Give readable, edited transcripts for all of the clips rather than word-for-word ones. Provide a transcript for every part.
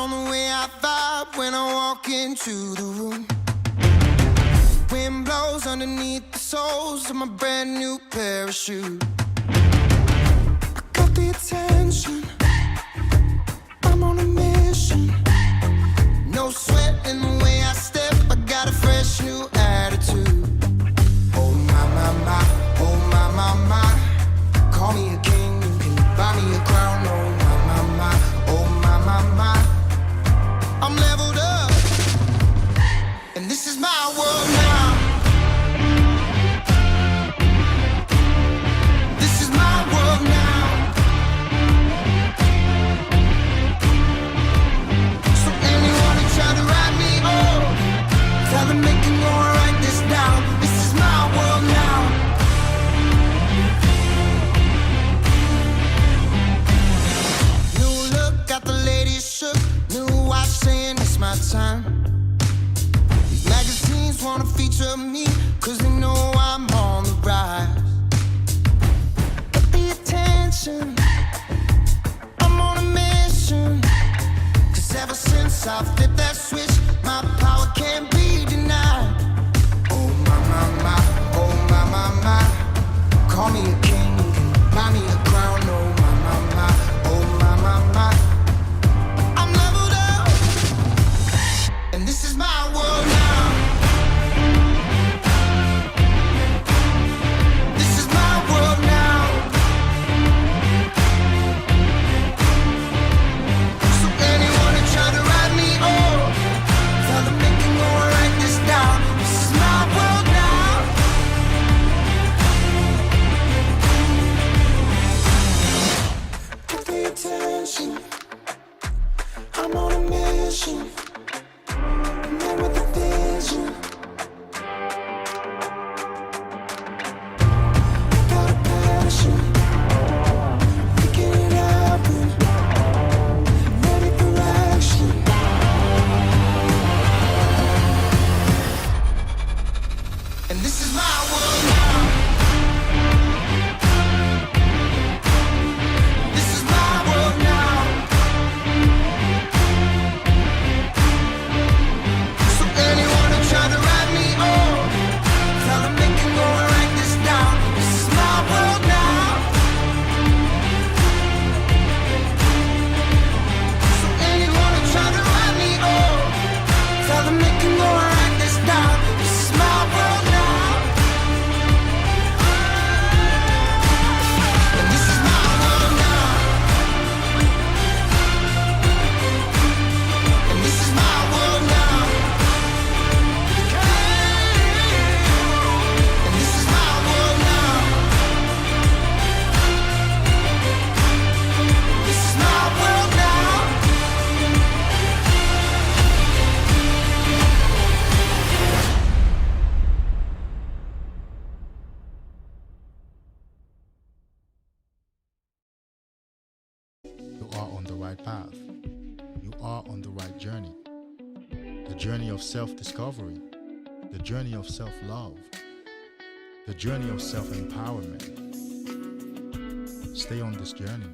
on the way I vibe when I walk into the room. Wind blows underneath the soles of my brand new pair of shoes. I got the attention, I'm on a mission. No sweat in the way I step, I got a fresh new attitude. Oh my, my, my, oh my, my, my. Call me a king, you can buy me a crown. Oh my, my, my, oh my, my, my. I'm leveled up, and this is my world now. This is my world now. So anyone who try to write me off, tell them they can go and write this down. This is my world now. New look, got the ladies shook. New watch saying it's my time. These magazines wanna feature me, cause they know I'm on the rise. But the attention, I'm on a mission. Cause ever since I flipped that switch, my power can't be denied. Oh my, my, my, oh my, my, my. Call me a king, you can buy me a crown. Oh my, my, my, oh my, my, my. I'm leveled up, and this is my world now. This is my world now. So anyone who try to write me off, tell them they can go and write this down. This is my world now. Pay attention, I'm on a mission. I'm there with the vision. Got a passion, making it happen. Ready for action. And this is my world now. This is my world now. So anyone who try to write me off, tell them they can go and write this down. This is my world now. So anyone who try to write me off, tell them they can go and write this down. This is my world now. And this is my world now. And this is my world now. And this is my world now. This is my world now. You are on the right path. You are on the right journey. The journey of self-discovery, the journey of self-love, the journey of self-empowerment. Stay on this journey.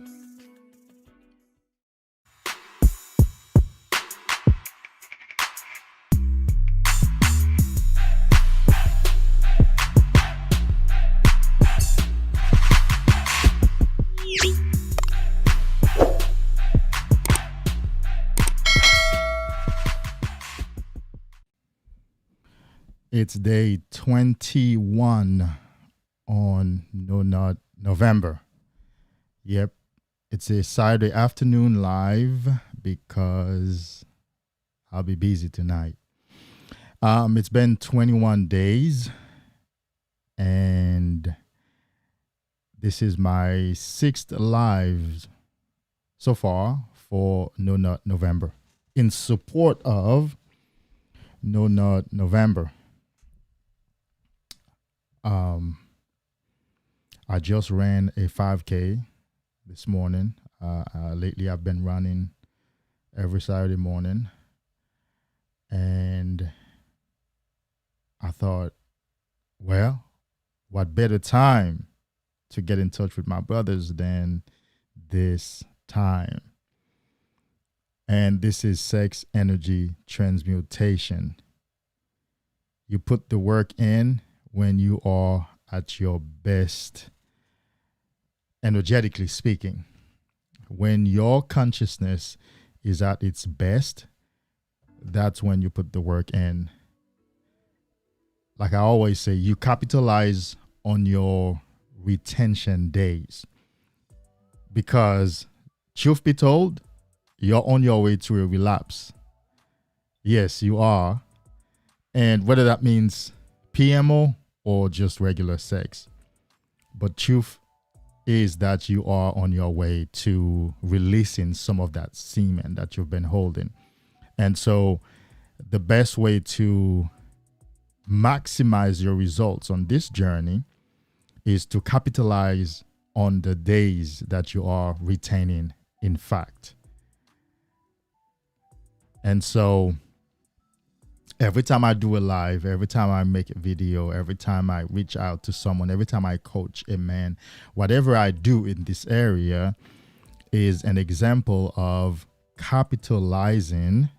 It's day 21 on November. Yep, it's a Saturday afternoon live because I'll be busy tonight. It's been 21 days, and this is my 6th live so far for No Nut November in support of No Nut November. I just ran a 5K this morning. Lately, I've been running every Saturday morning, and I thought, well, what better time to get in touch with my brothers than this time? And this is Sex Energy Transmutation. You put the work in when you are at your best, energetically speaking. When your consciousness is at its best, that's when you put the work in. Like I always say, you capitalize on your retention days. Because, truth be told, you're on your way to a relapse. Yes, you are. And whether that means PMO or just regular sex. But truth is that you are on your way to releasing some of that semen that you've been holding. And so the best way to maximize your results on this journey is to capitalize on the days that you are retaining, in fact. And so every time I do a live, every time I make a video, every time I reach out to someone, every time I coach a man, whatever I do in this area is an example of capitalizing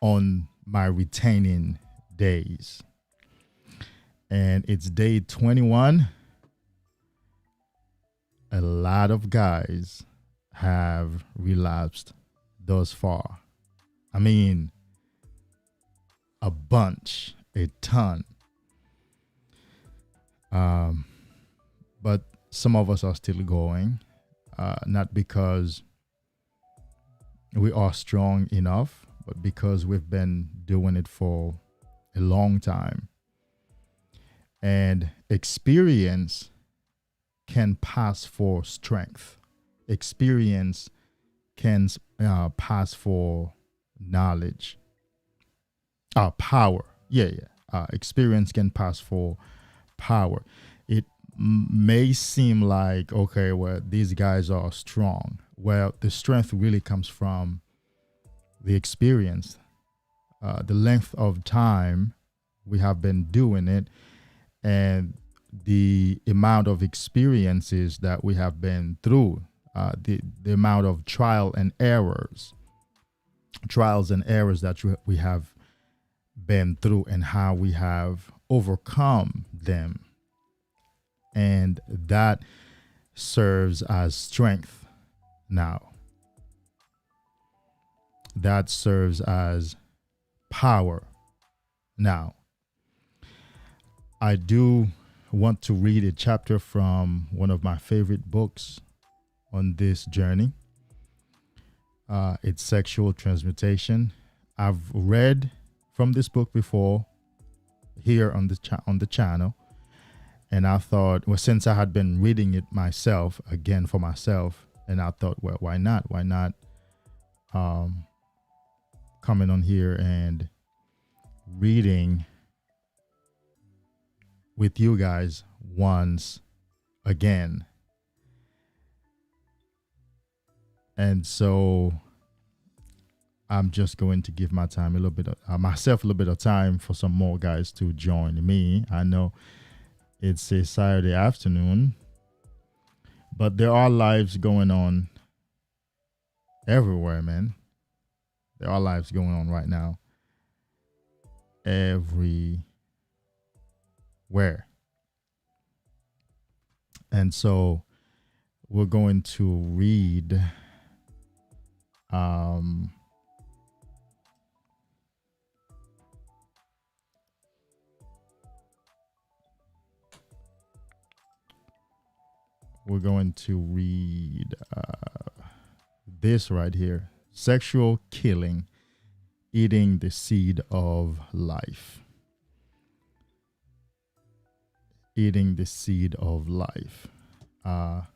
on my retaining days. And it's day 21. A lot of guys have relapsed thus far. I mean, a bunch, a ton. But some of us are still going, not because we are strong enough, but because we've been doing it for a long time. And experience can pass for strength. Experience can pass for knowledge. Power. Experience can pass for power. It may seem like, okay, well, these guys are strong. Well, the strength really comes from the experience, the length of time we have been doing it, and the amount of experiences that we have been through, the amount of trials and errors that we have been through, and how we have overcome them. And that serves as strength now. That serves as power now. I do want to read a chapter from one of my favorite books on this journey. It's Sexual Transmutation. I've read from this book before here on the channel, and I thought, well, since I had been reading it myself again for myself, and I thought, well, why not coming on here and reading with you guys once again. And so I'm just going to give my time myself a little bit of time for some more guys to join me. I know it's a Saturday afternoon, but there are lives going on everywhere, man. There are lives going on right now everywhere. And so we're going to read this right here. Sexual killing, eating the seed of life. Eating the seed of life. Well,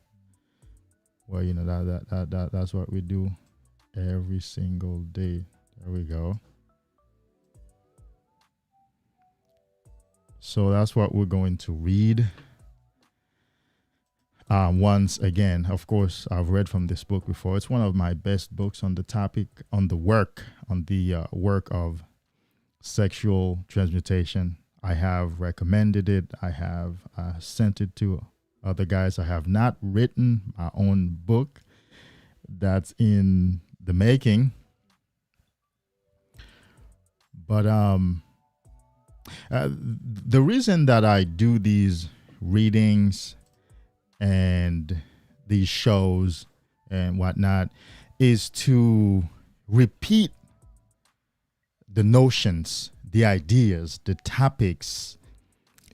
you know, that's what we do every single day. There we go. So that's what we're going to read. Once again, of course, I've read from this book before. It's one of my best books on the topic, on the work of sexual transmutation. I have recommended it. I have sent it to other guys. I have not written my own book. That's in the making. But the reason that I do these readings and these shows and whatnot is to repeat the notions, the ideas, the topics,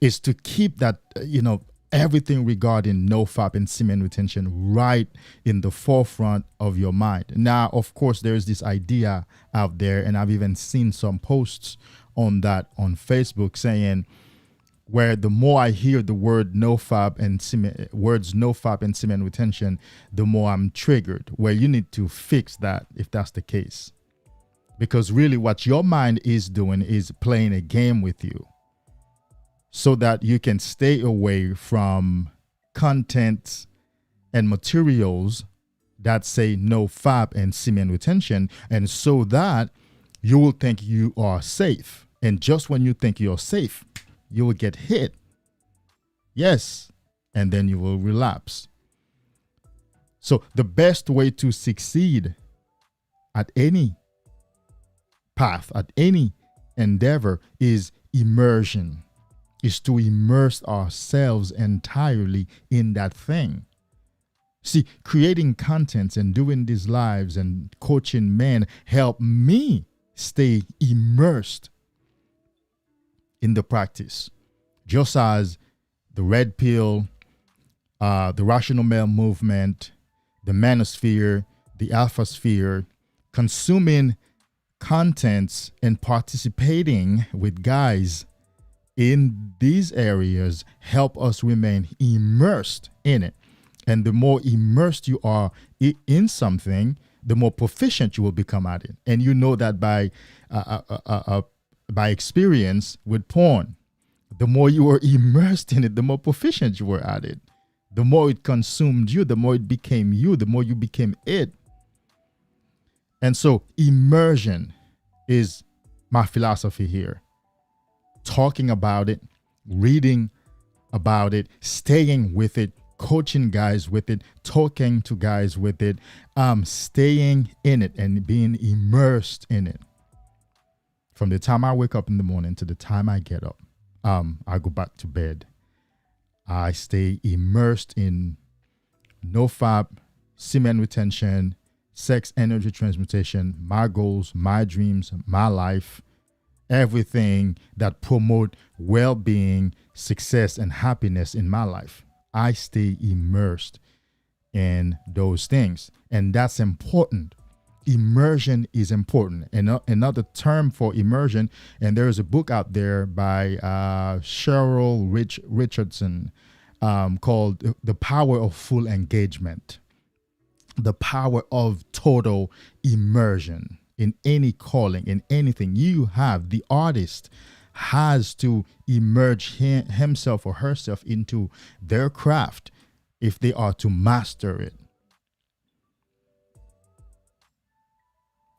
is to keep that, everything regarding no-fap and semen retention right in the forefront of your mind. Now, of course, there's this idea out there, and I've even seen some posts on that on Facebook saying, where the more I hear the word no-fap and semen retention, the more I'm triggered. Where you need to fix that if that's the case, because really what your mind is doing is playing a game with you, so that you can stay away from content and materials that say no-fap and semen retention, and so that you will think you are safe. And just when you think you're safe, you will get hit. Yes. And then you will relapse. So the best way to succeed at any path, at any endeavor, is immersion, is to immerse ourselves entirely in that thing. See, creating content and doing these lives and coaching men help me stay immersed in the practice. Just as the red pill, the rational male movement, the manosphere, the alpha sphere, consuming contents and participating with guys in these areas help us remain immersed in it. And the more immersed you are in something, the more proficient you will become at it. And you know that by experience with porn. The more you were immersed in it, the more proficient you were at it. The more it consumed you, the more it became you, the more you became it. And so immersion is my philosophy here. Talking about it, reading about it, staying with it, coaching guys with it, talking to guys with it, staying in it and being immersed in it. From the time I wake up in the morning to the time I get up, I go back to bed, I stay immersed in no-fap, semen retention, sex energy transmutation, my goals, my dreams, my life, everything that promote well-being, success, and happiness in my life. I stay immersed in those things. And that's important. Immersion is important. And another term for immersion, and there is a book out there by Cheryl Richardson called The Power of Full Engagement. The power of total immersion in any calling, in anything you have. The artist has to immerse himself or herself into their craft if they are to master it.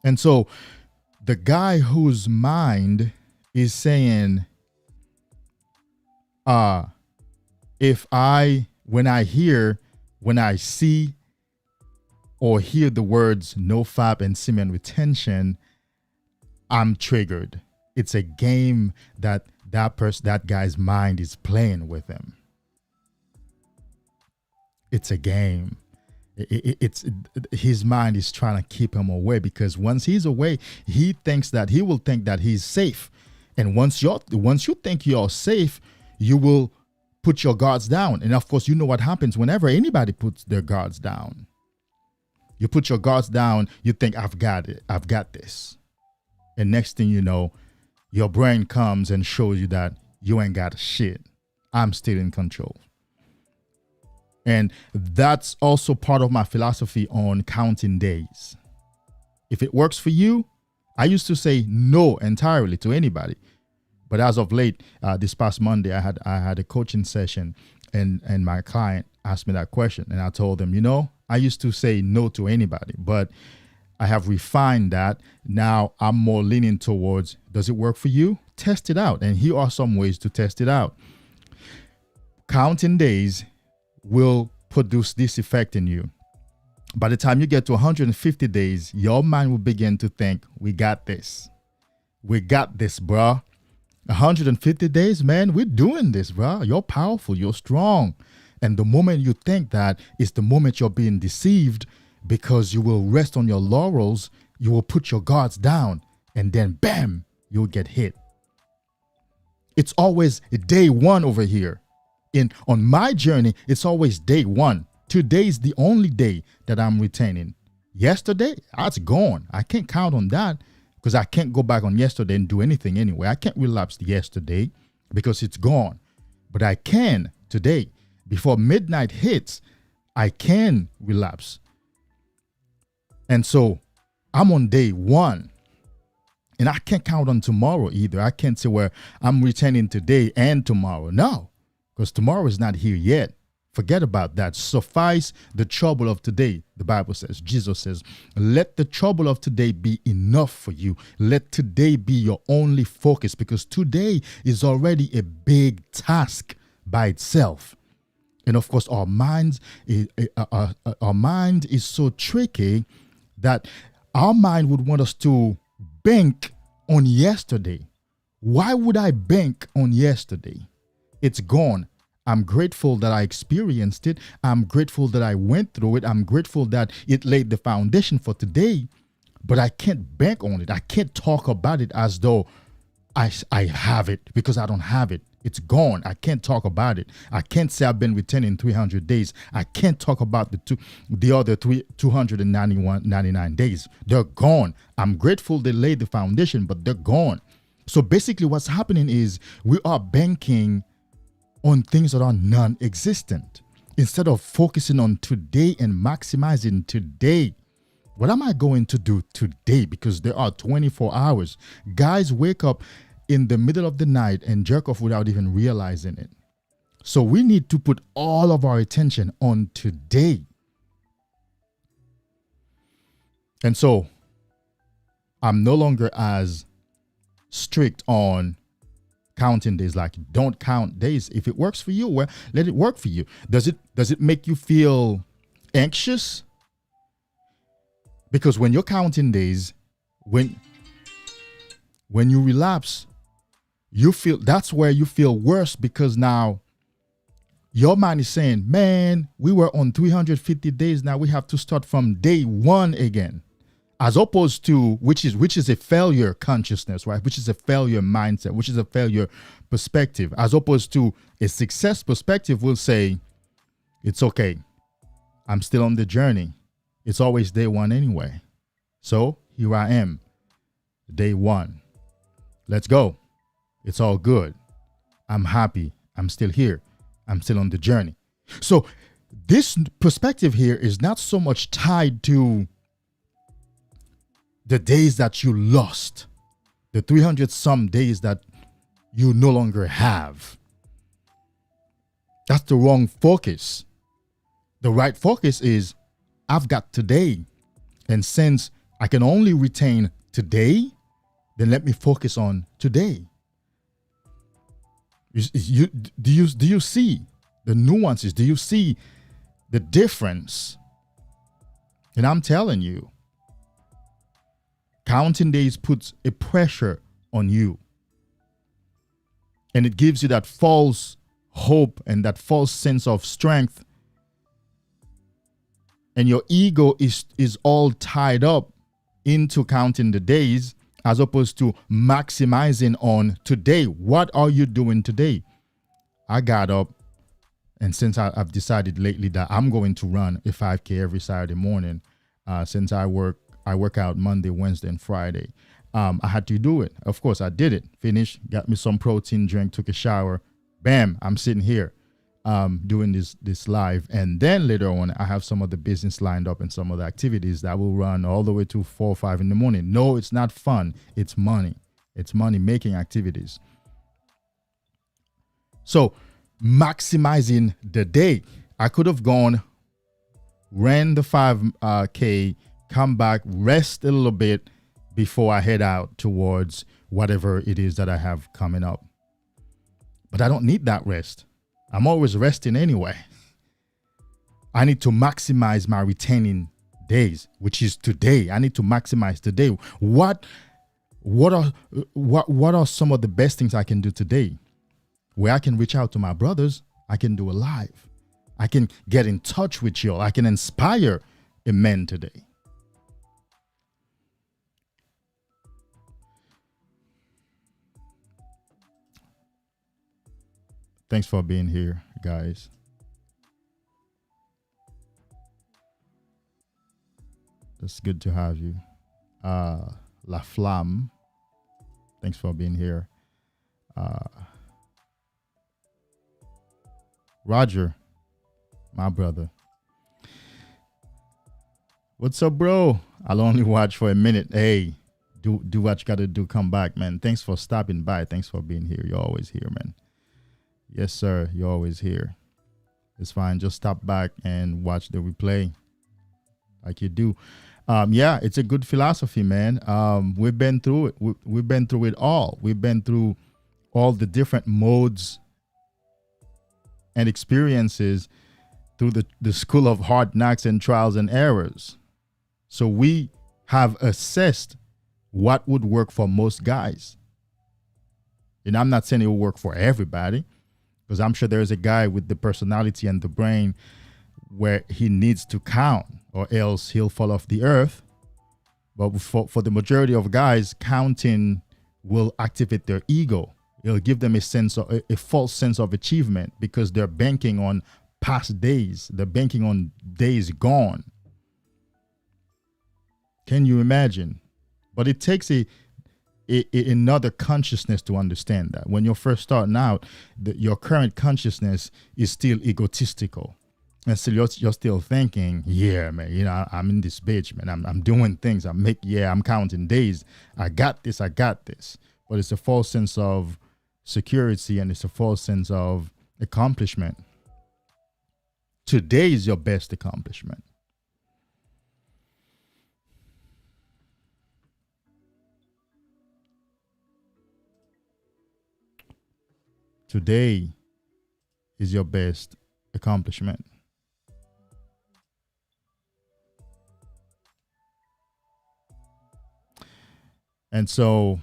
And so the guy whose mind is saying, when I see or hear the words no-fap and semen retention, I'm triggered. It's a game that guy's mind is playing with him. It's a game. It's his mind is trying to keep him away, because once he's away, he will think that he's safe. And once you think you're safe, you will put your guards down. And of course, you know what happens whenever anybody puts their guards down. You put your guards down, you think, I've got it, I've got this. And next thing you know, your brain comes and shows you that you ain't got shit. I'm still in control. And that's also part of my philosophy on counting days. If it works for you, I used to say no entirely to anybody. But as of late, this past Monday, I had a coaching session, and my client asked me that question. And I told them, I used to say no to anybody, but I have refined that. Now I'm more leaning towards, does it work for you? Test it out. And here are some ways to test it out. Counting days will produce this effect in you. By the time you get to 150 days, your mind will begin to think, we got this. We got this, bruh. 150 days, man, we're doing this, bruh. You're powerful, you're strong. And the moment you think that is the moment you're being deceived, because you will rest on your laurels, you will put your guards down, and then bam, you'll get hit. It's always day one over here. On my journey, it's always day one. Today is the only day that I'm retaining. Yesterday, that's gone. I can't count on that because I can't go back on yesterday and do anything anyway. I can't relapse yesterday because it's gone. But I can today. Before midnight hits, I can relapse. And so I'm on day one. And I can't count on tomorrow either. I can't say where I'm returning today and tomorrow. No, because tomorrow is not here yet. Forget about that. Suffice the trouble of today. The Bible says, Jesus says, let the trouble of today be enough for you. Let today be your only focus, because today is already a big task by itself. And of course, our mind is so tricky that our mind would want us to bank on yesterday. Why would I bank on yesterday? It's gone. I'm grateful that I experienced it. I'm grateful that I went through it. I'm grateful that it laid the foundation for today, but I can't bank on it. I can't talk about it as though I have it, because I don't have it. It's gone. I can't talk about it. I can't say I've been returning 300 days. I can't talk about the other 299 days. They're gone. I'm grateful they laid the foundation, but they're gone. So basically what's happening is we are banking on things that are non-existent instead of focusing on today and maximizing today. What am I going to do today? Because there are 24 hours. Guys wake up in the middle of the night and jerk off without even realizing it. So we need to put all of our attention on today. And so I'm no longer as strict on counting days. Like, don't count days. If it works for you, well, let it work for you. Does it make you feel anxious? Because when you're counting days, when you relapse, that's where you feel worse, because now your mind is saying, man, we were on 350 days. Now we have to start from day one again. As opposed to, which is a failure consciousness, right? Which is a failure mindset, which is a failure perspective. As opposed to a success perspective will say, it's okay. I'm still on the journey. It's always day one anyway. So here I am, day one. Let's go. It's all good. I'm happy. I'm still here. I'm still on the journey. So this perspective here is not so much tied to the days that you lost, the 300 some days that you no longer have. That's the wrong focus. The right focus is, I've got today. And since I can only retain today, then let me focus on today. Do you see the nuances? Do you see the difference? And I'm telling you, counting days puts a pressure on you. And it gives you that false hope and that false sense of strength. And your ego is all tied up into counting the days, as opposed to maximizing on today. What are you doing today? I got up, and since I've decided lately that I'm going to run a 5K every Saturday morning, since I work out Monday, Wednesday, and Friday. I had to do it. Of course, I did it. Finished, got me some protein drink, took a shower. Bam, I'm sitting here doing this live. And then later on, I have some of the business lined up and some of the activities that will run all the way to 4 or 5 in the morning. No, it's not fun. It's money. It's money-making activities. So maximizing the day. I could have gone, ran the 5K, come back, rest a little bit before I head out towards whatever it is that I have coming up. But I don't need that rest. I'm always resting anyway. I need to maximize my retaining days, which is today. I need to maximize today. What are some of the best things I can do today? Where I can reach out to my brothers, I can do a live. I can get in touch with y'all. I can inspire a man today. Thanks for being here, guys. It's good to have you. La Flamme, thanks for being here. Roger, my brother. What's up, bro? I'll only watch for a minute. Hey, do what you gotta do. Come back, man. Thanks for stopping by. Thanks for being here. You're always here, man. Yes, sir. You're always here. It's fine. Just stop back and watch the replay like you do. Yeah, it's a good philosophy, man. We've been through it. We've been through it all. We've been through all the different modes and experiences through the school of hard knocks and trials and errors. So we have assessed what would work for most guys. And I'm not saying it will work for everybody, because I'm sure there's a guy with the personality and the brain where he needs to count or else he'll fall off the earth. But for the majority of guys, counting will activate their ego. It'll give them a false sense of achievement because they're banking on past days. They're banking on days gone. Can you imagine? But it takes another consciousness to understand that. When you're first starting out, your current consciousness is still egotistical. And so you're still thinking, yeah, man, you know, I'm in this bitch, man. I'm doing things. I'm counting days. I got this. But it's a false sense of security and it's a false sense of accomplishment. Today is your best accomplishment. Today is your best accomplishment. And so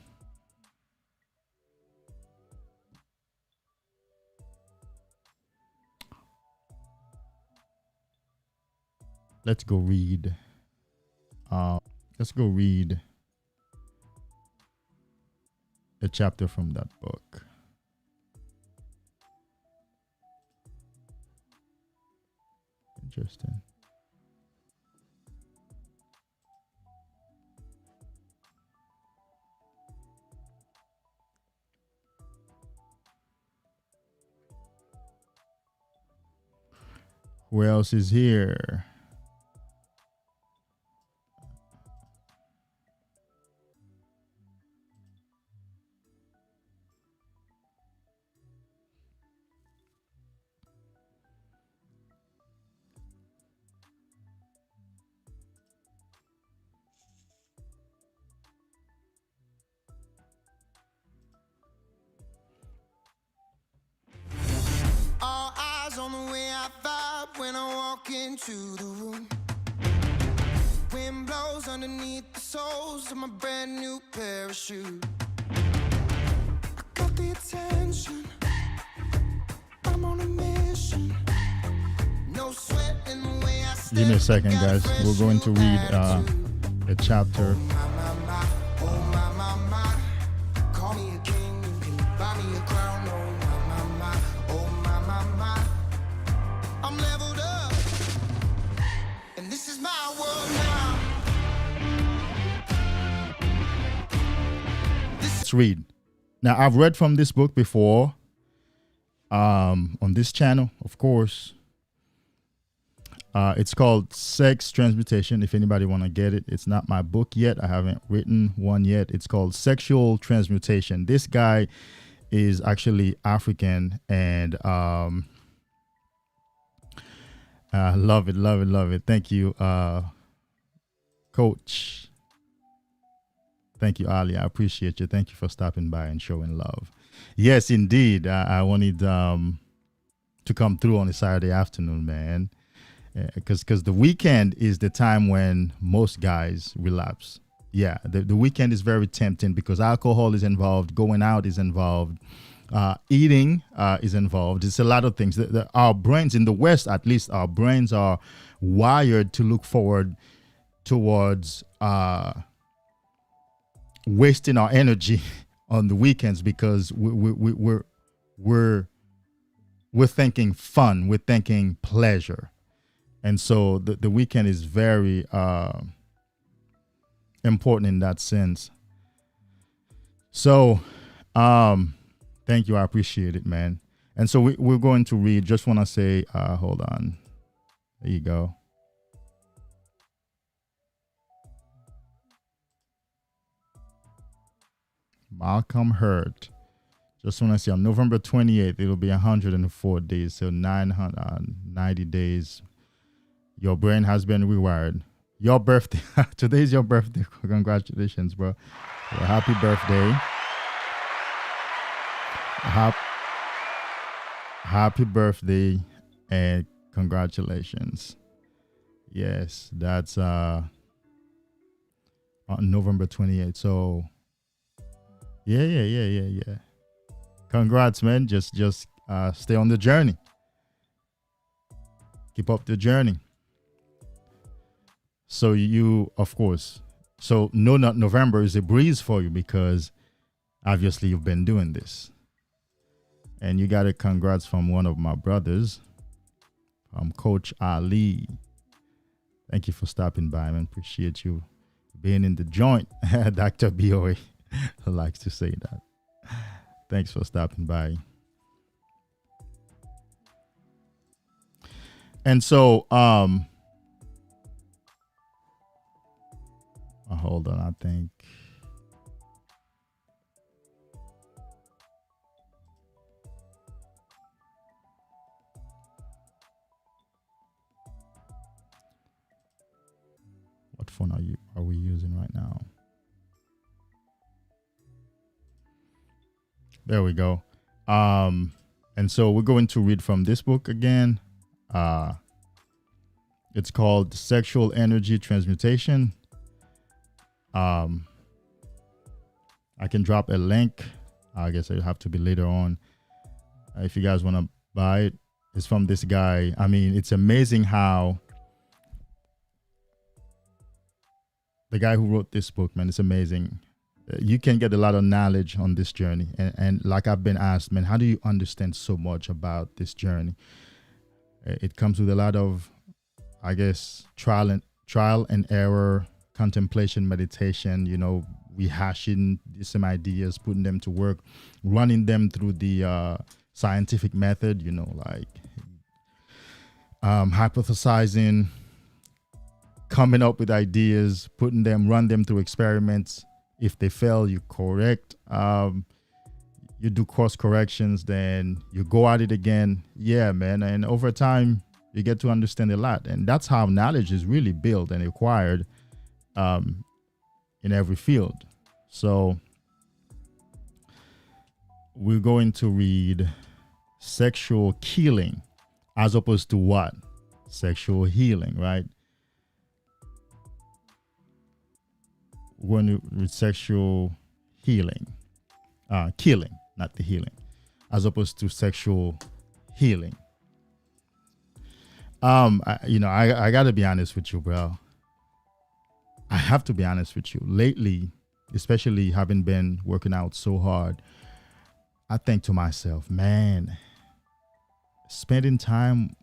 let's go read. Let's go read a chapter from that book. Interesting. Who else is here? All eyes on the way I vibe when I walk into the room. Wind blows underneath the soles of my brand new pair of shoes. I got the attention. I'm on a mission. No sweat in the way I step. Give me a second, guys. We're going to read a chapter. Call me a king, you can buy me a crown. I'm leveled up, and this is my world now. Let's read. Now, I've read from this book before on this channel, of course. It's called Sex Transmutation. If anybody want to get it, it's not my book yet. I haven't written one yet. It's called Sexual Transmutation. This guy is actually African, and love it. Thank you, Coach. Thank you, Ali. I appreciate you. Thank you for stopping by and showing love. Yes, indeed. I wanted to come through on a Saturday afternoon, man. Because the weekend is the time when most guys relapse. Yeah, the weekend is very tempting because alcohol is involved, going out is involved, eating is involved. It's a lot of things. Our brains in the West, at least, our brains are wired to look forward towards wasting our energy on the weekends because we're thinking fun, we're thinking pleasure. And so the weekend is very important in that sense. So thank you. I appreciate it, man. And so we're going to read. Just want to say, hold on. There you go. Malcolm Hurt. Just want to say on November 28th, it'll be 104 days. So 990 days. Your brain has been rewired. Your birthday. Today's your birthday. Congratulations, bro. So happy birthday. Happy birthday and congratulations. Yes, that's on November 28th. So yeah. Congrats, man. Just stay on the journey. Keep up the journey. So you, of course, so No Nut November is a breeze for you because obviously you've been doing this. And you got a congrats from one of my brothers, Coach Ali. Thank you for stopping by, man. Appreciate you being in the joint. Dr. BOA likes to say that. Thanks for stopping by. And so, hold on, I think. What phone are we using right now? There we go. And so we're going to read from this book again. It's called Sexual Energy Transmutation. I can drop a link. I guess it'll have to be later on. If you guys want to buy it, it's from this guy. I mean, it's amazing how the guy who wrote this book, man, it's amazing. You can get a lot of knowledge on this journey. And like I've been asked, man, how do you understand so much about this journey? It comes with a lot of, I guess, trial and error, contemplation, meditation, rehashing some ideas, putting them to work, running them through the scientific method, like hypothesizing, coming up with ideas, run them through experiments. If they fail, you correct. You do course corrections, then you go at it again. Yeah, man. And over time, you get to understand a lot. And that's how knowledge is really built and acquired in every field. So we're going to read sexual killing as opposed to what? Sexual healing, right? We're going to read sexual healing, killing, not the healing, as opposed to sexual healing. I got to be honest with you, bro. I have to be honest with you. Lately, especially having been working out so hard, I think to myself, man, spending time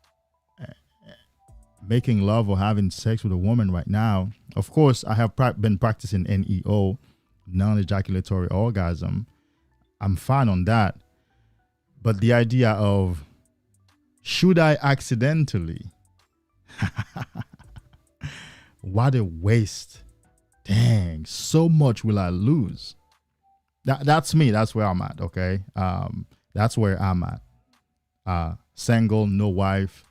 making love or having sex with a woman right now. Of course, I have been practicing NEO, non-ejaculatory orgasm. I'm fine on that. But the idea of, should I accidentally? What a waste. Dang, so much will I lose. That's me. That's where I'm at, okay? That's where I'm at. Single, no wife,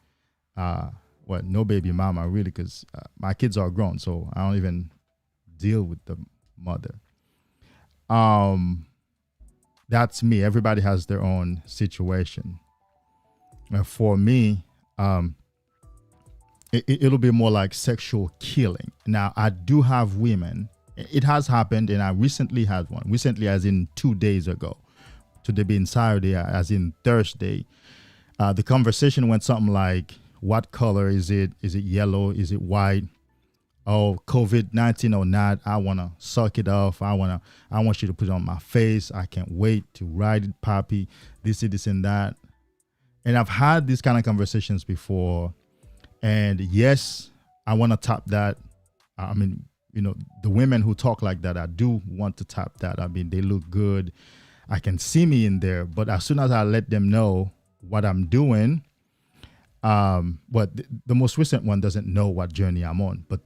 no baby mama, really, because my kids are grown, so I don't even deal with the mother. That's me. Everybody has their own situation. And for me, it'll be more like sexual killing. Now, I do have women. It has happened, and I recently had one. Recently, as in 2 days ago. Today being Saturday, as in Thursday. The conversation went something like, what color is it? Is it yellow? Is it white? Oh, COVID-19 or not, I want to suck it off. I want you to put it on my face. I can't wait to ride it, Poppy. This and that. And I've had these kind of conversations before. And yes, I want to tap that. I mean, you know, the women who talk like that, I do want to tap that. I mean, they look good. I can see me in there. But as soon as I let them know what I'm doing, but the most recent one doesn't know what journey I'm on. But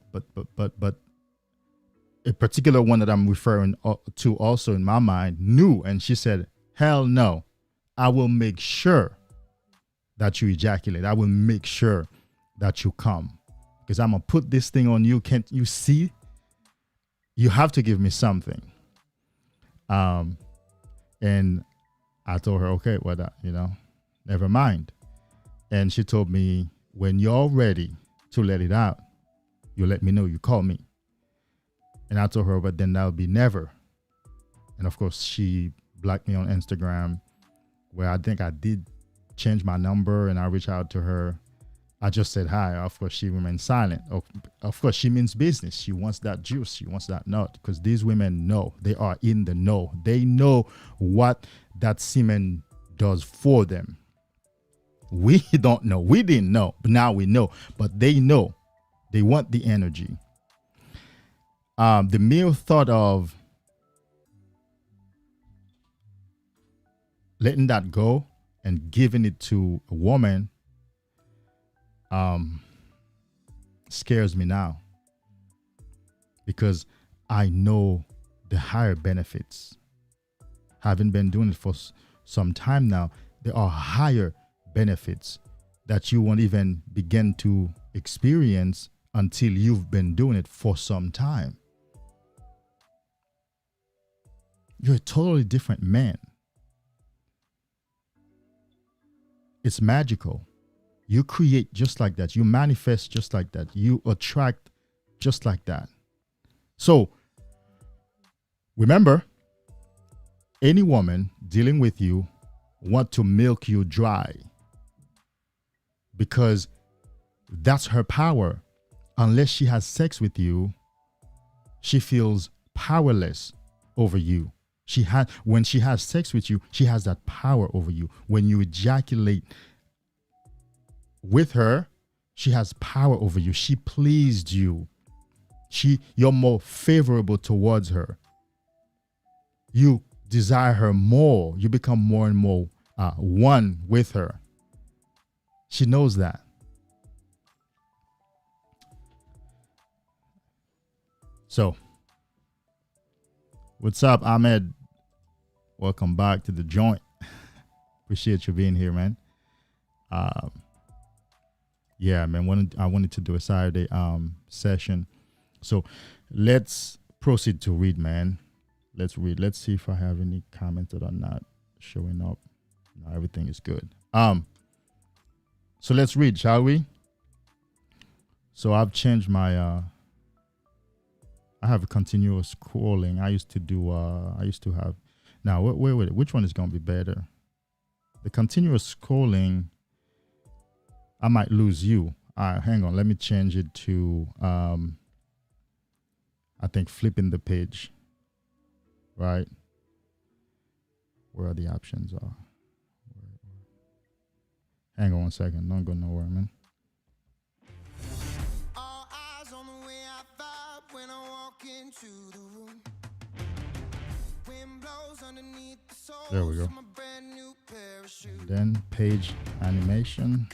a particular one that I'm referring to also in my mind knew. And she said, hell no, I will make sure that you ejaculate. I will make sure that you come, because I'm going to put this thing on you. Can't you see? You have to give me something. And I told her, okay, well, never mind. And she told me, when you're ready to let it out, you let me know, you call me. And I told her, but then that'll be never. And of course, she blocked me on Instagram, where I think I did change my number, and I reached out to her. I just said hi. Of course, she remained silent. Of course, she means business. She wants that juice. She wants that nut, because these women know. They are in the know. They know what that semen does for them. We don't know. We didn't know, but now we know. But they know. They want the energy. The mere thought of letting that go and giving it to a woman scares me now, because I know the higher benefits. Having been doing it for some time now, there are higher benefits that you won't even begin to experience until you've been doing it for some time. You're a totally different man. It's magical. You create just like that. You manifest just like that. You attract just like that. So remember, any woman dealing with you want to milk you dry, because that's her power. Unless she has sex with you, she feels powerless over you. When she has sex with you, she has that power over you. When you ejaculate with her, she has power over you. She pleased you. You're more favorable towards her. You desire her more. You become more and more one with her. She knows that. So, what's up, Ahmed? Welcome back to the joint. Appreciate you being here, man. Yeah, man. I wanted to do a Saturday session. So let's proceed to read, man. Let's read. Let's see if I have any comments that are not showing up. No, everything is good. So let's read, shall we? So I've changed my I have a continuous scrolling. I used to have. Now, wait. Which one is going to be better? The continuous scrolling, I might lose you. Hang on. Let me change it to, I think, flipping the page. Right? Where are the options? Hang on 1 second. Don't go nowhere, man. There we go. And then page animation.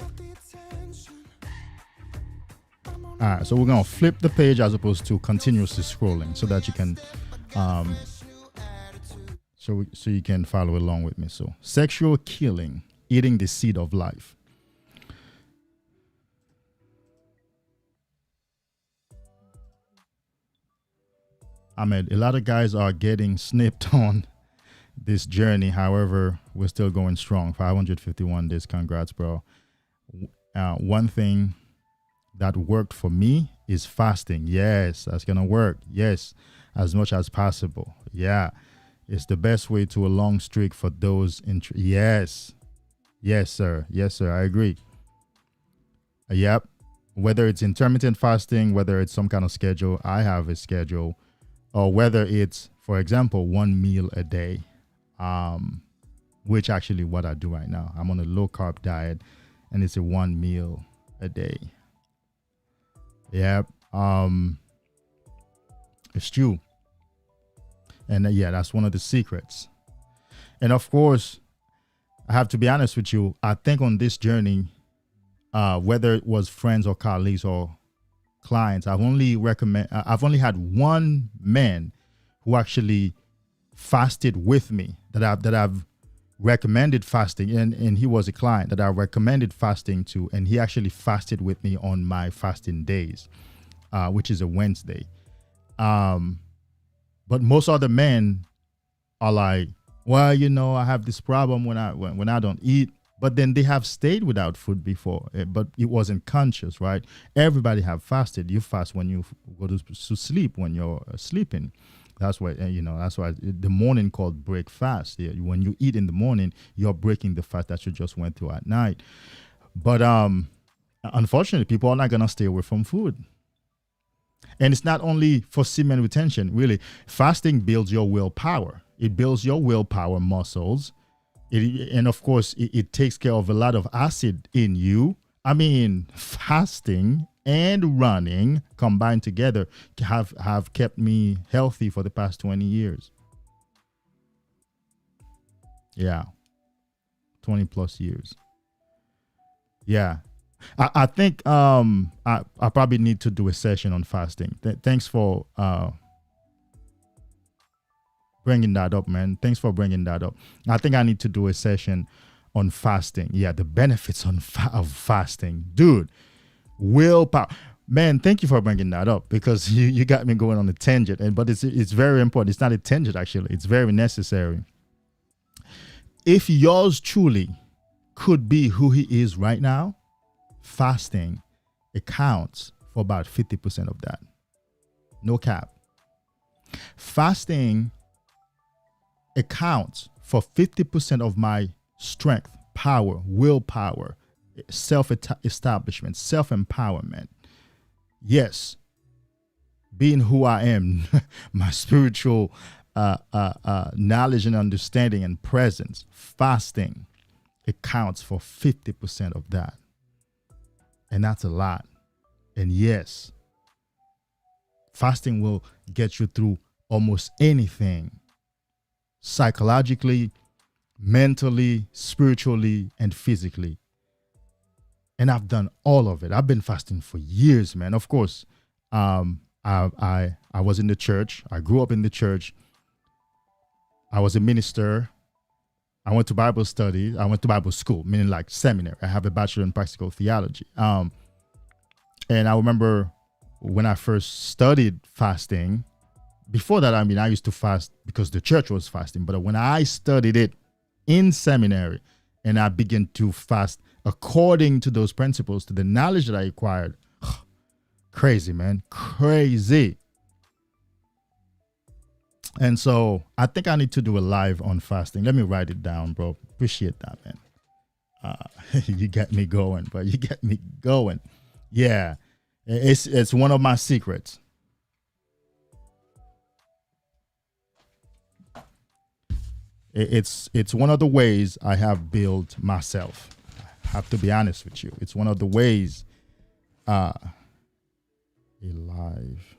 All right, so we're gonna flip the page as opposed to continuously scrolling, so that you can, so you can follow along with me. So, sexual killing, eating the seed of life. I mean, a lot of guys are getting snipped on this journey. However, we're still going strong. 551 days. Congrats, bro. One thing that worked for me is fasting. Yes, that's gonna work. Yes, as much as possible. Yeah, it's the best way to a long streak for those. Yes, yes, sir. Yes, sir. I agree. Yep. Whether it's intermittent fasting, whether it's some kind of schedule, I have a schedule, or whether it's, for example, one meal a day, which actually what I do right now. I'm on a low carb diet, and it's a one meal a day. Yep. It's true. And yeah, that's one of the secrets. And of course, I have to be honest with you. I think on this journey, whether it was friends or colleagues or clients, I've only had one man who actually fasted with me that I've recommended fasting, and he was a client that I recommended fasting to, and he actually fasted with me on my fasting days, which is a Wednesday. But most other men are like, well, I have this problem when I don't eat. But then they have stayed without food before, but it wasn't conscious, right? Everybody have fasted. You fast when you go to sleep, when you're sleeping. That's why, that's why the morning called break fast. Yeah, when you eat in the morning, you're breaking the fast that you just went through at night. But unfortunately, people are not going to stay away from food. And it's not only for semen retention, really. Fasting builds your willpower. It builds your willpower muscles. And of course, it takes care of a lot of acid in you. I mean, fasting and running combined together have kept me healthy for the past 20 years. Yeah. 20 plus years. Yeah. I think I probably need to do a session on fasting. Thanks for bringing that up, man. Thanks for bringing that up. I think I need to do a session on fasting. Yeah, the benefits of fasting. Dude, willpower. Man, thank you for bringing that up, because you got me going on a tangent. But it's very important. It's not a tangent, actually. It's very necessary. If yours truly could be who he is right now, fasting accounts for about 50% of that. No cap. Fasting accounts for 50% of my strength, power, willpower, self-establishment, self-empowerment. Yes, being who I am, my spiritual knowledge and understanding and presence, fasting accounts for 50% of that. And that's a lot. And yes, fasting will get you through almost anything. Psychologically, mentally, spiritually, and physically. And I've done all of it. I've been fasting for years, man. Of course, I was in the church. I grew up in the church. I was a minister. I went to Bible study. I went to Bible school, meaning like seminary. I have a bachelor in practical theology. And I remember when I first studied fasting. Before that, I used to fast because the church was fasting. But when I studied it in seminary and I began to fast according to those principles, to the knowledge that I acquired, crazy, man, crazy. And so I think I need to do a live on fasting. Let me write it down, bro. Appreciate that, man. You get me going, bro. You get me going. Yeah, it's one of my secrets. It's one of the ways I have built myself. I have to be honest with you. It's one of the ways a live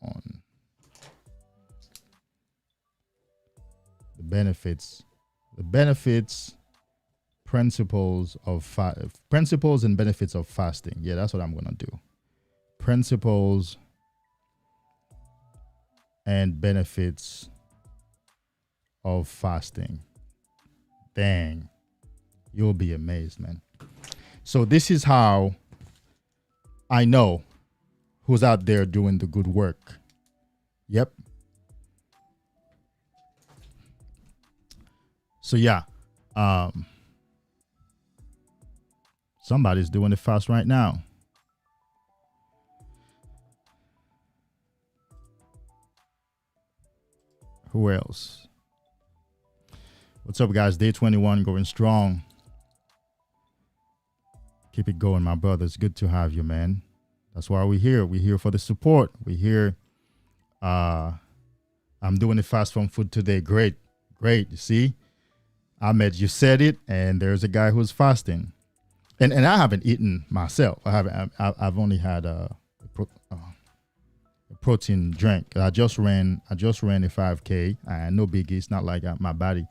on the benefits, principles and benefits of fasting. Yeah, that's what I'm going to do. Principles and benefits of fasting. Dang, you'll be amazed, man. So this is how I know who's out there doing the good work. Yep. So yeah. Somebody's doing the fast right now. Who else? What's up, guys? Day 21 going strong. Keep it going, my brother. It's good to have you, man. That's why we're here. We're here for the support. We're here. I'm doing the fast from food today. Great. Great. You see? Ahmed, you said it, and there's a guy who's fasting. And I haven't eaten myself. I've only had a protein drink. I just ran a 5K. No biggie. It's not like my body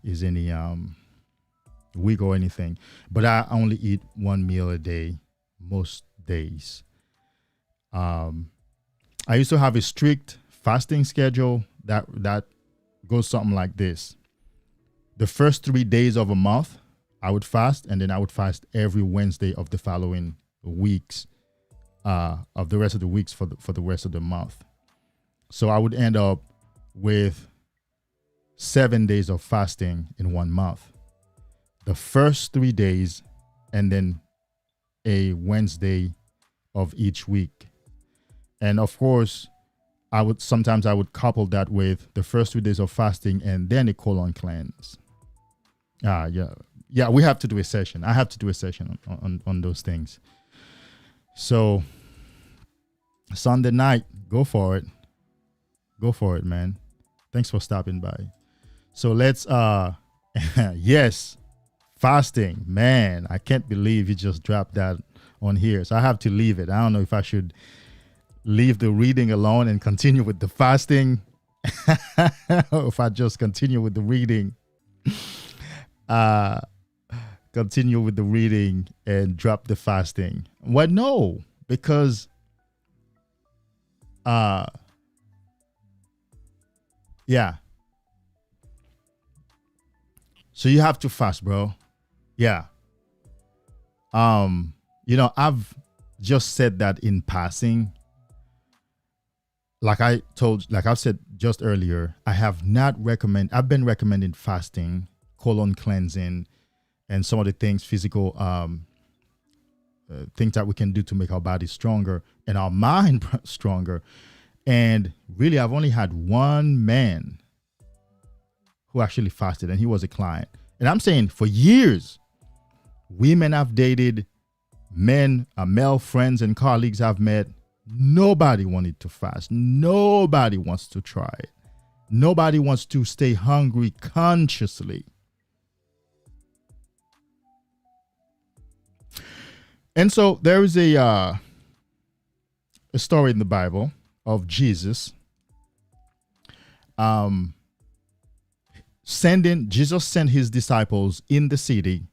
is any weak or anything. But I only eat one meal a day most days. I used to have a strict fasting schedule that goes something like this. The first 3 days of a month, I would fast, and then I would fast every Wednesday of the following weeks, of the rest of the weeks for the rest of the month. So I would end up with 7 days of fasting in 1 month. The first 3 days, and then a Wednesday of each week. And of course, I would couple that with the first 3 days of fasting and then a colon cleanse. Yeah, we have to do a session. I have to do a session on those things. So Sunday night, go for it. Go for it, man. Thanks for stopping by. So let's yes, fasting. Man, I can't believe you just dropped that on here. So I have to leave it. I don't know if I should leave the reading alone and continue with the fasting. Or if I just continue with the reading. Continue with the reading and drop the fasting. Well, no, because yeah. So you have to fast, bro. Yeah. I've just said that in passing. Like I've said just earlier, I've been recommending fasting, colon cleansing, and some of the things, physical things that we can do to make our body stronger and our mind stronger. And really, I've only had one man who actually fasted, and he was a client. And I'm saying for years, women I've dated, men, male friends and colleagues I've met, nobody wanted to fast. Nobody wants to try it. Nobody wants to stay hungry consciously. And so there is a story in the Bible of Jesus Jesus sent his disciples in the city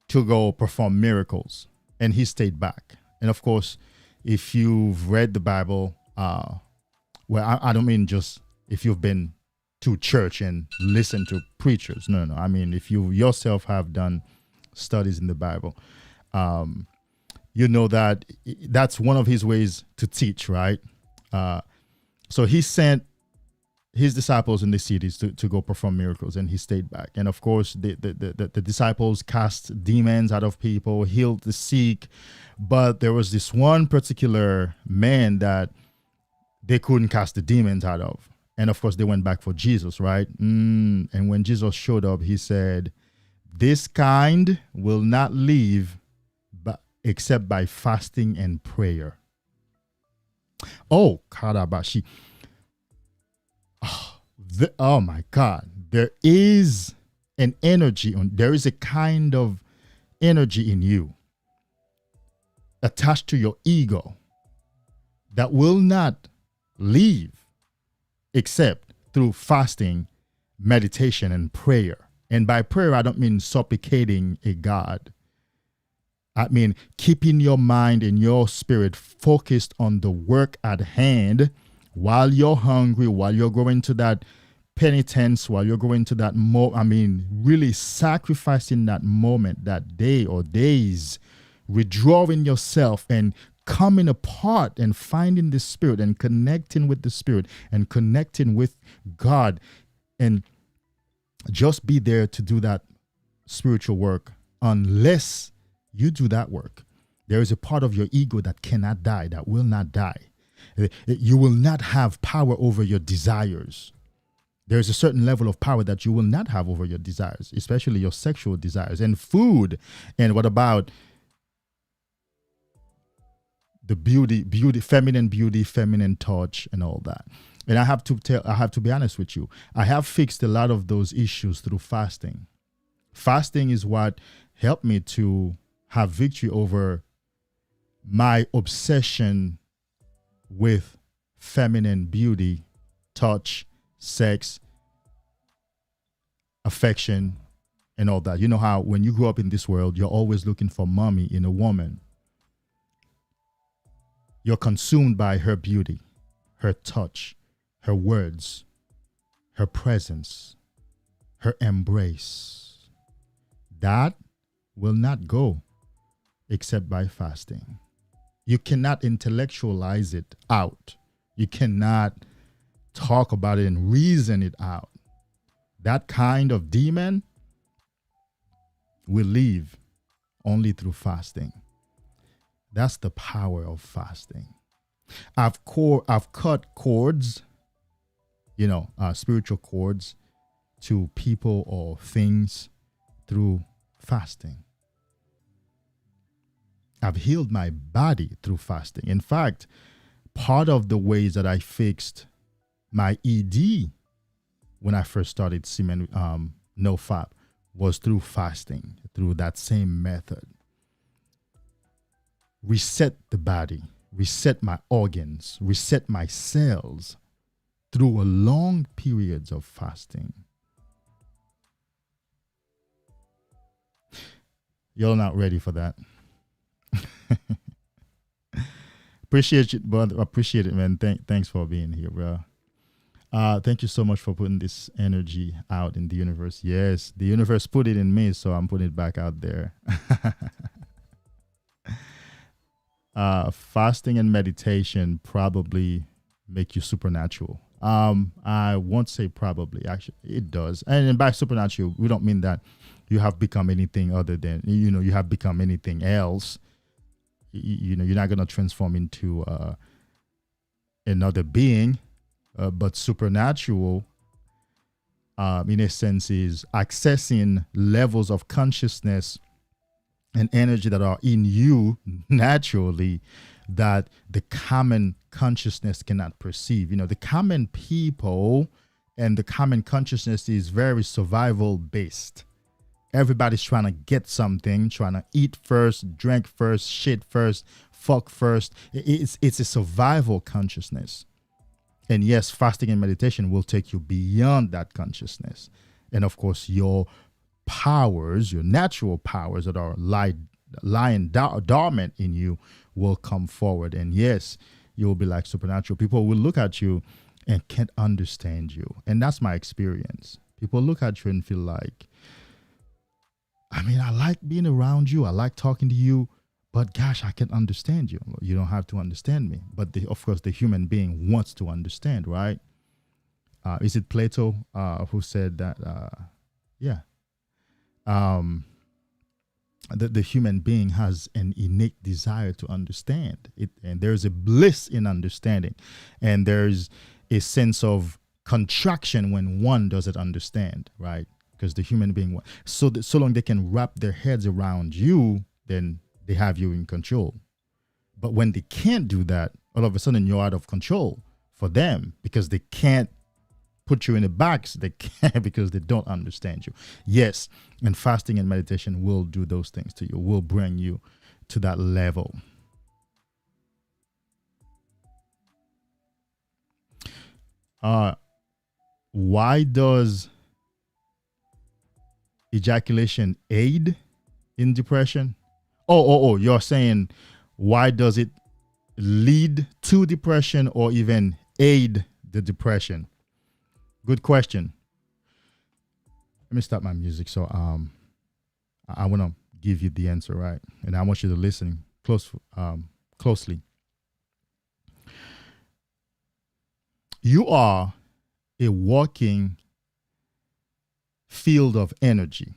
to go perform miracles, and he stayed back. And of course, if you've read the Bible, I don't mean just if you've been to church and listened to preachers. No. I mean, if you yourself have done studies in the Bible, you know that that's one of his ways to teach, right? So he sent his disciples in the cities to go perform miracles, and he stayed back. And of course, the disciples cast demons out of people, healed the sick, but there was this one particular man that they couldn't cast the demons out of. And of course, they went back for Jesus, right? And when Jesus showed up, he said, "This kind will not leave except by fasting and prayer." Oh, Karabashi. Oh my God. There is an energy, there is a kind of energy in you attached to your ego that will not leave except through fasting, meditation, and prayer. And by prayer, I don't mean supplicating a God. I mean keeping your mind and your spirit focused on the work at hand while you're hungry, while you're going to that penitence, while you're going to that really sacrificing that moment, that day or days, withdrawing yourself and coming apart and finding the Spirit and connecting with the Spirit and connecting with God, and just be there to do that spiritual work, unless You do that work. There is a part of your ego that cannot die, that will not die. You will not have power over your desires. There is a certain level of power that you will not have over your desires, especially your sexual desires and food. And what about the beauty, feminine touch and all that? And I have to be honest with you. I have fixed a lot of those issues through fasting. Fasting is what helped me to have victory over my obsession with feminine beauty, touch, sex, affection, and all that. You know how when you grow up in this world, you're always looking for mommy in a woman. You're consumed by her beauty, her touch, her words, her presence, her embrace. That will not go except by fasting. You cannot intellectualize it out. You cannot talk about it and reason it out. That kind of demon will leave only through fasting. That's the power of fasting. I've cut cords, spiritual cords to people or things through fasting. I've healed my body through fasting. In fact, part of the ways that I fixed my ED when I first started Semen no-fap was through fasting, through that same method. Reset the body, reset my organs, reset my cells through a long periods of fasting. You're not ready for that. Appreciate it, brother. Appreciate it, man. Thanks for being here, bro. Thank you so much for putting this energy out in the universe. Yes, the universe put it in me, so I'm putting it back out there. Fasting and meditation probably make you supernatural. I won't say probably. Actually, it does. And by supernatural, we don't mean that you have become anything other than, you have become anything else. You're not going to transform into another being. But supernatural, in a sense, is accessing levels of consciousness and energy that are in you naturally that the common consciousness cannot perceive. The common people and the common consciousness is very survival based. Everybody's trying to get something, trying to eat first, drink first, shit first, fuck first. It's a survival consciousness. And yes, fasting and meditation will take you beyond that consciousness. And of course, your powers, your natural powers that are lying dormant in you will come forward. And yes, you will be like supernatural. People will look at you and can't understand you. And that's my experience. People look at you and feel like, I like being around you. I like talking to you. But gosh, I can understand you. You don't have to understand me. But of course, the human being wants to understand, right? Is it Plato who said that? Yeah. The human being has an innate desire to understand it, and there's a bliss in understanding, and there's a sense of contraction when one doesn't understand, right? Because the human being, so long they can wrap their heads around you, then they have you in control. But when they can't do that, all of a sudden you're out of control for them because they can't put you in a box. They can't because they don't understand you. Yes, and fasting and meditation will do those things to you, will bring you to that level. Why does ejaculation aid in depression? Oh, you're saying why does it lead to depression or even aid the depression? Good question. Let me stop my music. So I want to give you the answer, right? And I want you to listen closely. You are a walking field of energy.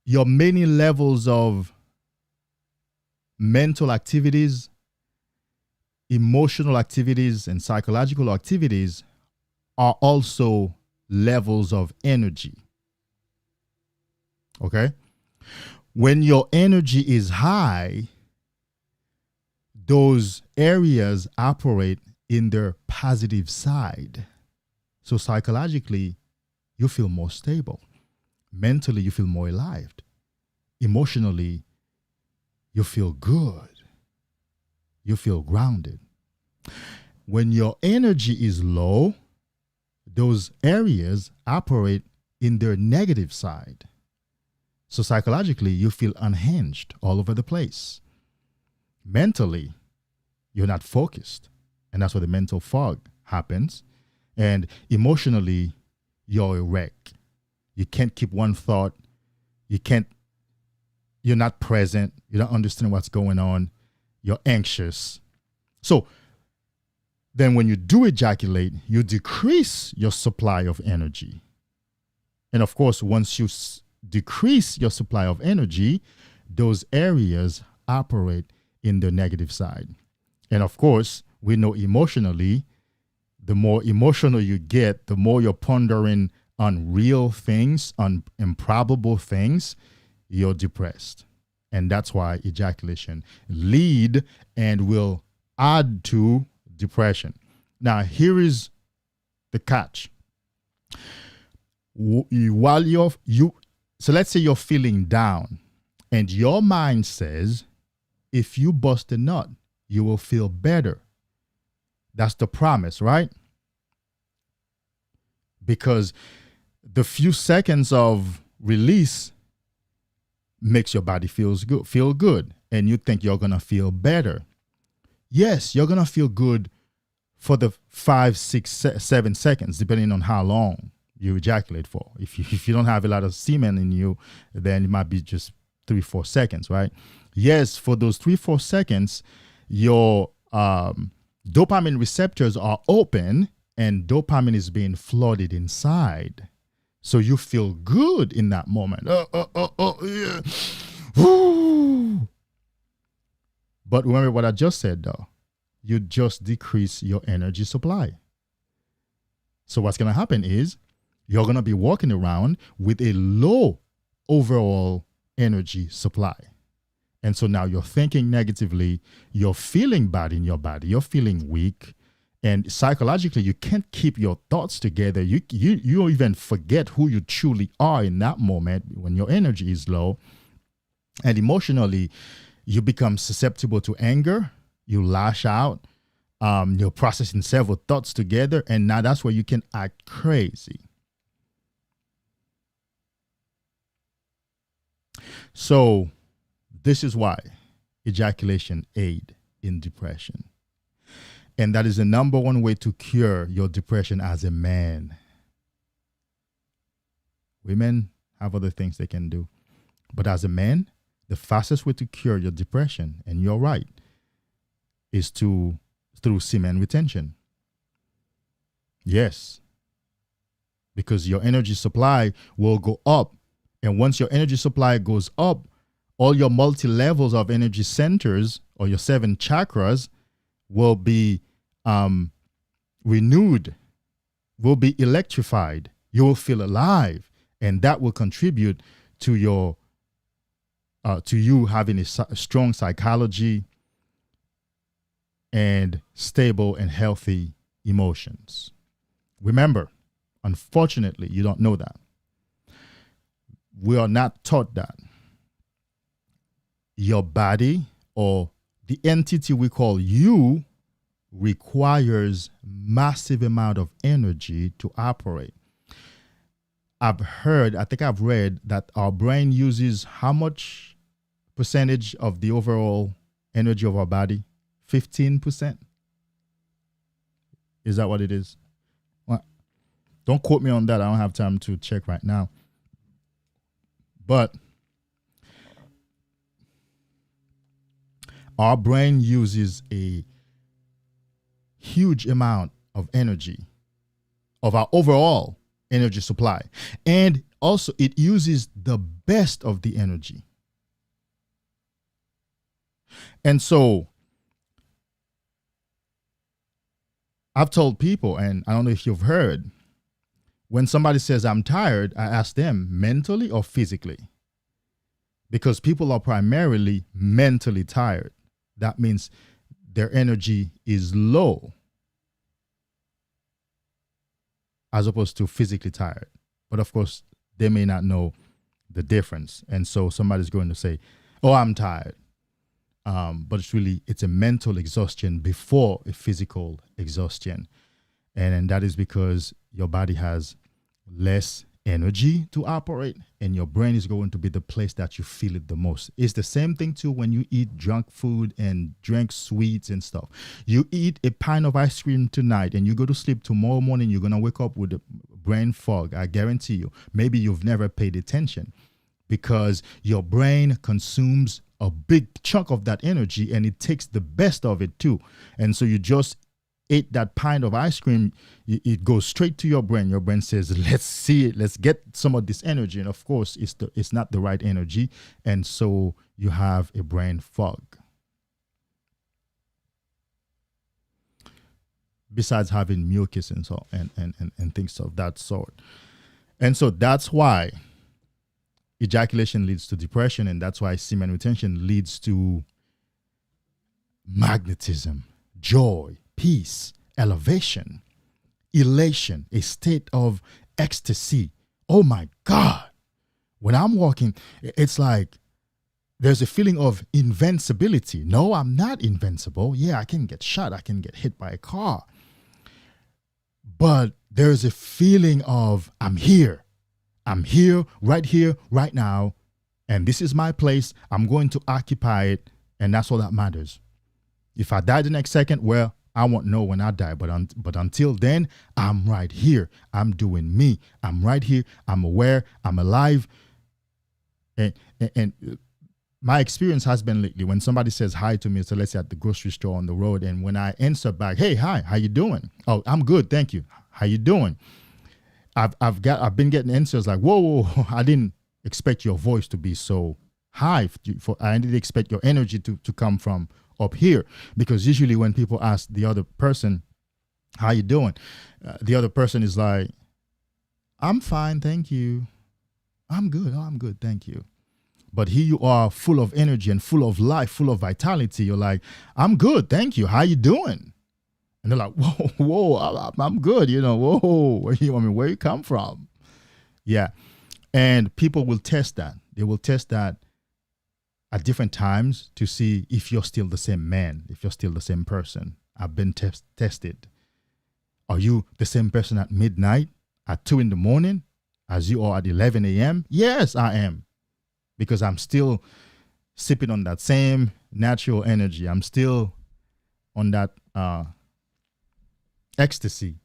your many levels of mental activities, emotional activities, and psychological activities are also levels of energy. Okay? When your energy is high, those areas operate in their positive side. So psychologically, you feel more stable. Mentally, you feel more alive. Emotionally, you feel good. You feel grounded. When your energy is low, those areas operate in their negative side. So psychologically, you feel unhinged all over the place. Mentally, you're not focused. And that's where the mental fog happens. And emotionally, you're a wreck. You can't keep one thought. You're not present. You don't understand what's going on. You're anxious. So then when you do ejaculate, you decrease your supply of energy. And of course, once you decrease your supply of energy, those areas operate in the negative side. And of course, we know emotionally, the more emotional you get, the more you're pondering on real things, on improbable things, you're depressed. And that's why ejaculation lead and will add to depression. Now, here is the catch. So let's say you're feeling down and your mind says, if you bust a nut, you will feel better. That's the promise, right? Because the few seconds of release makes your body feel good, and you think you're going to feel better. Yes, you're going to feel good for the 5, 6, 7 seconds, depending on how long you ejaculate for. If you don't have a lot of semen in you, then it might be just 3, 4 seconds, right? Yes, for those 3, 4 seconds, your dopamine receptors are open and dopamine is being flooded inside. So you feel good in that moment. Yeah. Woo. But remember what I just said, though. You just decrease your energy supply. So what's going to happen is you're going to be walking around with a low overall energy supply. And so now you're thinking negatively, you're feeling bad in your body, you're feeling weak, and psychologically you can't keep your thoughts together. You even forget who you truly are in that moment when your energy is low. And emotionally, you become susceptible to anger, you lash out, you're processing several thoughts together, and now that's where you can act crazy. So this is why ejaculation aid in depression. And that is the number one way to cure your depression as a man. Women have other things they can do. But as a man, the fastest way to cure your depression, and you're right, is through semen retention. Yes. Because your energy supply will go up. And once your energy supply goes up, all your multi-levels of energy centers, or your 7 chakras, will be renewed, will be electrified. You will feel alive, and that will contribute to your to you having a strong psychology and stable and healthy emotions. Remember, unfortunately, you don't know that. We are not taught that. Your body, or the entity we call you, requires massive amount of energy to operate. I think I've read that our brain uses how much percentage of the overall energy of our body? 15%? Is that what it is? Well, don't quote me on that. I don't have time to check right now. But our brain uses a huge amount of energy, of our overall energy supply. And also it uses the best of the energy. And so I've told people, and I don't know if you've heard, when somebody says I'm tired, I ask them mentally or physically. Because people are primarily mentally tired. That means their energy is low as opposed to physically tired. But of course, they may not know the difference. And so somebody's going to say, oh, I'm tired. But it's a mental exhaustion before a physical exhaustion. And that is because your body has less energy to operate, and your brain is going to be the place that you feel it the most. It's the same thing too when you eat junk food and drink sweets and stuff. You eat a pint of ice cream tonight and you go to sleep tomorrow morning, you're going to wake up with a brain fog. I guarantee you. Maybe you've never paid attention because your brain consumes a big chunk of that energy and it takes the best of it too. And so you just ate that pint of ice cream, it goes straight to your brain. Your brain says, let's see it, let's get some of this energy. And of course, it's not the right energy. And so you have a brain fog. Besides having mucus and so and things of that sort. And so that's why ejaculation leads to depression, and that's why semen retention leads to magnetism, joy, peace, elevation, elation, a state of ecstasy. Oh my God. When I'm walking, it's like there's a feeling of invincibility. No, I'm not invincible. Yeah, I can get shot. I can get hit by a car. But there's a feeling of I'm here. I'm here, right now. And this is my place. I'm going to occupy it. And that's all that matters. If I die the next second, well, I won't know when I die, but until then, I'm right here. I'm doing me. I'm right here. I'm aware. I'm alive. And my experience has been lately when somebody says hi to me, so let's say at the grocery store on the road, and when I answer back, hey, hi, how you doing? Oh, I'm good, thank you. How you doing? I've been getting answers like, whoa, I didn't expect your voice to be so high. I didn't expect your energy to come from up here, because usually when people ask the other person, how you doing? The other person is like, I'm fine, thank you. I'm good. Oh, I'm good, thank you. But here you are, full of energy and full of life, full of vitality. You're like, I'm good, thank you. How you doing? And they're like, whoa, I'm good. Whoa, where you come from? Yeah. And people will test that. They will test that at different times to see if you're still the same man, if you're still the same person. I've been tested. Are you the same person at midnight, at 2 a.m, as you are at 11 a.m.? Yes, I am. Because I'm still sipping on that same natural energy. I'm still on that ecstasy.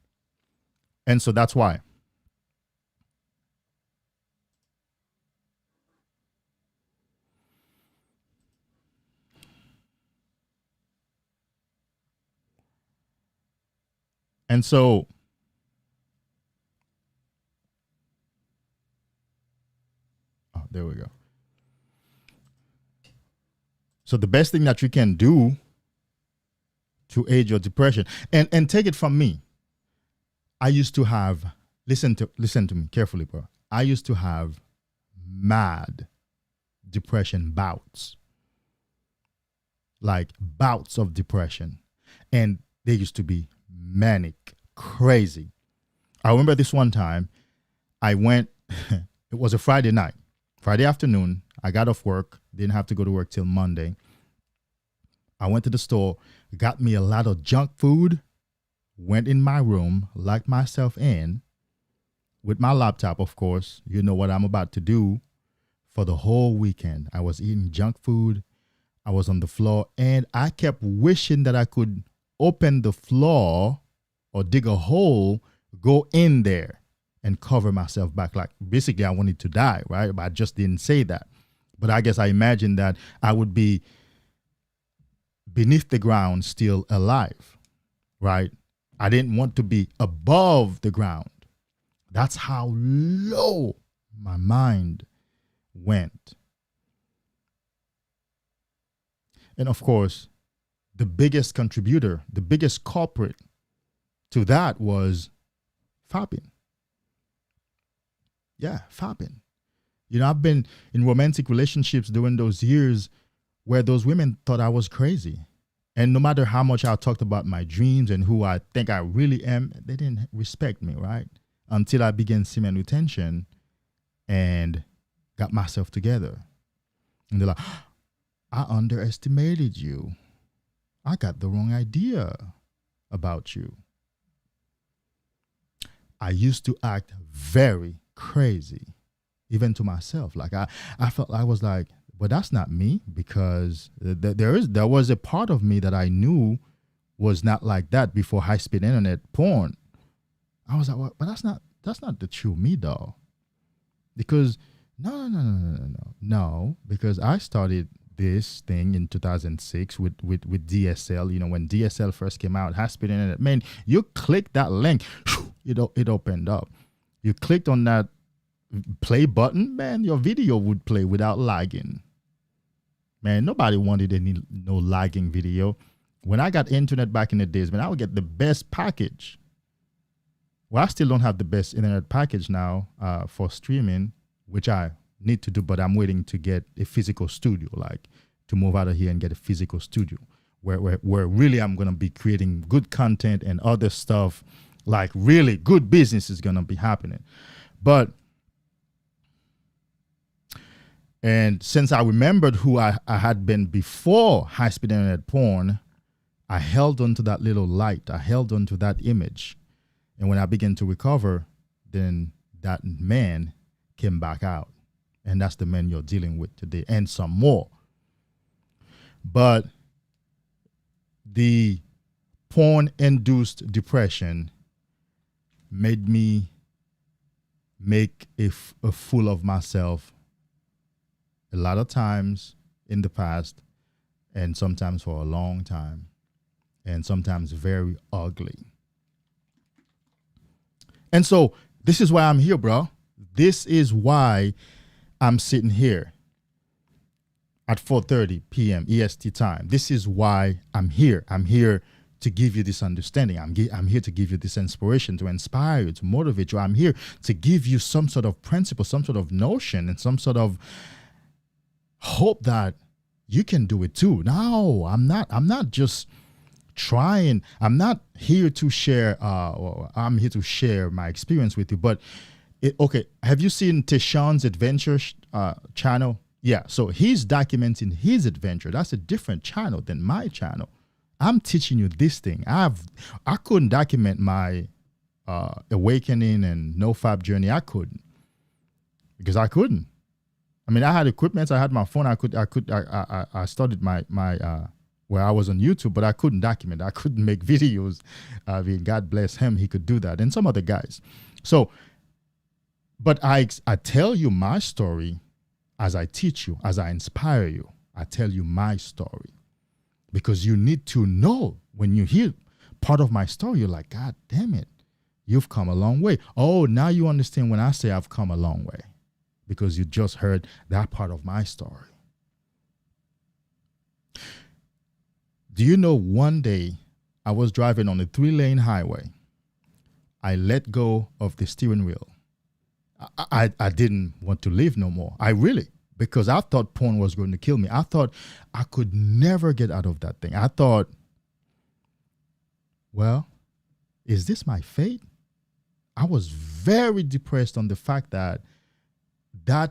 And so that's why. And so there we go. So the best thing that you can do to aid your depression, and take it from me, I used to have, listen to me carefully, bro. I used to have mad depression bouts, like bouts of depression, and they used to be manic, crazy. I remember this one time I went, it was a Friday night, Friday afternoon. I got off work, didn't have to go to work till Monday. I went to the store, got me a lot of junk food, went in my room, locked myself in with my laptop, of course. You know what I'm about to do for the whole weekend. I was eating junk food. I was on the floor, and I kept wishing that I could open the floor or dig a hole, go in there and cover myself back. Like basically I wanted to die, right? But I just didn't say that. But I guess I imagined that I would be beneath the ground still alive, right? I didn't want to be above the ground. That's how low my mind went. And of course, the biggest contributor, the biggest culprit to that was fapping. Yeah, fapping. You know, I've been in romantic relationships during those years where those women thought I was crazy. And no matter how much I talked about my dreams and who I think I really am, they didn't respect me, right? Until I began semen retention and got myself together. And they're like, I underestimated you. I got the wrong idea about you. I used to act very crazy, even to myself. Like I felt I was like, but that's not me, because there was a part of me that I knew was not like that before high-speed internet porn. I was like, well, but that's not the true me, though. Because no, because I started this thing in 2006 with DSL. You know, when DSL first came out, high-speed internet, man, you click that link, it opened up. You clicked on that play button, man, your video would play without lagging. Man, nobody wanted no lagging video. When I got internet back in the days, man, I would get the best package. Well, I still don't have the best internet package now for streaming, which I need to do, but I'm waiting to get a physical studio, like to move out of here and get a physical studio where really I'm going to be creating good content and other stuff, like really good business is going to be happening. And since I remembered who I had been before high-speed internet porn, I held on to that little light. I held on to that image. And when I began to recover, then that man came back out. And that's the man you're dealing with today, and some more. But the porn-induced depression made me make a fool of myself a lot of times in the past, and sometimes for a long time, and sometimes very ugly. And so this is why I'm here, bro. This is why I'm sitting here at 4:30 p.m. EST time. This is why I'm here. I'm here to give you this understanding. I'm here to give you this inspiration, to inspire you, to motivate you. I'm here to give you some sort of principle, some sort of notion, and some sort of hope that you can do it too. No, I'm not just trying. I'm not here to share. I'm here to share my experience with you. But okay, have you seen Tishan's adventure channel? Yeah, so he's documenting his adventure. That's a different channel than my channel. I'm teaching you this thing. I couldn't document my awakening and no-fap journey. I couldn't, because I couldn't. I mean, I had equipment. I had my phone. I started my where I was on YouTube, but I couldn't document. I couldn't make videos. I mean, God bless him, he could do that, and some other guys. So, but I tell you my story as I teach you, as I inspire you. I tell you my story, because you need to know. When you hear part of my story, you're like, God damn it, you've come a long way. Oh, now you understand when I say I've come a long way, because you just heard that part of my story. Do you know, one day I was driving on a 3-lane highway. I let go of the steering wheel. I didn't want to live no more. Because I thought porn was going to kill me. I thought I could never get out of that thing. I thought, well, is this my fate? I was very depressed on the fact that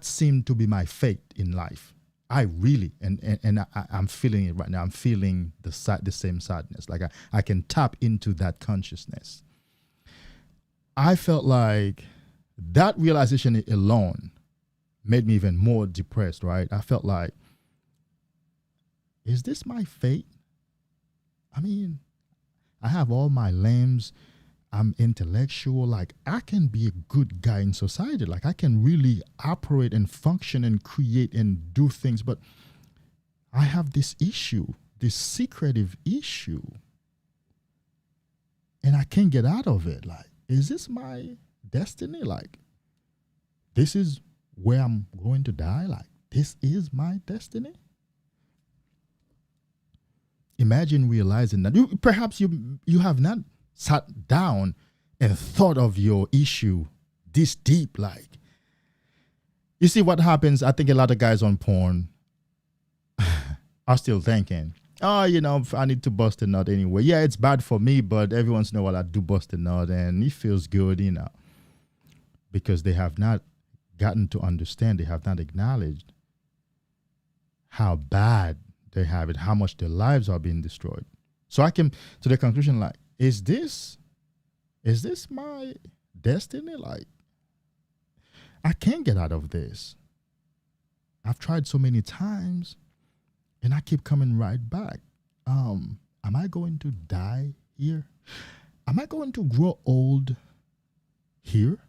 seemed to be my fate in life. I really, and I'm feeling it right now. I'm feeling the same sadness. Like I can tap into that consciousness. I felt like that realization alone made me even more depressed, right? I felt like, is this my fate? I mean, I have all my limbs. I'm intellectual. Like, I can be a good guy in society. Like, I can really operate and function and create and do things. But I have this issue, this secretive issue. And I can't get out of it. Like, is this my destiny? Like, this is where I'm going to die? Like, this is my destiny? Imagine realizing that. Perhaps you have not sat down and thought of your issue this deep. Like, you see what happens? I think a lot of guys on porn are still thinking, oh, I need to bust a nut anyway. Yeah, it's bad for me, but every once in a while I do bust a nut and it feels good, because they have not gotten to understand, they have not acknowledged how bad they have it, how much their lives are being destroyed. So I came to the conclusion, like, is this my destiny? Like, I can't get out of this. I've tried so many times and I keep coming right back. Am I going to die here? Am I going to grow old here?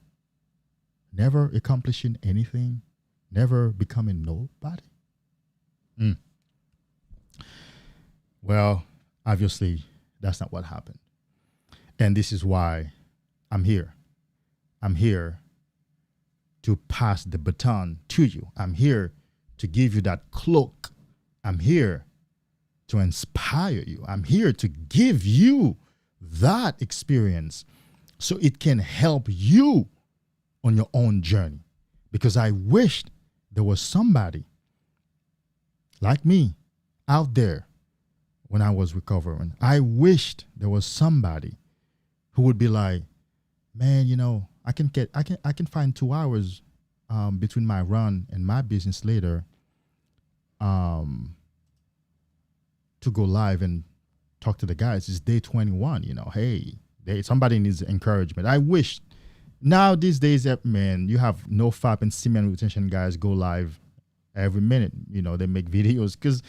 Never accomplishing anything, never becoming nobody? Well, obviously, that's not what happened. And this is why I'm here. I'm here to pass the baton to you. I'm here to give you that cloak. I'm here to inspire you. I'm here to give you that experience so it can help you on your own journey. Because I wished there was somebody like me out there when I was recovering. I wished there was somebody who would be like, man, I can find 2 hours between my run and my business later to go live and talk to the guys. It's day 21, hey, somebody needs encouragement. I wish now these days, man, you have no-fap and Semen Retention guys go live every minute. They make videos because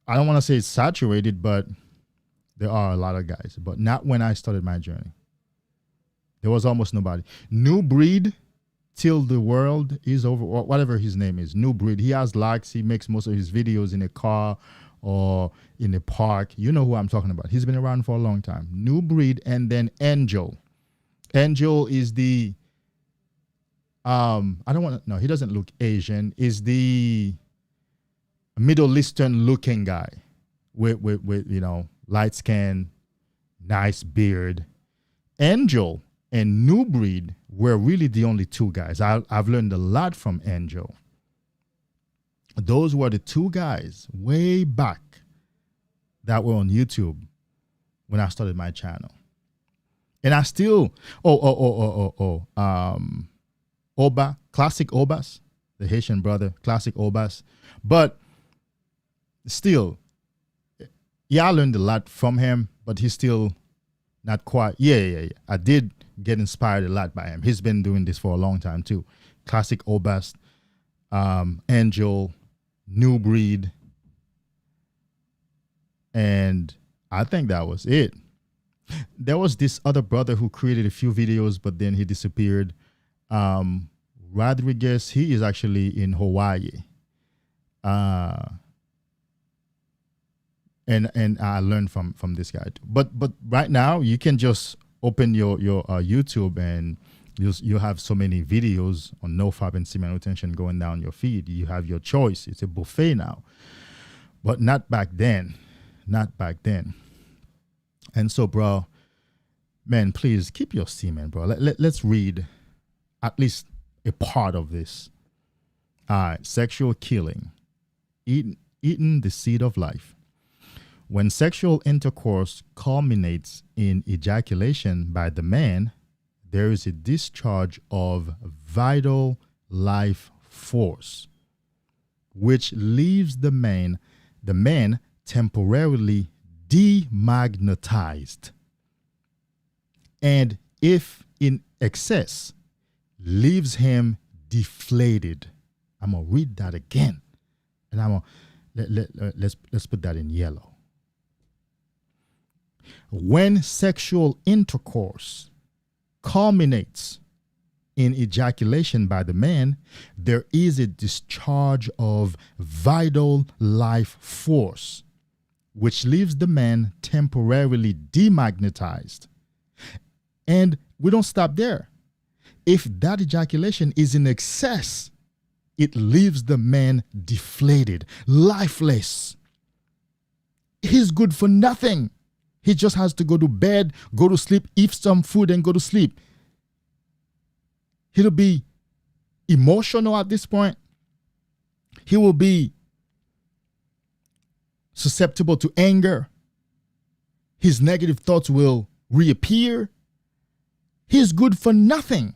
I don't want to say it's saturated, but there are a lot of guys. But not when I started my journey. There was almost nobody. New breed till the world is over, or whatever his name is. New breed. He has likes. He makes most of his videos in a car or in a park. You know who I'm talking about. He's been around for a long time. New breed, and then Angel. Angel is the he doesn't look Asian. Is the Middle Eastern looking guy with light skin, nice beard. Angel and New Breed were really the only two guys. I've learned a lot from Angel. Those were the two guys way back that were on YouTube when I started my channel. And I still, Oba, classic Obas, the Haitian brother, classic Obas. But still, yeah, I learned a lot from him, but he's still not quite. Yeah. I did get inspired a lot by him. He's been doing this for a long time too. Classic Obas, Angel, New Breed. And I think that was it. There was this other brother who created a few videos, but then he disappeared. Rodriguez, he is actually in Hawaii. And I learned from this guy too. But right now you can just open your YouTube and you have so many videos on no-fap and semen retention going down your feed. You have your choice. It's a buffet now. But not back then. Not back then. And so, bro, man, please keep your semen, bro. Let's read at least a part of this. All right, sexual killing. Eating the seed of life. When sexual intercourse culminates in ejaculation by the man, there is a discharge of vital life force, which leaves the man temporarily demagnetized, and if in excess, leaves him deflated. I'm gonna read that again, and let's put that in yellow. When sexual intercourse culminates in ejaculation by the man, there is a discharge of vital life force, which leaves the man temporarily demagnetized. And we don't stop there. if that ejaculation is in excess, it leaves the man deflated, lifeless. He's good for nothing. He just has to go to bed, go to sleep, eat some food, and go to sleep. He'll be emotional at this point. He will be susceptible to anger. His negative thoughts will reappear. He's good for nothing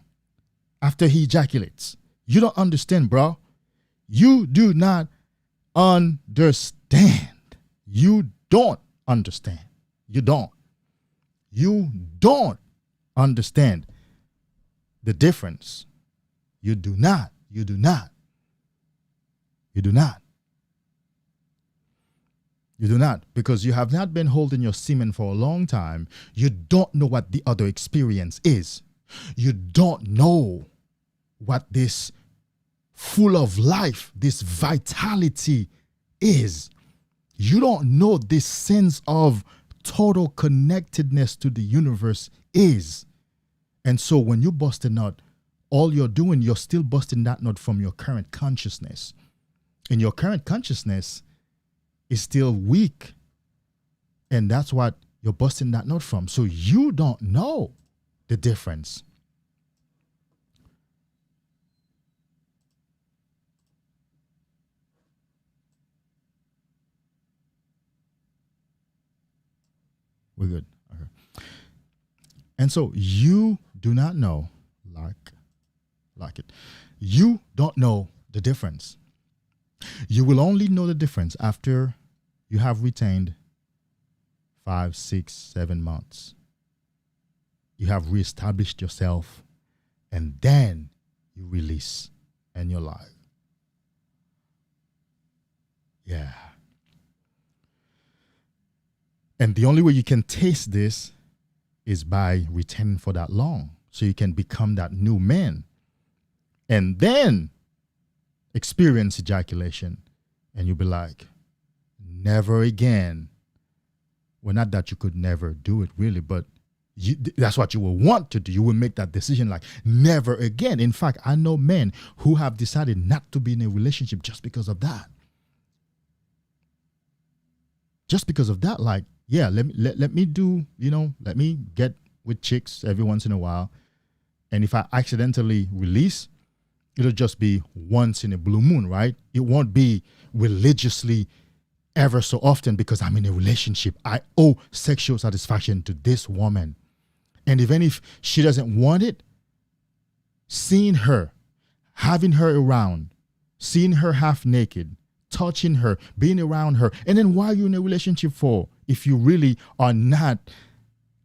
after he ejaculates. You don't understand, bro. You do not understand. You don't understand. You don't. You don't understand the difference. You do not. You do not. You do not. You do not, because you have not been holding your semen for a long time. You don't know what the other experience is. You don't know what this full of life, this vitality is. You don't know this sense of total connectedness to the universe is. And so when you bust a nut, all you're doing, you're still busting that nut from your current consciousness. And your current consciousness is still weak. And that's what you're busting that nut from. So you don't know the difference. We're good. Okay. And so you do not know, like it. You don't know the difference. You will only know the difference after you have retained 5, 6, 7 months. You have reestablished yourself, and then you release and you're live. Yeah. And the only way you can taste this is by retaining for that long, so you can become that new man. And then experience ejaculation, and you'll be like, never again. Well, not that you could never do it really, but that's what you will want to do. You will make that decision like, never again. In fact, I know men who have decided not to be in a relationship just because of that. Just because of that, like, yeah, let me do, let me get with chicks every once in a while. And if I accidentally release, it'll just be once in a blue moon, right? It won't be religiously ever so often because I'm in a relationship. I owe sexual satisfaction to this woman. And even if she doesn't want it, seeing her, having her around, seeing her half naked, touching her, being around her, and then why are you in a relationship for? If you really are not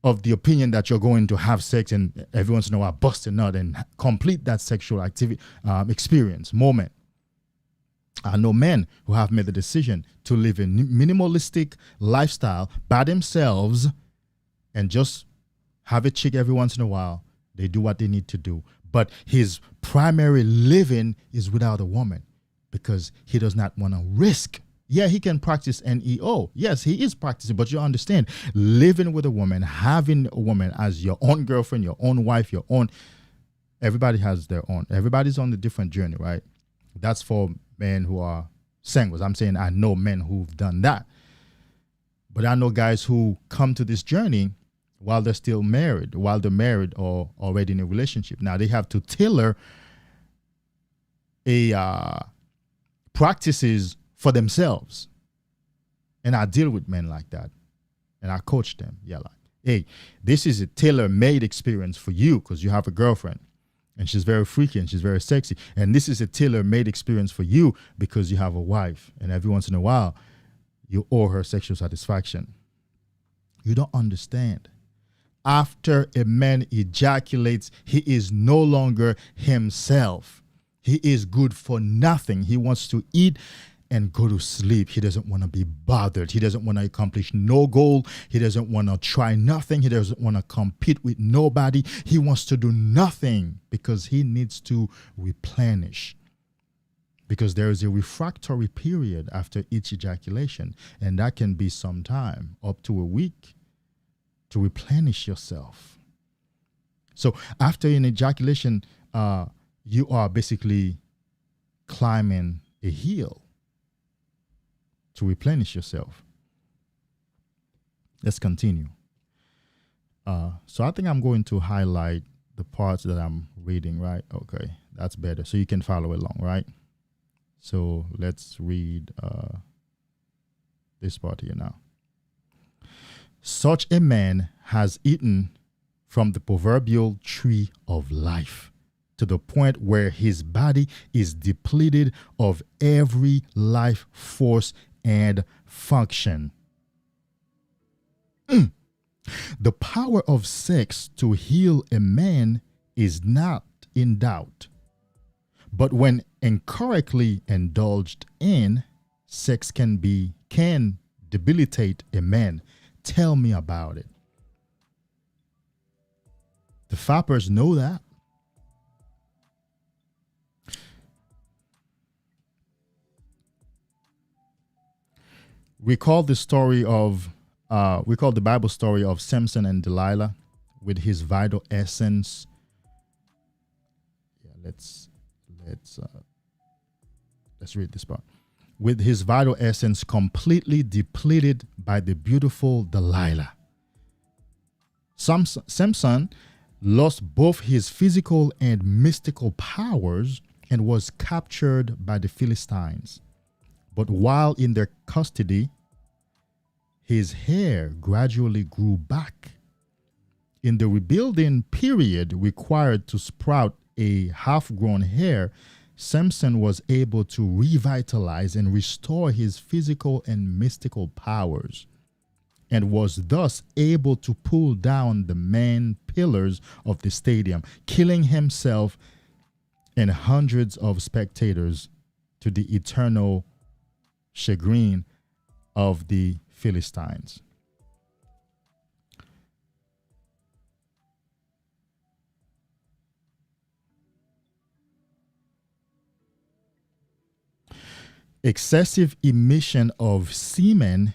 of the opinion that you're going to have sex and every once in a while bust a nut and complete that sexual activity experience, moment. I know men who have made the decision to live a minimalistic lifestyle by themselves and just have a chick every once in a while. They do what they need to do. But his primary living is without a woman because he does not want to risk. Yeah, he can practice NEO. Yes, he is practicing, but you understand, living with a woman, having a woman as your own girlfriend, your own wife, your own, everybody has their own. Everybody's on a different journey, right? That's for men who are singles. I'm saying I know men who've done that. But I know guys who come to this journey while they're still married, while they're married or already in a relationship. Now they have to tailor practices for themselves. And I deal with men like that. And I coach them. Yeah, like, hey, this is a tailor-made experience for you because you have a girlfriend. And she's very freaky and she's very sexy. And this is a tailor-made experience for you because you have a wife. And every once in a while, you owe her sexual satisfaction. You don't understand. After a man ejaculates, he is no longer himself. He is good for nothing. He wants to eat and go to sleep. He doesn't want to be bothered. He doesn't want to accomplish no goal. He doesn't want to try nothing. He doesn't want to compete with nobody. He wants to do nothing because he needs to replenish. Because there is a refractory period after each ejaculation, and that can be some time, up to a week, to replenish yourself. So after an ejaculation, you are basically climbing a hill to replenish yourself. Let's continue. So I think I'm going to highlight the parts that I'm reading, right? Okay, that's better. So you can follow along, right? So let's read this part here now. Such a man has eaten from the proverbial tree of life to the point where his body is depleted of every life force and function. The power of sex to heal a man is not in doubt. But when incorrectly indulged in, sex can debilitate a man. Tell me about it. The fappers know that. Recall the Bible story of Samson and Delilah with his vital essence. Yeah, let's read this part. With his vital essence completely depleted by the beautiful Delilah. Samson lost both his physical and mystical powers and was captured by the Philistines. But while in their custody, his hair gradually grew back. In the rebuilding period required to sprout a half-grown hair, Samson was able to revitalize and restore his physical and mystical powers, and was thus able to pull down the main pillars of the stadium, killing himself and hundreds of spectators to the eternal chagrin of the Philistines. Excessive emission of semen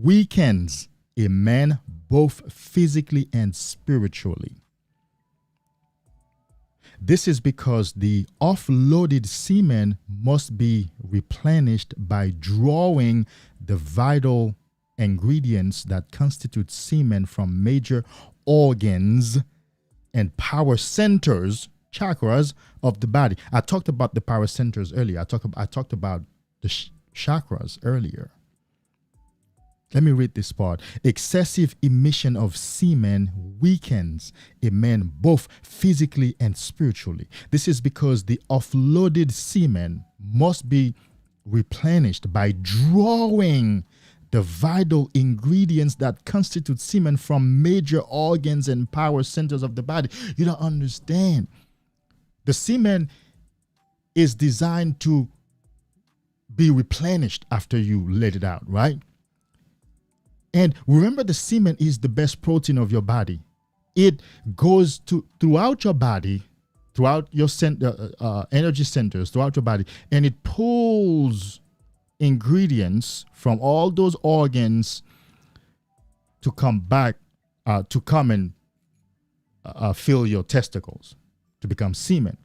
weakens a man both physically and spiritually. This is because the offloaded semen must be replenished by drawing the vital ingredients that constitute semen from major organs and power centers, chakras of the body. I talked about the power centers earlier. I talked about the chakras earlier. Let me read this part. Excessive emission of semen weakens a man both physically and spiritually. This is because the offloaded semen must be replenished by drawing the vital ingredients that constitute semen from major organs and power centers of the body. You don't understand. The semen is designed to be replenished after you let it out, right? And remember, the semen is the best protein of your body. It goes throughout your body, throughout your energy centers, throughout your body, and it pulls ingredients from all those organs to come back, to come and fill your testicles, to become semen.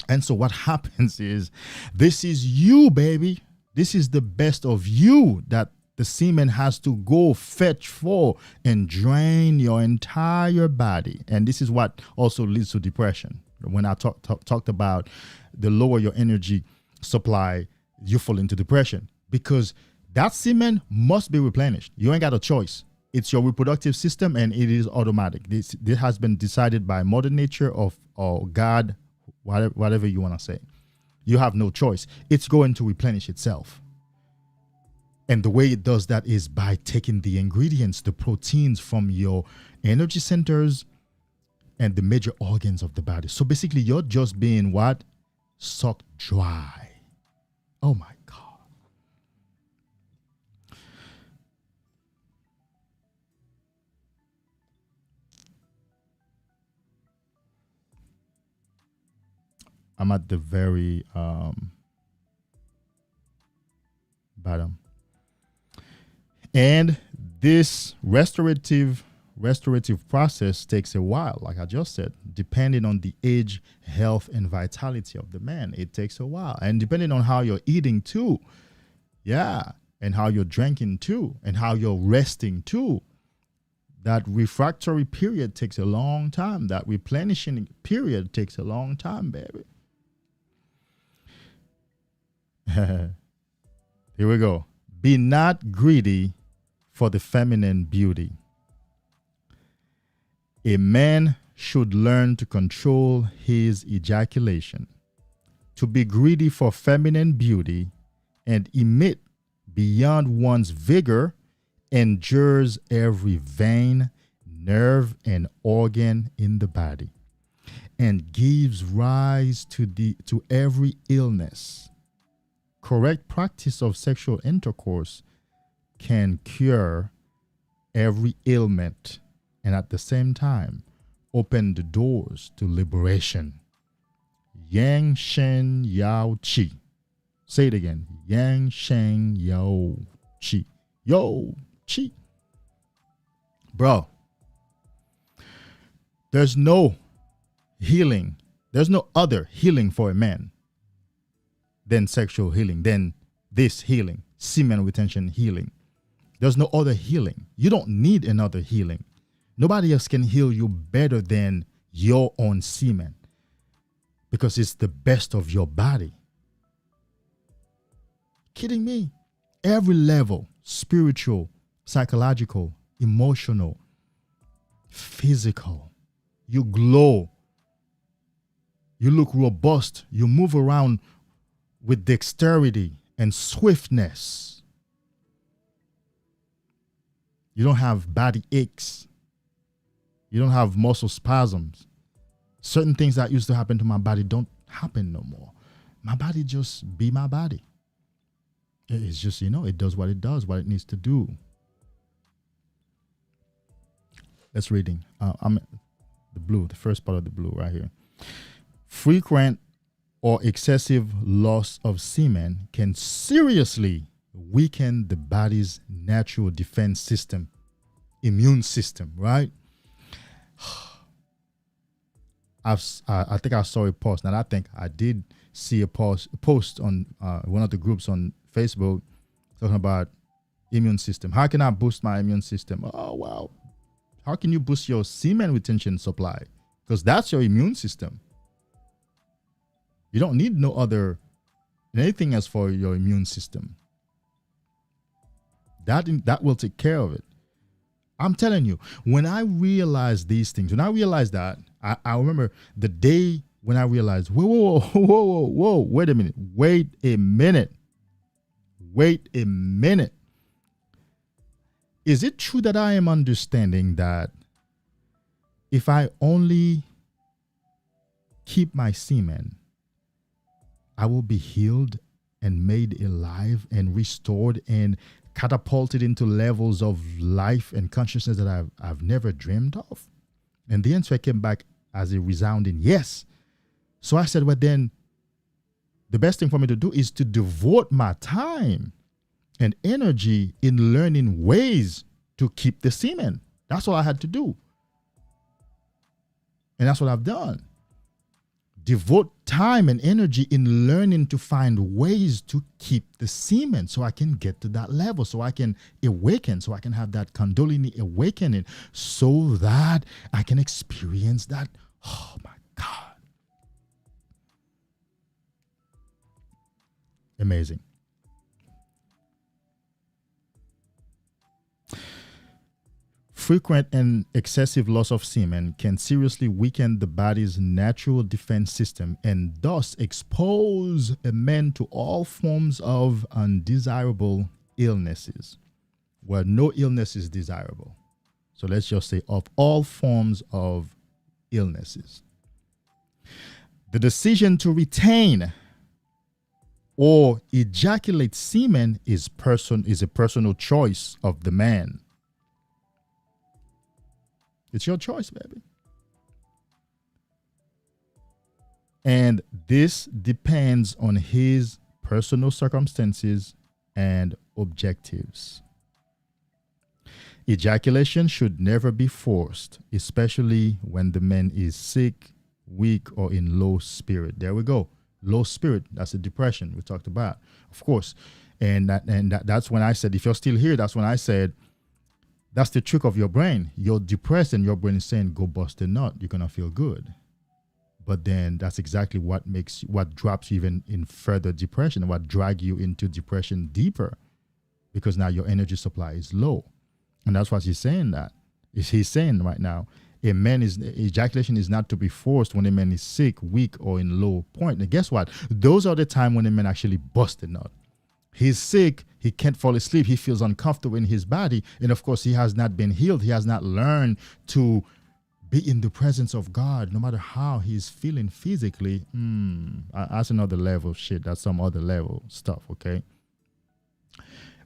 And so what happens is, this is you, baby. This is the best of you that the semen has to go fetch for and drain your entire body. And this is what also leads to depression. When I talked about the lower your energy supply, you fall into depression, because that semen must be replenished. You ain't got a choice. It's your reproductive system, and it is automatic. This has been decided by Mother Nature or God, whatever you want to say. You have no choice. It's going to replenish itself. And the way it does that is by taking the ingredients, the proteins from your energy centers and the major organs of the body. So basically, you're just being what? Sucked dry. Oh my God. I'm at the very bottom. And this restorative restorative process takes a while, like I just said, depending on the age, health, and vitality of the man. It takes a while. And depending on how you're eating too. Yeah. And how you're drinking too. And how you're resting too. That refractory period takes a long time. That replenishing period takes a long time, baby. Here we go. Be not greedy for the feminine beauty. A man should learn to control his ejaculation. To be greedy for feminine beauty and emit beyond one's vigor endures every vein, nerve, and organ in the body, and gives rise to every illness. Correct practice of sexual intercourse can cure every ailment and at the same time open the doors to liberation. Yang Shen Yao Qi. Say it again. Yang Shen Yao Qi. Yo Qi. Bro, there's no healing. There's no other healing for a man than sexual healing, than this healing, semen retention healing. There's no other healing. You don't need another healing. Nobody else can heal you better than your own semen because it's the best of your body. Kidding me? Every level, spiritual, psychological, emotional, physical. You glow. You look robust. You move around with dexterity and swiftness. You don't have body aches. You don't have muscle spasms. Certain things that used to happen to my body don't happen no more. My body just be my body. It's just, it does what it needs to do. Let's reading. I'm the blue, the first part of the blue right here. Frequent or excessive loss of semen can seriously weaken the body's natural defense system, immune system, right? I think I saw a post, and I think I did see a post on one of the groups on Facebook talking about immune system. How can I boost my immune system? Oh, wow. How can you boost your semen retention supply? Because that's your immune system. You don't need no other anything else for your immune system. That will take care of it. I'm telling you, when I realized these things, when I realized that, I remember the day when I realized, whoa, wait a minute. Is it true that I am understanding that if I only keep my semen, I will be healed and made alive and restored and catapulted into levels of life and consciousness that I've never dreamed of? And the answer came back as a resounding yes. So I said, well, then the best thing for me to do is to devote my time and energy in learning ways to keep the semen. That's all I had to do. And that's what I've done. Devote time and energy in learning to find ways to keep the semen so I can get to that level, so I can awaken, so I can have that Kundalini awakening, so that I can experience that. Oh my God. Amazing. Frequent and excessive loss of semen can seriously weaken the body's natural defense system and thus expose a man to all forms of undesirable illnesses. Well, no illness is desirable. So let's just say of all forms of illnesses. The decision to retain or ejaculate semen is a personal choice of the man. It's your choice, baby. And this depends on his personal circumstances and objectives. Ejaculation should never be forced, especially when the man is sick, weak, or in low spirit. There we go. Low spirit, that's a depression we talked about, of course. That's when I said, if you're still here, that's when I said, that's the trick of your brain. You're depressed and your brain is saying, go bust a nut. You're going to feel good. But then that's exactly what drops you even in further depression, what drag you into depression deeper, because now your energy supply is low. And that's what he's saying he's saying right now, ejaculation is not to be forced when a man is sick, weak, or in low point. And guess what? Those are the time when a man actually busts a nut. He's sick, he can't fall asleep, he feels uncomfortable in his body, and of course he has not been healed. He has not learned to be in the presence of God, no matter how he's feeling physically. That's another level of shit. That's some other level stuff, okay?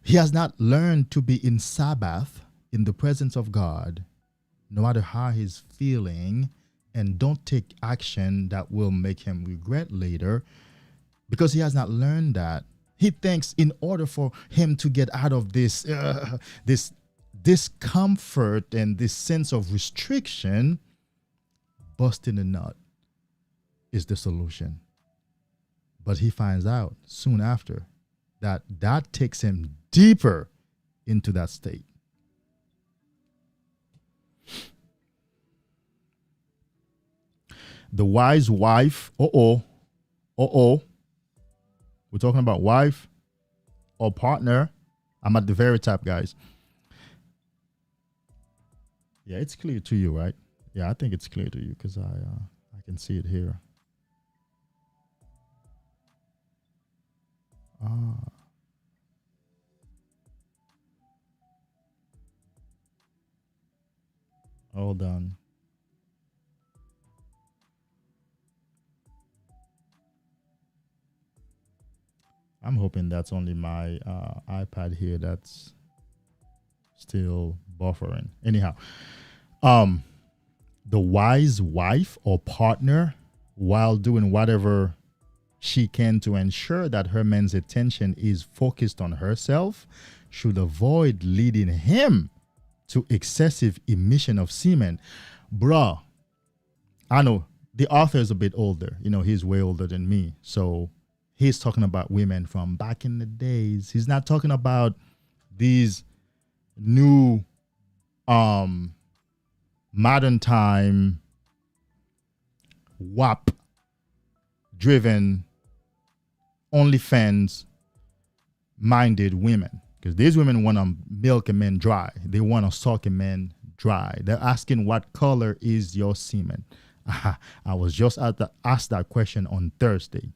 He has not learned to be in Sabbath, in the presence of God, no matter how he's feeling, and don't take action that will make him regret later, because he has not learned that. He thinks in order for him to get out of this discomfort and this sense of restriction, busting a nut is the solution. But he finds out soon after that takes him deeper into that state. The wise wife, we're talking about wife or partner. I'm at the very top, guys. Yeah, it's clear to you, right? Yeah, I think it's clear to you because I can see it here. Hold on. I'm hoping that's only my iPad here that's still buffering. Anyhow, the wise wife or partner, while doing whatever she can to ensure that her man's attention is focused on herself, should avoid leading him to excessive emission of semen. Bruh, I know the author is a bit older. You know, he's way older than me. So he's talking about women from back in the days. He's not talking about these new modern time WAP driven OnlyFans minded women, because these women want to milk a man dry. They want to suck a man dry. They're asking, what color is your semen? I was just asked that question on Thursday.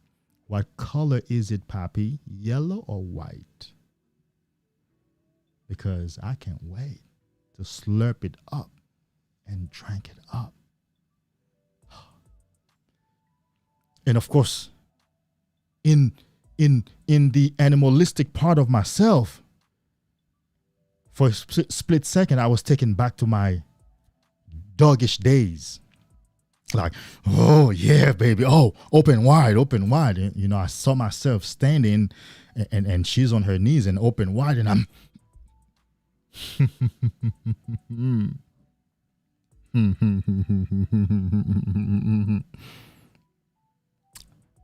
What color is it, Papi? Yellow or white? Because I can't wait to slurp it up and drink it up. And of course, in the animalistic part of myself, for a split second, I was taken back to my doggish days. Like, oh yeah, baby, oh, open wide. And, you know, I saw myself standing and she's on her knees and open wide, and I'm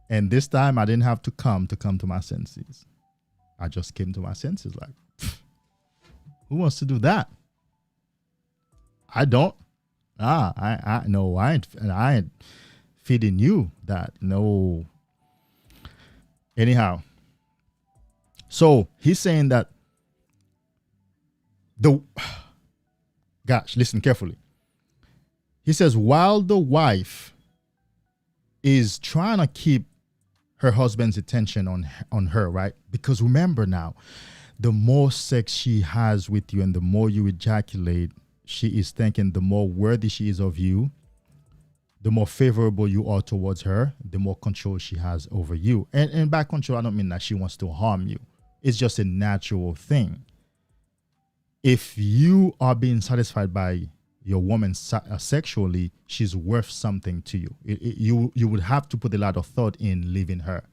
and this time I didn't have to come to my senses. I just came to my senses like, who wants to do that? I don't. I no, I ain't feeding you that. No. Anyhow, so he's saying that listen carefully. He says, while the wife is trying to keep her husband's attention on her, right? Because remember now, the more sex she has with you and the more you ejaculate, she is thinking the more worthy she is of you, the more favorable you are towards her, the more control she has over you. And by control, I don't mean that she wants to harm you. It's just a natural thing. If you are being satisfied by your woman sexually, she's worth something to you. You would have to put a lot of thought in leaving her.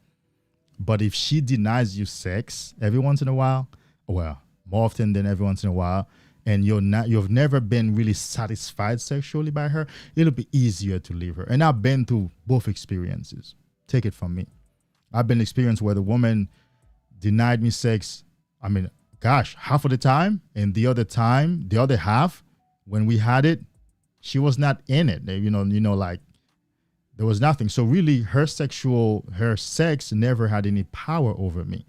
But if she denies you sex every once in a while, well, more often than every once in a while, and you've never been really satisfied sexually by her, it'll be easier to leave her. And I've been through both experiences. Take it from me. I've been experienced where the woman denied me sex, I mean, gosh, half of the time, and the other half, when we had it, she was not in it. Like there was nothing. So really her sex never had any power over me.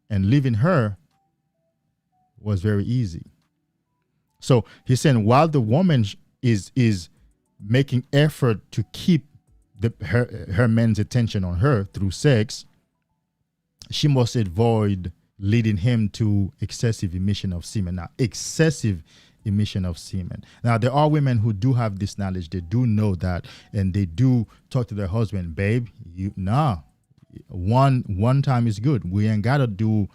And leaving her was very easy. So he's saying while the woman is making effort to keep her man's attention on her through sex, she must avoid leading him to excessive emission of semen. Now, excessive emission of semen. Now, there are women who do have this knowledge. They do know that, and they do talk to their husband, babe, one time is good. We ain't got to do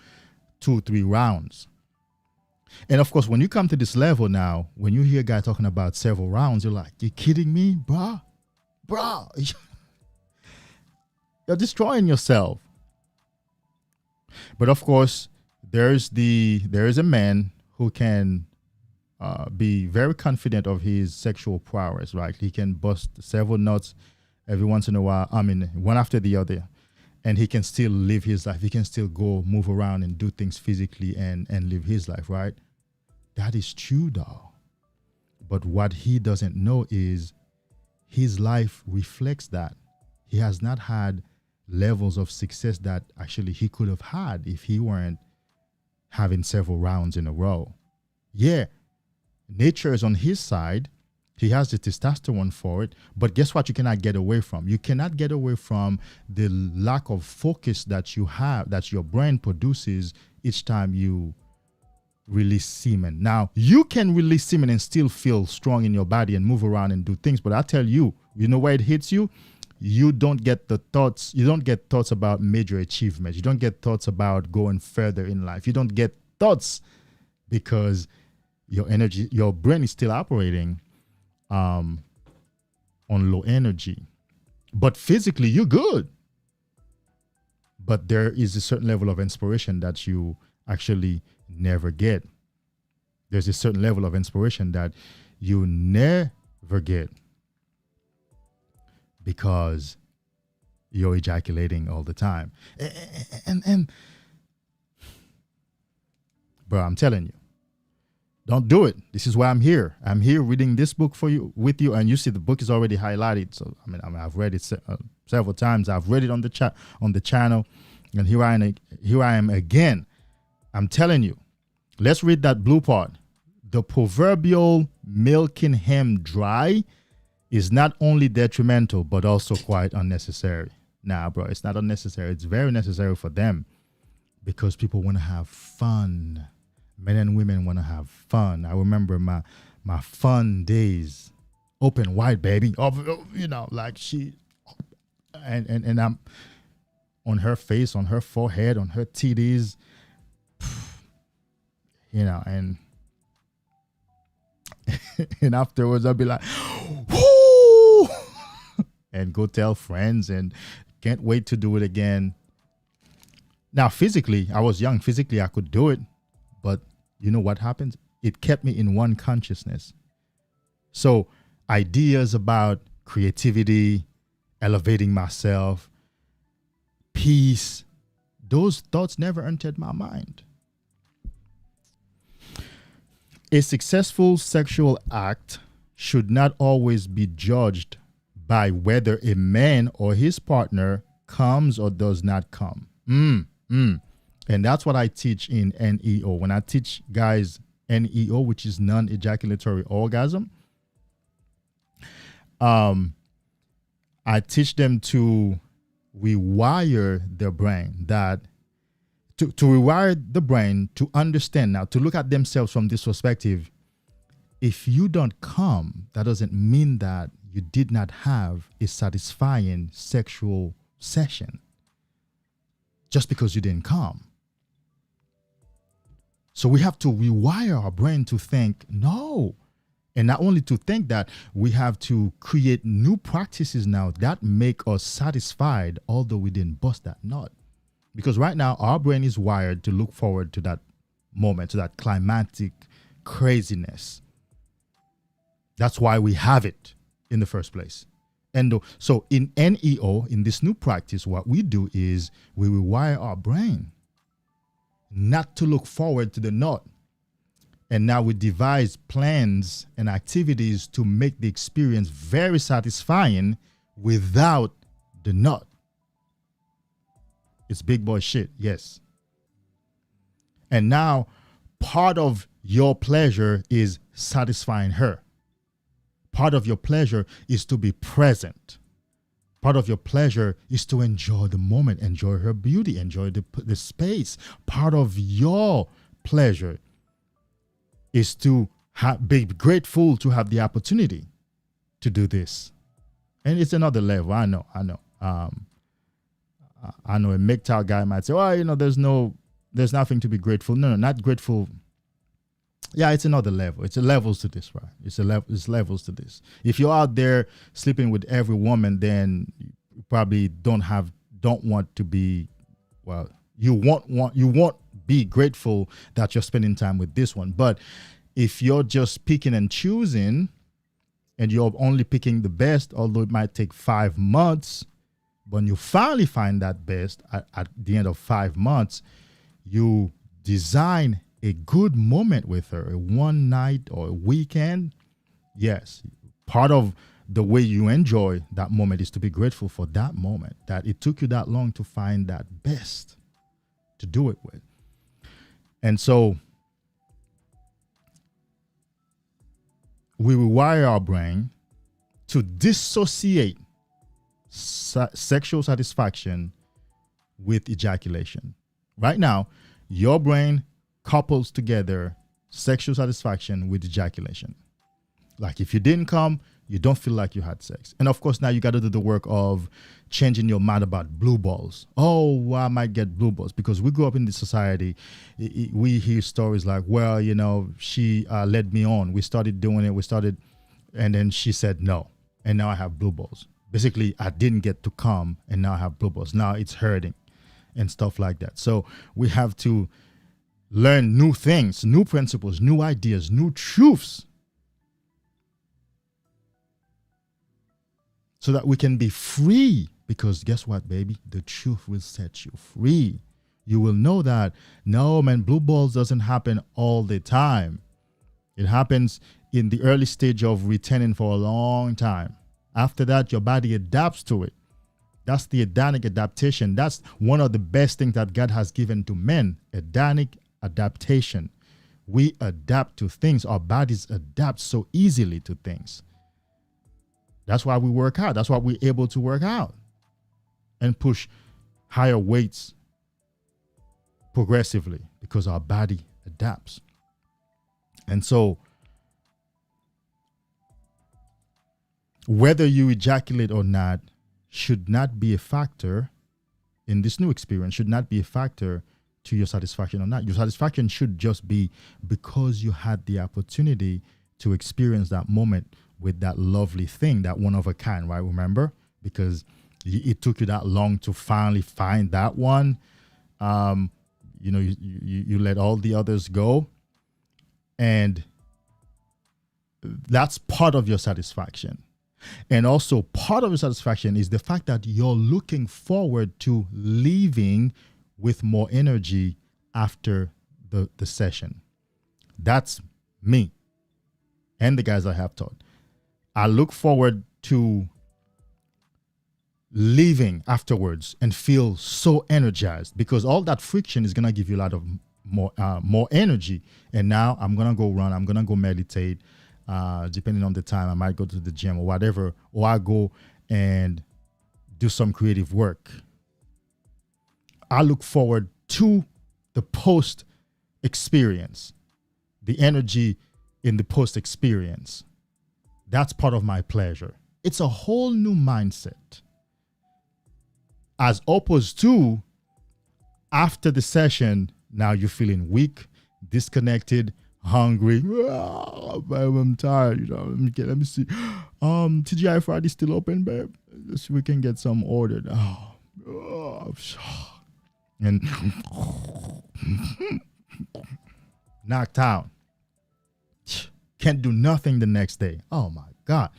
2-3 rounds. And of course, when you come to this level now, when you hear a guy talking about several rounds, you're like, you kidding me, bruh? You're destroying yourself. But of course, there is a man who can be very confident of his sexual prowess, right? He can bust several nuts every once in a while. I mean, one after the other. And he can still live his life. He can still go move around and do things physically and live his life, right? That is true, though. But what he doesn't know is his life reflects that. He has not had levels of success that actually he could have had if he weren't having several rounds in a row. Yeah, nature is on his side. He has the testosterone for it. But guess what you cannot get away from? You cannot get away from the lack of focus that you have, that your brain produces each time you release semen. Now, you can release semen and still feel strong in your body and move around and do things. But I tell you, you know where it hits you? You don't get the thoughts. You don't get thoughts about major achievements. You don't get thoughts about going further in life. You don't get thoughts because your brain is still operating on low energy. But physically, you're good. But there is a certain level of inspiration that you actually never get. There's a certain level of inspiration that you never get because you're ejaculating all the time. And bro, I'm telling you, don't do it. This is why I'm here. I'm here reading this book with you, and you see the book is already highlighted. So I mean I've read it several times. I've read it on the channel, and here I am again. I'm telling you, let's read that blue part. The proverbial milking him dry is not only detrimental, but also quite unnecessary. Nah, bro, it's not unnecessary. It's very necessary for them because people want to have fun. Men and women want to have fun. I remember my fun days. Open wide, baby. Oh, like she, and I'm on her face, on her forehead, on her titties, and and afterwards I'll be like, whoo, and go tell friends and can't wait to do it again. Now, physically, I was young. Physically, I could do it. But you know what happens? It kept me in one consciousness. So ideas about creativity, elevating myself, peace, those thoughts never entered my mind. A successful sexual act should not always be judged by whether a man or his partner comes or does not come. And that's what I teach in NEO. When I teach guys NEO, which is non-ejaculatory orgasm, I teach them to rewire their brain, to rewire the brain to understand now, to look at themselves from this perspective. If you don't come, that doesn't mean that you did not have a satisfying sexual session just because you didn't come. So we have to rewire our brain to think, no. And not only to think that, we have to create new practices now that make us satisfied, although we didn't bust that nut. Because right now, our brain is wired to look forward to that moment, to that climactic craziness. That's why we have it in the first place. And so in NEO, in this new practice, what we do is we rewire our brain not to look forward to the nut. And now we devise plans and activities to make the experience very satisfying without the nut. It's big boy shit, yes. And now part of your pleasure is satisfying her. Part of your pleasure is to be present. Part of your pleasure is to enjoy the moment, enjoy her beauty, enjoy the space. Part of your pleasure is to be grateful to have the opportunity to do this. And it's another level. I know. I know a MGTOW guy might say, well, there's nothing to be grateful. No, not grateful. Yeah, it's another level. It's levels to this, right? It's levels to this. If you're out there sleeping with every woman, then you probably don't want to be, well, you won't be grateful that you're spending time with this one. But if you're just picking and choosing and you're only picking the best, although it might take 5 months, when you finally find that best at the end of 5 months, you design a good moment with her, a one night or a weekend. Yes, part of the way you enjoy that moment is to be grateful for that moment, that it took you that long to find that best to do it with. And so we rewire our brain to dissociate sexual satisfaction with ejaculation. Right now, your brain couples together sexual satisfaction with ejaculation. Like if you didn't come, you don't feel like you had sex. And of course, now you got to do the work of changing your mind about blue balls. Oh, I might get blue balls, because we grew up in this society. We hear stories like, well, she led me on. We started doing it. And then she said no. And now I have blue balls. Basically, I didn't get to come and now I have blue balls. Now it's hurting and stuff like that. So we have to learn new things, new principles, new ideas, new truths, so that we can be free. Because guess what, baby? The truth will set you free. You will know that, no, man, blue balls doesn't happen all the time. It happens in the early stage of retaining for a long time. After that, your body adapts to it. That's the Edenic adaptation. That's one of the best things that God has given to men, Edenic adaptation. We adapt to things. Our bodies adapt so easily to things. That's why we work out. That's why we're able to work out and push higher weights progressively, because our body adapts. And so whether you ejaculate or not should not be a factor in this new experience, should not be a factor to your satisfaction or not. Your satisfaction should just be because you had the opportunity to experience that moment with that lovely thing, that one of a kind, right? Remember? Because it took you that long to finally find that one. You let all the others go. And that's part of your satisfaction. And also part of your satisfaction is the fact that you're looking forward to leaving with more energy after the session. That's me and the guys I have taught. I look forward to leaving afterwards and feel so energized, because all that friction is going to give you a lot of more energy. And now I'm going to go run. I'm going to go meditate. Depending on the time, I might go to the gym or whatever, or I go and do some creative work. I look forward to the post experience, the energy in the post experience. That's part of my pleasure. It's a whole new mindset, as opposed to after the session, now you're feeling weak, disconnected, hungry. I'm tired. Let me see. TGI Friday still open, babe? We can get some ordered. And knocked out. Can't do nothing the next day. Oh my God.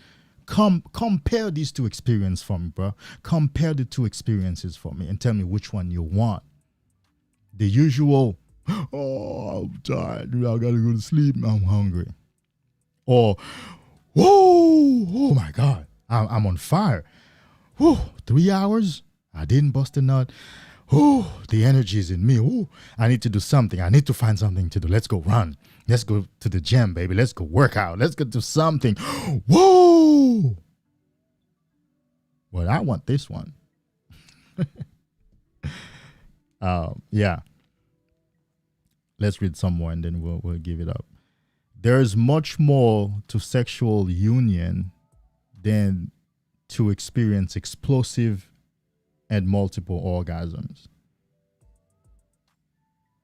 Compare these two experiences for me, bro. Compare the two experiences for me and tell me which one you want. The usual, oh, I'm tired. I gotta go to sleep. I'm hungry. Or, whoa, oh my God, I'm on fire. Whoa, 3 hours? I didn't bust a nut. Oh, the energy is in me. Oh, I need to do something. I need to find something to do. Let's go run. Let's go to the gym, baby. Let's go work out. Let's go do something. Whoa. Well, I want this one. Yeah. Let's read some more and then we'll give it up. There is much more to sexual union than to experience explosive and multiple orgasms.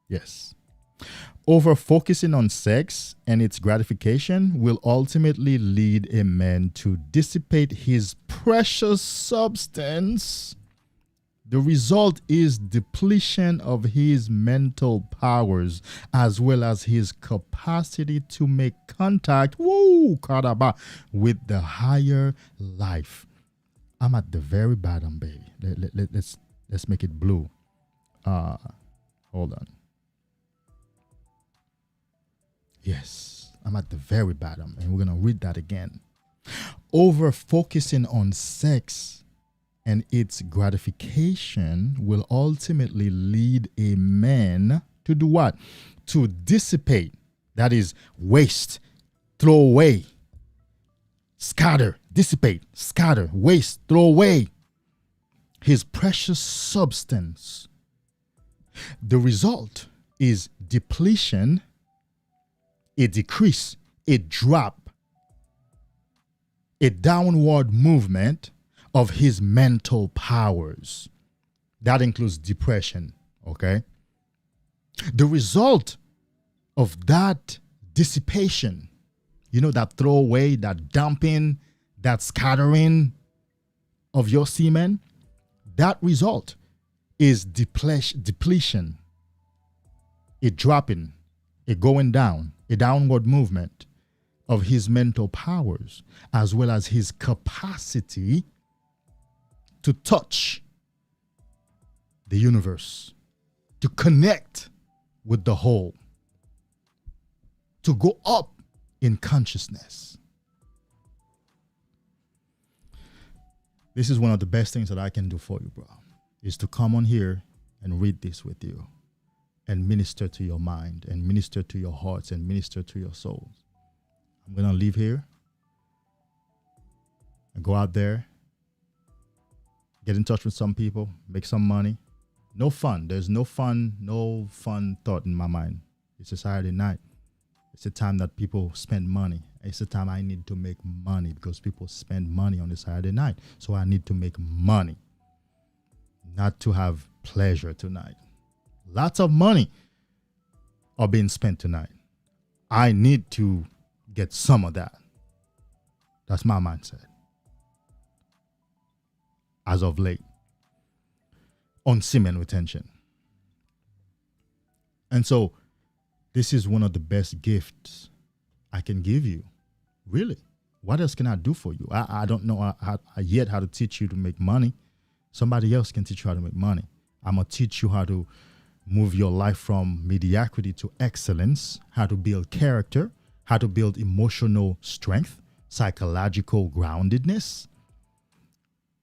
Yes. Over focusing on sex and its gratification will ultimately lead a man to dissipate his precious substance. The result is depletion of his mental powers as well as his capacity to make contact with the higher life. I'm at the very bottom, baby. Let's make it blue. Hold on. Yes, I'm at the very bottom, and we're going to read that again. Over focusing on sex and its gratification will ultimately lead a man to do what? To dissipate. That is, waste, throw away, scatter, dissipate, scatter, waste, throw away his precious substance. The result is depletion, a decrease, a drop, a downward movement of his mental powers. That includes depression, okay? The result of that dissipation, that throwaway, that dumping, that scattering of your semen, that result is depletion, a dropping, a going down, a downward movement of his mental powers, as well as his capacity to touch the universe, to connect with the whole, to go up in consciousness. This is one of the best things that I can do for you, bro, is to come on here and read this with you and minister to your mind and minister to your hearts and minister to your souls. I'm going to leave here and go out there, get in touch with some people, make some money. No fun. There's no fun thought in my mind. It's a Saturday night. It's a time that people spend money. It's a time I need to make money because people spend money on a Saturday night. So I need to make money, not to have pleasure tonight. Lots of money are being spent tonight. I need to get some of that. That's my mindset as of late on semen retention. And so this is one of the best gifts I can give you. Really. What else can I do for you? I don't know yet how to teach you to make money. Somebody else can teach you how to make money. I'm going to teach you how to move your life from mediocrity to excellence, how to build character, how to build emotional strength, psychological groundedness,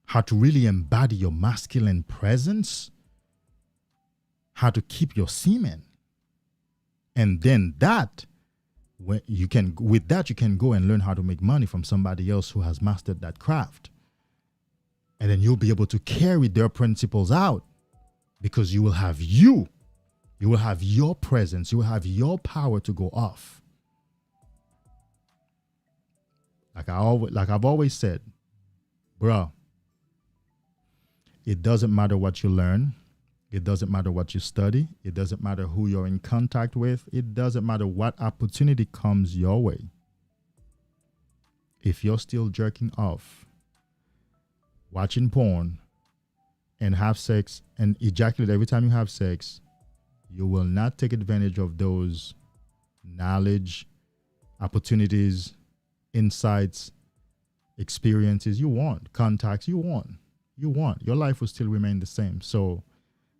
how to really embody your masculine presence, how to keep your semen. And then you can go and learn how to make money from somebody else who has mastered that craft. And then you'll be able to carry their principles out because you will have your presence, you will have your power to go off. Like I've always said, bro, it doesn't matter what you learn. It doesn't matter what you study. It doesn't matter who you're in contact with. It doesn't matter what opportunity comes your way. If you're still jerking off, watching porn, and have sex and ejaculate every time you have sex, you will not take advantage of those knowledge opportunities, insights, experiences you want, contacts you want. Your life will still remain the same. So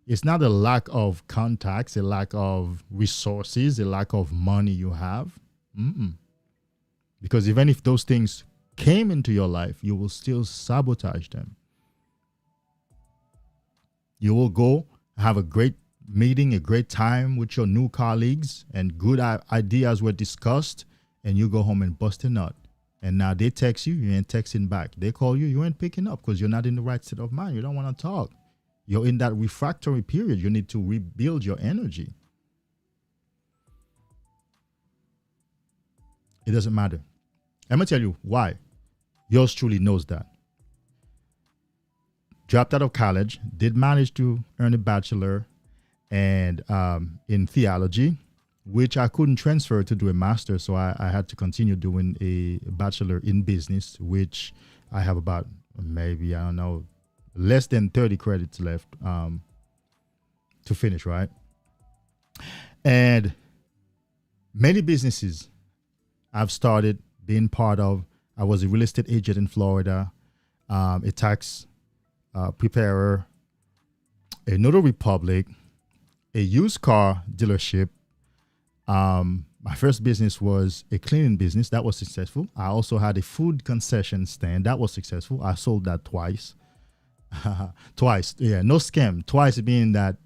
it's not a lack of contacts, a lack of resources, a lack of money you have. Because even if those things came into your life, you will still sabotage them. You will go have a great meeting, a great time with your new colleagues, and good ideas were discussed, and you go home and bust a nut. And now they text you, you ain't texting back. They call you, you ain't picking up because you're not in the right state of mind. You don't want to talk. You're in that refractory period. You need to rebuild your energy. It doesn't matter. I'm going to tell you why. Yours truly knows that. Dropped out of college, did manage to earn a bachelor and in theology, which I couldn't transfer to do a master. So I had to continue doing a bachelor in business, which I have about maybe, I don't know, less than 30 credits left to finish, right? And many businesses I've started being part of. I was a real estate agent in Florida, a tax preparer, a notary public, a used car dealership. My first business was a cleaning business. That was successful. I also had a food concession stand. That was successful. I sold that twice. Twice. Yeah, no scam. Twice being that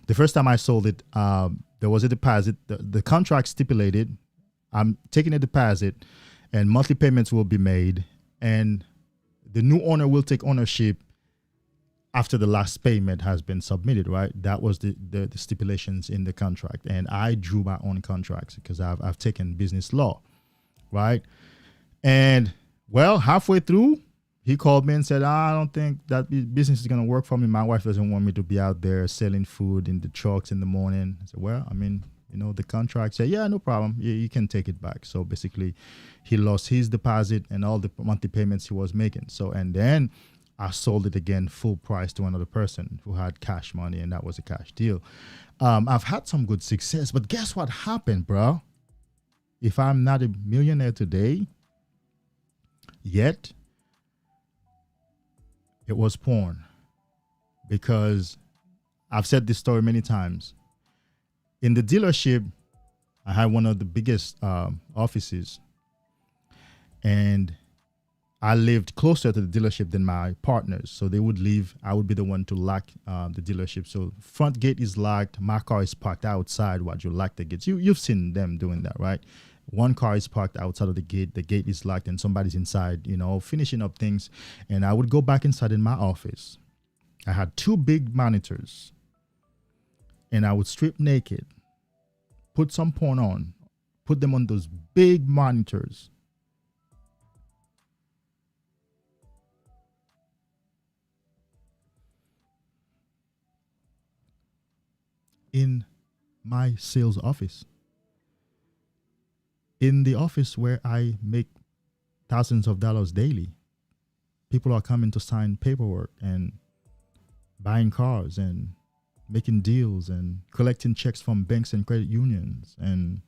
the first time I sold it, there was a deposit. The contract stipulated I'm taking a deposit and monthly payments will be made, and the new owner will take ownership after the last payment has been submitted, right? That was the stipulations in the contract. And I drew my own contracts because I've taken business law, right? And well, halfway through, he called me and said, I don't think that business is going to work for me. My wife doesn't want me to be out there selling food in the trucks in the morning. I said, well, I mean, you know, the contract said, yeah, no problem. You can take it back. So basically, he lost his deposit and all the monthly payments he was making. So, and then I sold it again full price to another person who had cash money, and that was a cash deal. I've had some good success, but guess what happened, bro? If I'm not a millionaire today, yet, it was porn. Because I've said this story many times. In the dealership, I had one of the biggest offices, and I lived closer to the dealership than my partners. So they would leave. I would be the one to lock the dealership. So front gate is locked. My car is parked outside while you lock the gates. You've seen them doing that, right? One car is parked outside of the gate. The gate is locked and somebody's inside, you know, finishing up things. And I would go back inside in my office. I had 2 big monitors. And I would strip naked, put some porn on, put them on those big monitors. In my sales office. In the office where I make thousands of dollars daily. People are coming to sign paperwork and buying cars and making deals and collecting checks from banks and credit unions. And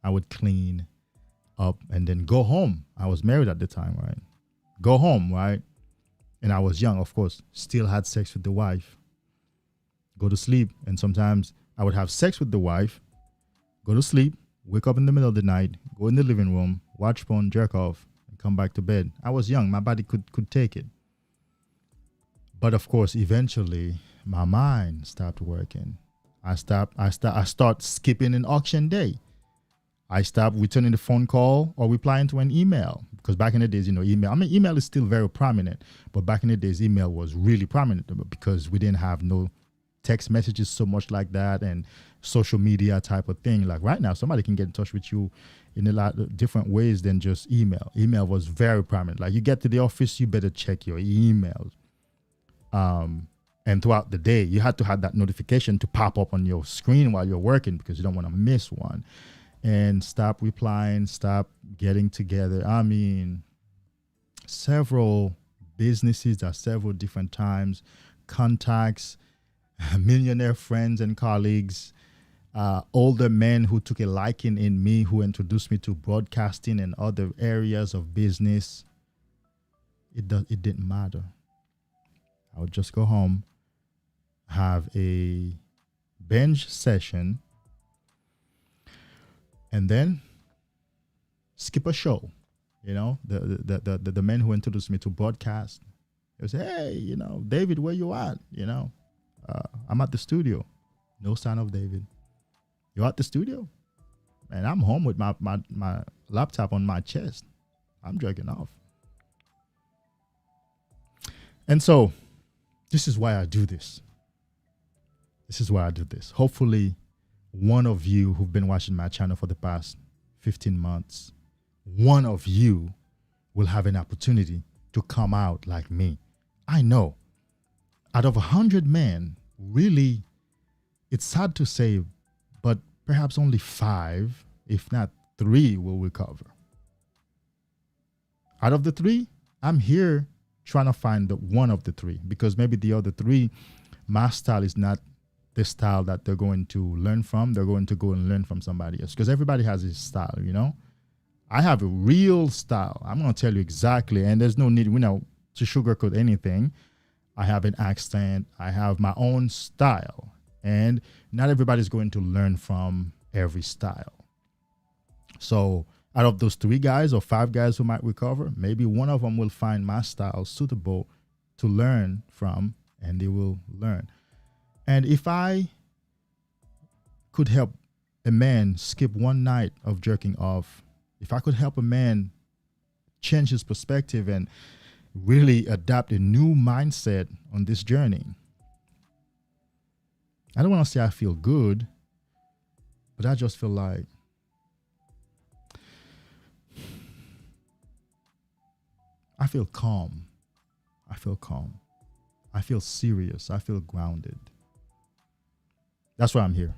I would clean up and then go home. I was married at the time, right? Go home, right? And I was young, of course, still had sex with the wife, go to sleep. And sometimes I would have sex with the wife, go to sleep, wake up in the middle of the night, go in the living room, watch porn, jerk off, and come back to bed. I was young. My body could take it. But of course, eventually, my mind stopped working. I start skipping an auction day. I stopped returning the phone call or replying to an email. Because back in the days, you know, email is still very prominent. But back in the days, email was really prominent because we didn't have no text messages so much like that and social media type of thing. Like right now, somebody can get in touch with you in a lot of different ways than just email. Email was very prominent. Like you get to the office, you better check your emails. And throughout the day, you had to have that notification to pop up on your screen while you're working because you don't want to miss one. And stop replying, stop getting together. I mean, several businesses at several different times, contacts, millionaire friends and colleagues, older men who took a liking in me, who introduced me to broadcasting and other areas of business. It didn't matter. I would just go home, have a binge session, and then skip a show. You know, the men who introduced me to broadcast, they would say, "Hey, you know, David, where you at? You know, I'm at the studio." No sign of David. "You at the studio?" And I'm home with my laptop on my chest. I'm jerking off. And so this is why I do this. This is why I do this. Hopefully, one of you who've been watching my channel for the past 15 months, one of you will have an opportunity to come out like me. I know. Out of 100 men, really, it's sad to say, but perhaps only 5, if not 3, will recover. Out of the 3, I'm here trying to find the one of the 3, because maybe the other 3, my style is not the style that they're going to learn from. They're going to go and learn from somebody else, because everybody has his style, you know. I have a real style. I'm going to tell you exactly, and there's no need, to sugarcoat anything. I have an accent. I have my own style, and not everybody's going to learn from every style. So out of those 3 guys or 5 guys who might recover, maybe one of them will find my style suitable to learn from, and they will learn. And if I could help a man skip one night of jerking off, if I could help a man change his perspective and really adapt a new mindset on this journey, I don't want to say I feel good, but I just feel like I feel calm. I feel calm. I feel serious. I feel grounded. That's why I'm here.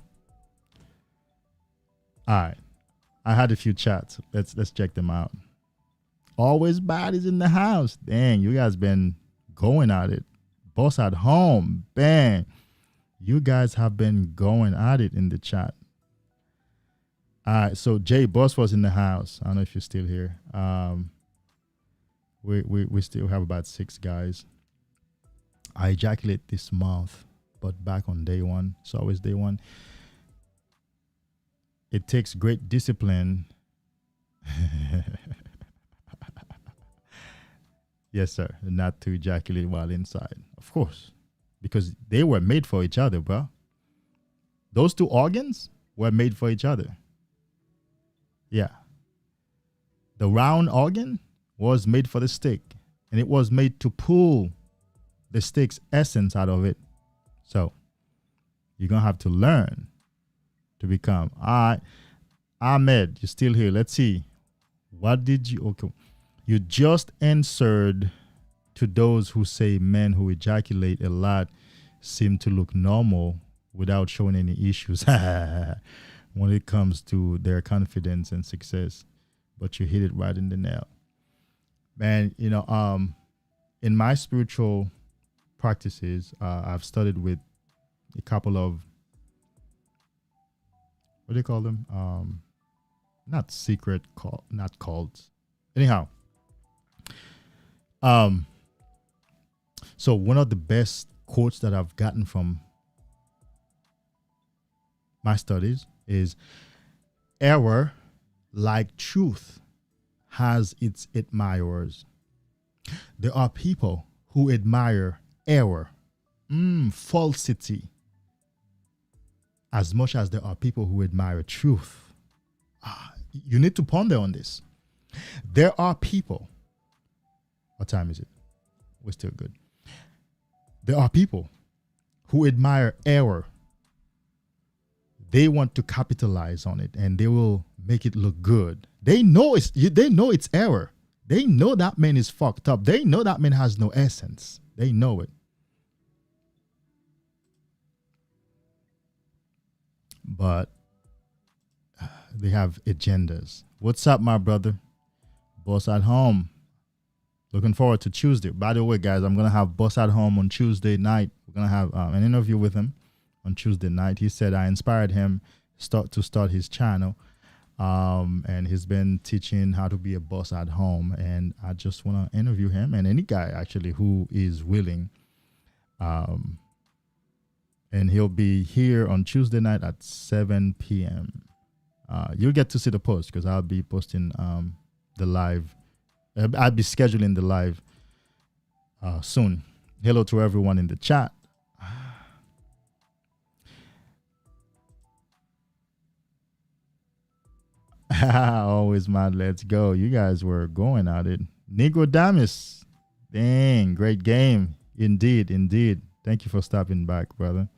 All right. I had a few chats. Let's check them out. Always Bodies in the house. Dang, you guys been going at it. Boss at home. Bang. You guys have been going at it in the chat. All right. So Jay Boss was in the house. I don't know if you're still here. We still have about 6 guys. I ejaculate this month, but back on day 1. It's always day 1. It takes great discipline. Yes, sir. Not to ejaculate while inside. Of course. Because they were made for each other, bro. Those 2 organs were made for each other. Yeah. The round organ was made for the stick, and it was made to pull the stick's essence out of it. So you're going to have to learn to become. All right. Ahmed, you're still here. Let's see. What did you... Okay. You just answered to those who say men who ejaculate a lot seem to look normal without showing any issues when it comes to their confidence and success. But you hit it right in the nail. Man, in my spiritual practices, I've studied with a couple of, what do you call them? Not secret cult, not cults. Anyhow, so one of the best quotes that I've gotten from my studies is, error, like truth, has its admirers. There are people who admire error, falsity, as much as there are people who admire truth. You need to ponder on this. There are people. What time is it? We're still good. There are people who admire error. They want to capitalize on it, and they will make it look good. They know it's error. They know that man is fucked up. They know that man has no essence. They know it. But they have agendas. What's up, my brother? Boss at home. Looking forward to Tuesday. By the way, guys, I'm going to have Boss at Home on Tuesday night. We're We're gonna have an interview with him on Tuesday night. He said I inspired him to start his channel, and he's been teaching how to be a boss at home. And I just want to interview him and any guy actually who is willing. And he'll be here on Tuesday night at 7 p.m. You'll get to see the post because I'll be posting the live. I'll be scheduling the live soon. Hello to everyone in the chat. Always mad. Let's go. You guys were going at it. Nicodamus. Dang, great game. Indeed, indeed. Thank you for stopping back, brother.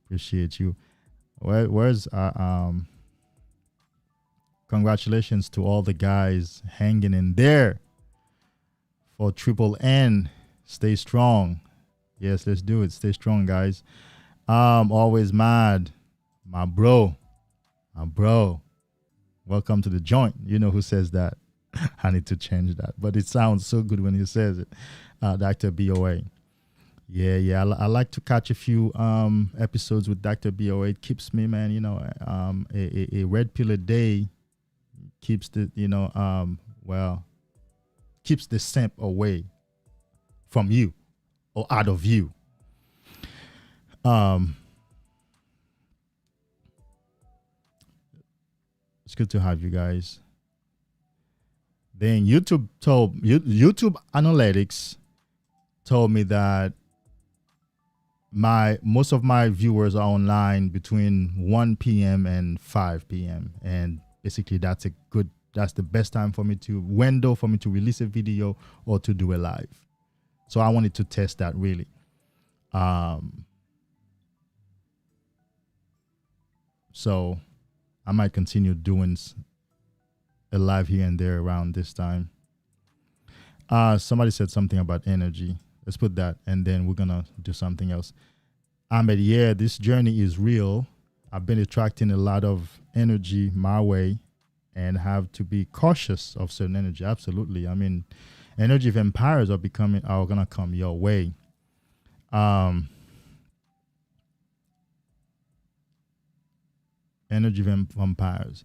Appreciate you. Where's congratulations to all the guys hanging in there for Triple N. Stay strong. Yes, let's do it. Stay strong, guys. Always mad. My bro. Welcome to the joint. You know who says that. I need to change that. But it sounds so good when he says it. Dr. BOA. Yeah. I like to catch a few episodes with Dr. BOA. It keeps me, man, a red pill a day keeps the, keeps the simp away from you or out of you. It's good to have you guys. Then YouTube analytics told me that most of my viewers are online between 1 p.m. and 5 p.m. and basically that's the best time for me to release a video or to do a live. So I wanted to test that really. So I might continue doing a live here and there around this time. Somebody said something about energy. Let's put that, and then we're gonna do something else. Ahmed, yeah, this journey is real. I've been attracting a lot of energy my way and have to be cautious of certain energy. Absolutely. I mean, energy vampires are gonna come your way. Energy vampires.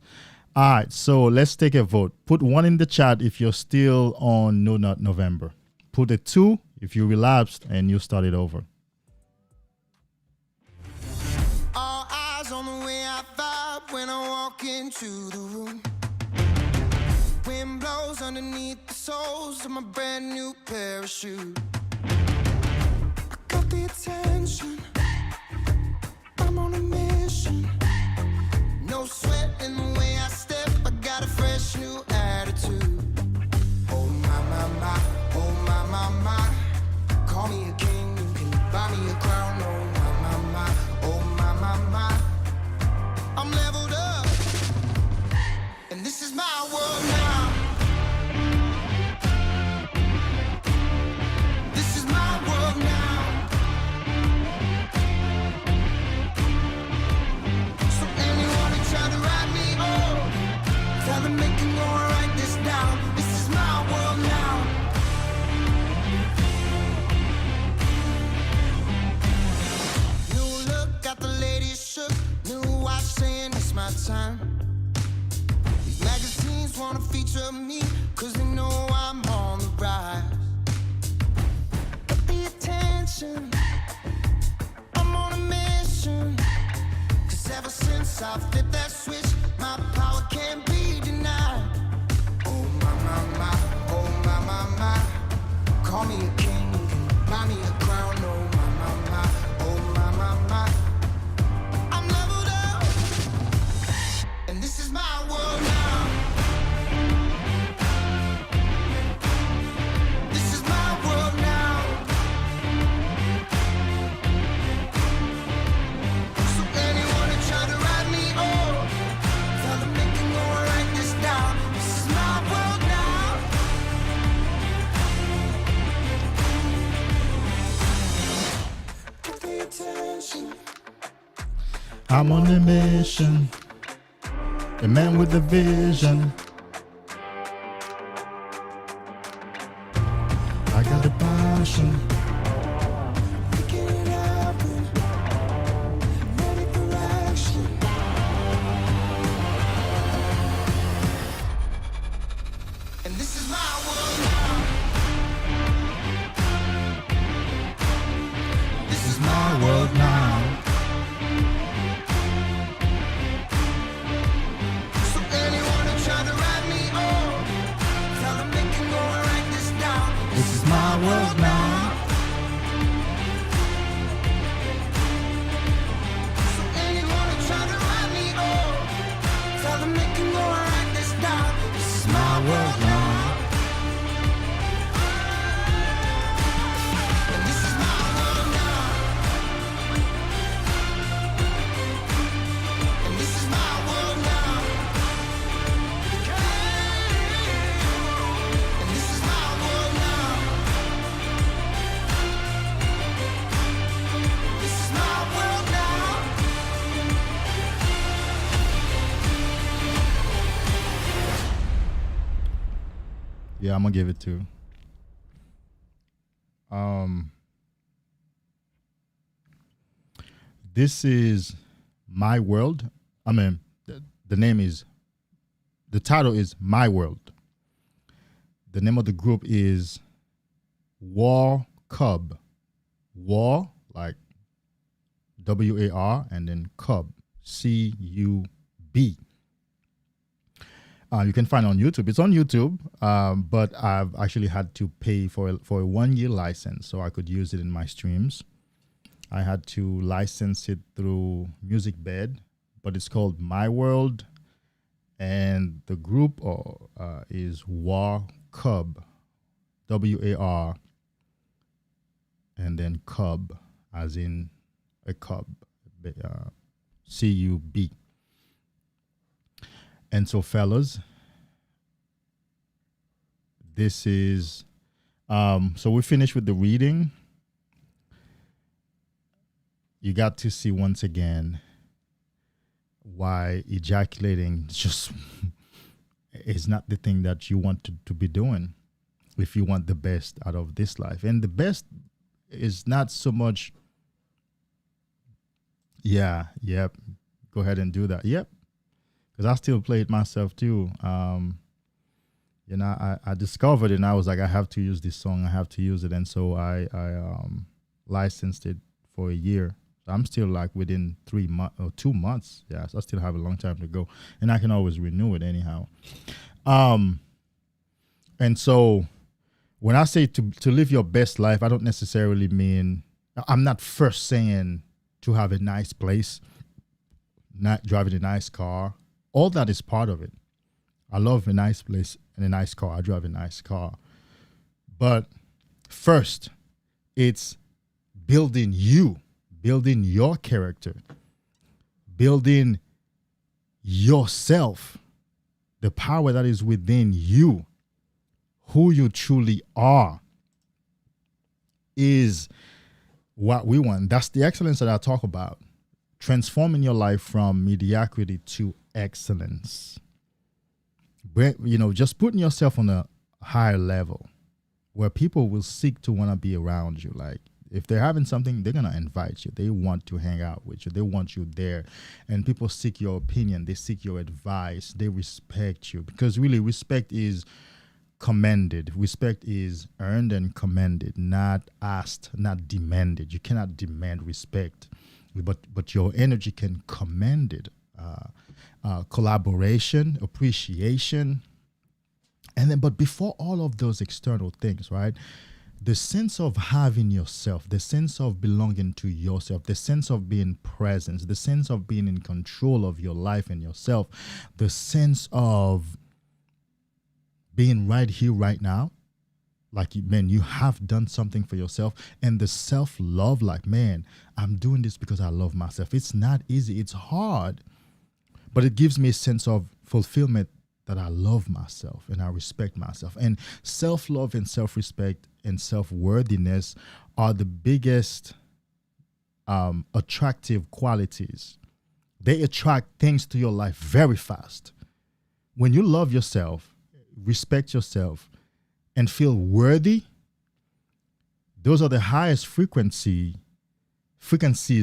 All right, so let's take a vote. Put 1 in the chat if you're still on No Nut November. Put a 2 if you relapsed and you started over. All eyes on the way I vibe when I walk into the room. Wind blows underneath the soles of my brand new pair of shoes. I got the attention. I'm on a mission. No sweat in the way I step. I got a fresh new attitude. Oh my, oh my. Call me a king, you can buy me a crown. Oh my. I'm leveled up, and this is my world now. This is my world now. So anyone who tried to write me off, tell them they can go and write this down. This is my world now. New look, got the ladies shook. New watch saying it's my time. These magazines wanna feature me, cause they know I'm on the rise. Get the attention, I'm on a mission. Cause ever since I flipped that switch, my power can't be denied. Oh my, oh my. Call me a king, you can buy me a crown. Oh my. I'm leveled up, and this is my world now. This is my world now. So anyone who tried to write me off, tell them they can go and write this down. This is my world now. Get the attention. I'm on a mission. A man with a vision. I got a passion. Picking it up, Yeah, I'm gonna give it to. This is My World. I mean, the name is, the title is My World. The name of the group is War Cub. War, like WAR, and then Cub, CUB. You can find it on YouTube. It's on YouTube, but I've actually had to pay for a 1-year license so I could use it in my streams. I had to license it through MusicBed, but it's called My World, and the group is War Cub, WAR, and then Cub, as in a cub, CUB. And so, fellas, this is, so we finished with the reading. You got to see once again why ejaculating just is not the thing that you want to be doing if you want the best out of this life. And the best is not so much, yep, go ahead and do that. Yep. Because I still play it myself too. You know, I discovered it and I was like, I have to use this song. I have to use it. And so I licensed it for a year. So I'm still like within 3 months or 2 months. Yeah, so I still have a long time to go. And I can always renew it anyhow. And so when I say to live your best life, I don't necessarily mean, I'm not first saying to have a nice place, not driving a nice car. All that is part of it. I love a nice place and a nice car. I drive a nice car. But first, it's building you, building your character, building yourself, the power that is within you, who you truly are, is what we want. That's the excellence that I talk about. Transforming your life from mediocrity to excellence. You know, just putting yourself on a higher level where people will seek to want to be around you. Like, if they're having something, they're going to invite you. They want to hang out with you. They want you there. And people seek your opinion. They seek your advice. They respect you. Because really, respect is commended. Respect is earned and commended, not asked, not demanded. You cannot demand respect, but your energy can commend it. Collaboration, appreciation, and then, but before all of those external things, right? The sense of having yourself, the sense of belonging to yourself, the sense of being present, the sense of being in control of your life and yourself, the sense of being right here, right now, like, man, you have done something for yourself, and the self-love, like, man, I'm doing this because I love myself. It's not easy. It's hard, but it gives me a sense of fulfillment that I love myself and I respect myself. And self-love and self-respect and self-worthiness are the biggest attractive qualities. They attract things to your life very fast. When you love yourself, respect yourself, and feel worthy, those are the highest frequencies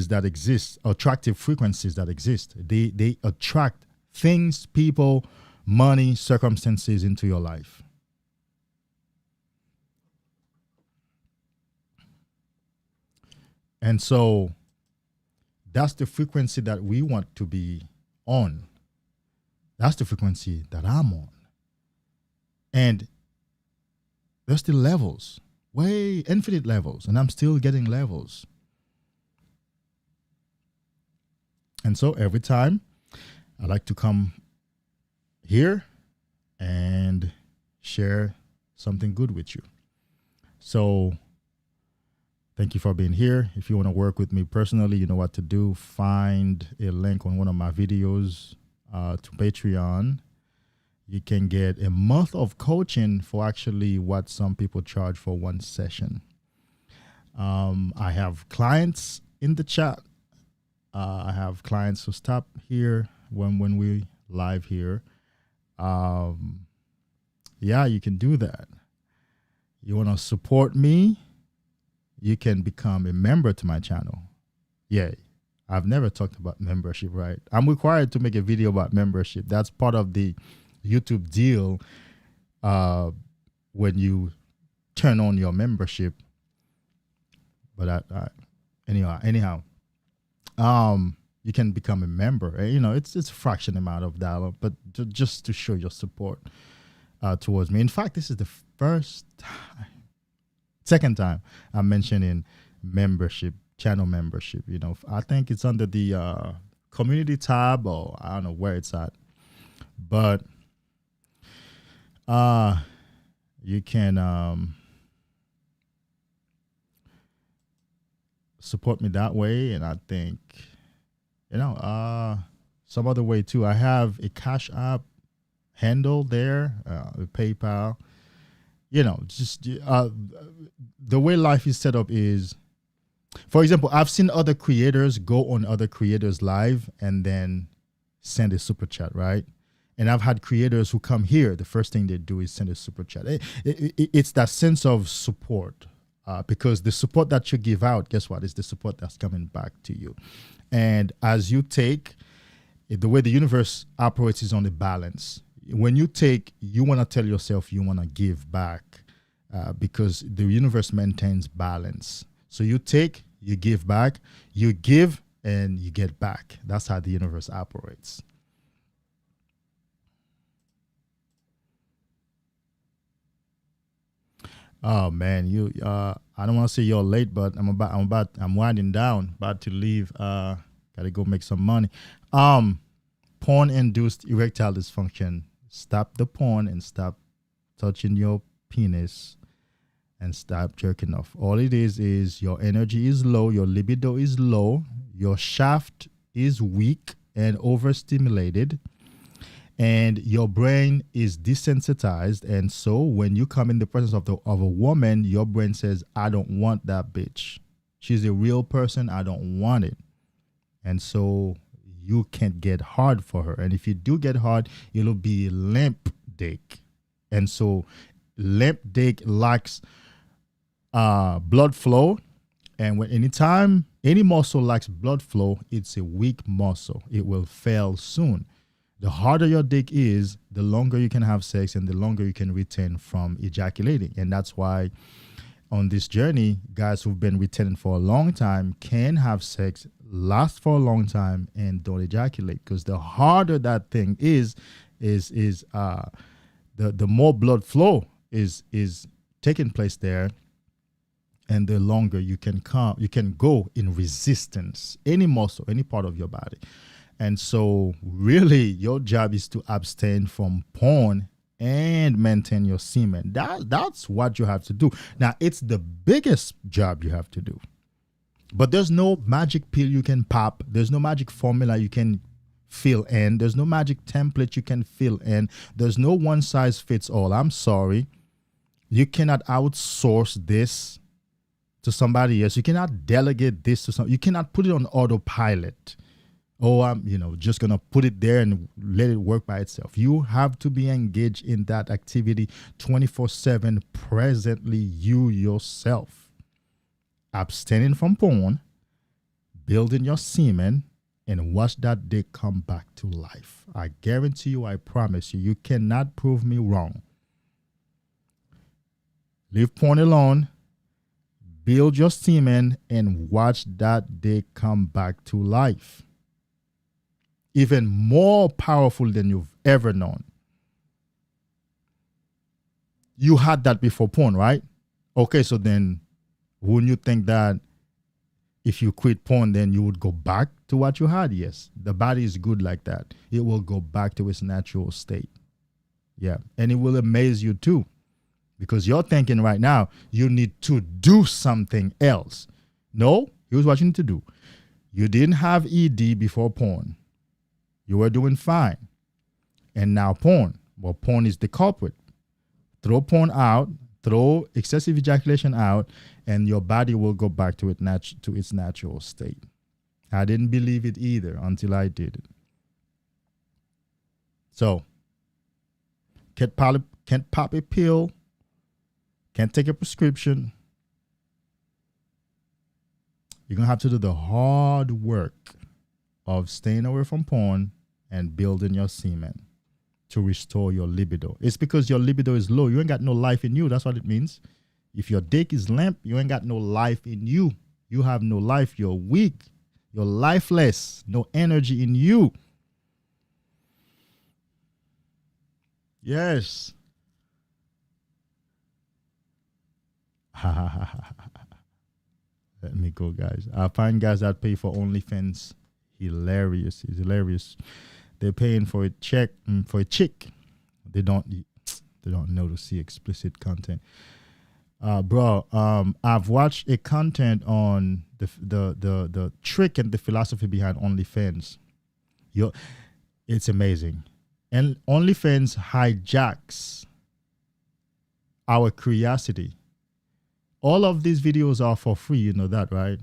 that exist, attractive frequencies that exist. They attract things, people, money, circumstances into your life. And so that's the frequency that we want to be on. That's the frequency that I'm on. And there's still levels, way infinite levels, and I'm still getting levels. And so every time I like to come here and share something good with you. So thank you for being here. If you want to work with me personally, you know what to do. Find a link on one of my videos to Patreon. You can get a month of coaching for actually what some people charge for one session. I have clients in the chat. I have clients who stop here when we live here. Yeah, Yeah, you can do that. You want to support me? You can become a member to my channel. Yeah, I've never talked about membership, right? I'm required to make a video about membership. That's part of the YouTube deal when you turn on your membership. But anyhow, you can become a member. You know, it's a fraction amount of dollar, but just to show your support towards me. In fact, this is the second time I'm mentioning membership, channel membership. You know, I think it's under the community tab, or I don't know where it's at, but you can support me that way. And I think, you know, some other way too. I have a Cash App handle there, a PayPal. You know, just the way life is set up is, for example, I've seen other creators go on other creators live and then send a super chat, right? And I've had creators who come here, the first thing they do is send a super chat. It's that sense of support, because the support that you give out, guess what, is the support that's coming back to you. And as you take, the way the universe operates is on a balance. When you take, you want to tell yourself you want to give back, because the universe maintains balance. So you take, you give back, you give, and you get back. That's how the universe operates. Oh man, I don't want to say you're late, but I'm winding down, about to leave. Gotta go make some money. Porn-induced erectile dysfunction. Stop the porn and stop touching your penis and stop jerking off. All it is your energy is low, your libido is low, your shaft is weak and overstimulated, and your brain is desensitized. And so when you come in the presence of a woman, your brain says, I don't want that bitch. She's a real person. I don't want it. And so you can't get hard for her. And if you do get hard, it'll be limp dick. And so limp dick lacks blood flow. And when anytime any muscle lacks blood flow, it's a weak muscle. It will fail soon. The harder your dick is, the longer you can have sex and the longer you can retain from ejaculating. And that's why on this journey, guys who've been retaining for a long time can have sex, last for a long time, and don't ejaculate. Because the harder that thing is the more blood flow is taking place there, and the longer you can go in resistance, any muscle, any part of your body. And so really your job is to abstain from porn and maintain your semen. That's what you have to do. Now, it's the biggest job you have to do. But there's no magic pill you can pop. There's no magic formula you can fill in. There's no magic template you can fill in. There's no one size fits all. I'm sorry. You cannot outsource this to somebody else. You cannot delegate this to somebody. You cannot put it on autopilot. Oh, I'm just going to put it there and let it work by itself. You have to be engaged in that activity 24/7, presently you yourself. Abstaining from porn, building your semen, and watch that dick come back to life. I guarantee you, I promise you, you cannot prove me wrong. Leave porn alone, build your semen, and watch that dick come back to life. Even more powerful than you've ever known. You had that before porn, right? Okay, so then wouldn't you think that if you quit porn, then you would go back to what you had? Yes, the body is good like that. It will go back to its natural state. Yeah, and it will amaze you too, because you're thinking right now you need to do something else. No, here's what you need to do. You didn't have ED before porn. You were doing fine. And now porn. Well, porn is the culprit. Throw porn out, throw excessive ejaculation out, and your body will go back to its natural state. I didn't believe it either until I did it. So, can't pop a pill, can't take a prescription. You're going to have to do the hard work of staying away from porn and building your semen to restore your libido. It's because your libido is low. You ain't got no life in you. That's what it means. If your dick is limp, you ain't got no life in you. You have no life. You're weak. You're lifeless. No energy in you. Yes. Let me go, guys. I find guys that pay for OnlyFans hilarious. It's hilarious. They're paying for a chick. They don't know to see explicit content. Bro, I've watched a content on the trick and the philosophy behind OnlyFans. It's amazing. And OnlyFans hijacks our curiosity. All of these videos are for free, you know that, right?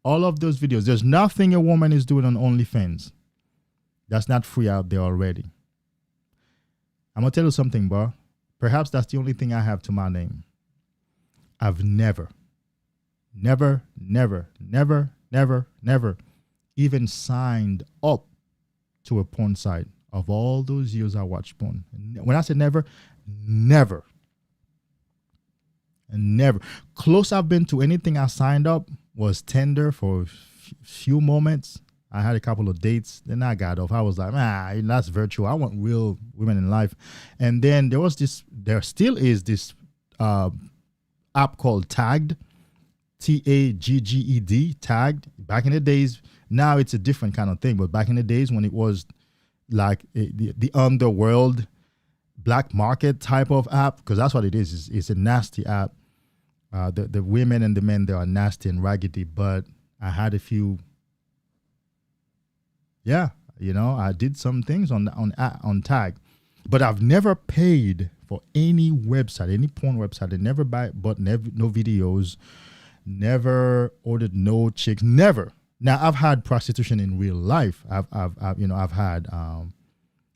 All of those videos. There's nothing a woman is doing on OnlyFans that's not free out there already. I'm going to tell you something, bro. Perhaps that's the only thing I have to my name. I've never even signed up to a porn site of all those years I watched porn. When I say never. Close I've been to anything I signed up was Tinder for a few moments. I had a couple of dates. Then I got off. I was like, that's virtual. I want real women in life. And then there still is this app called Tagged, Tagged, Tagged. Back in the days, now it's a different kind of thing. But back in the days when it was like the underworld, black market type of app, because that's what it is. It's a nasty app. The women and the men, they are nasty and raggedy. But I had a few. Yeah, I did some things on Tag, but I've never paid for any website, any porn website. I never bought no videos, never ordered no chicks, never. Now I've had prostitution in real life. I've had